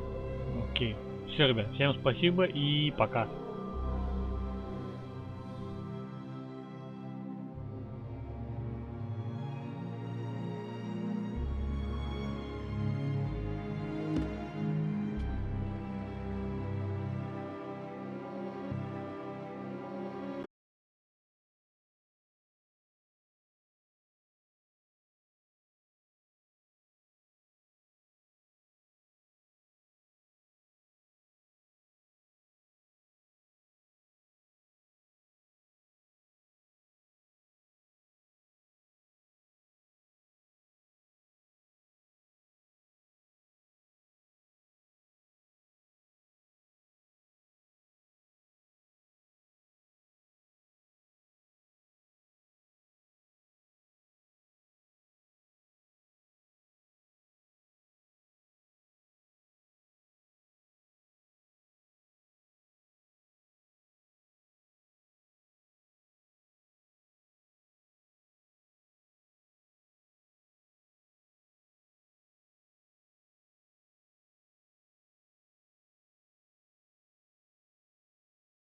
Speaker 1: Окей. Все, ребят, всем спасибо и пока.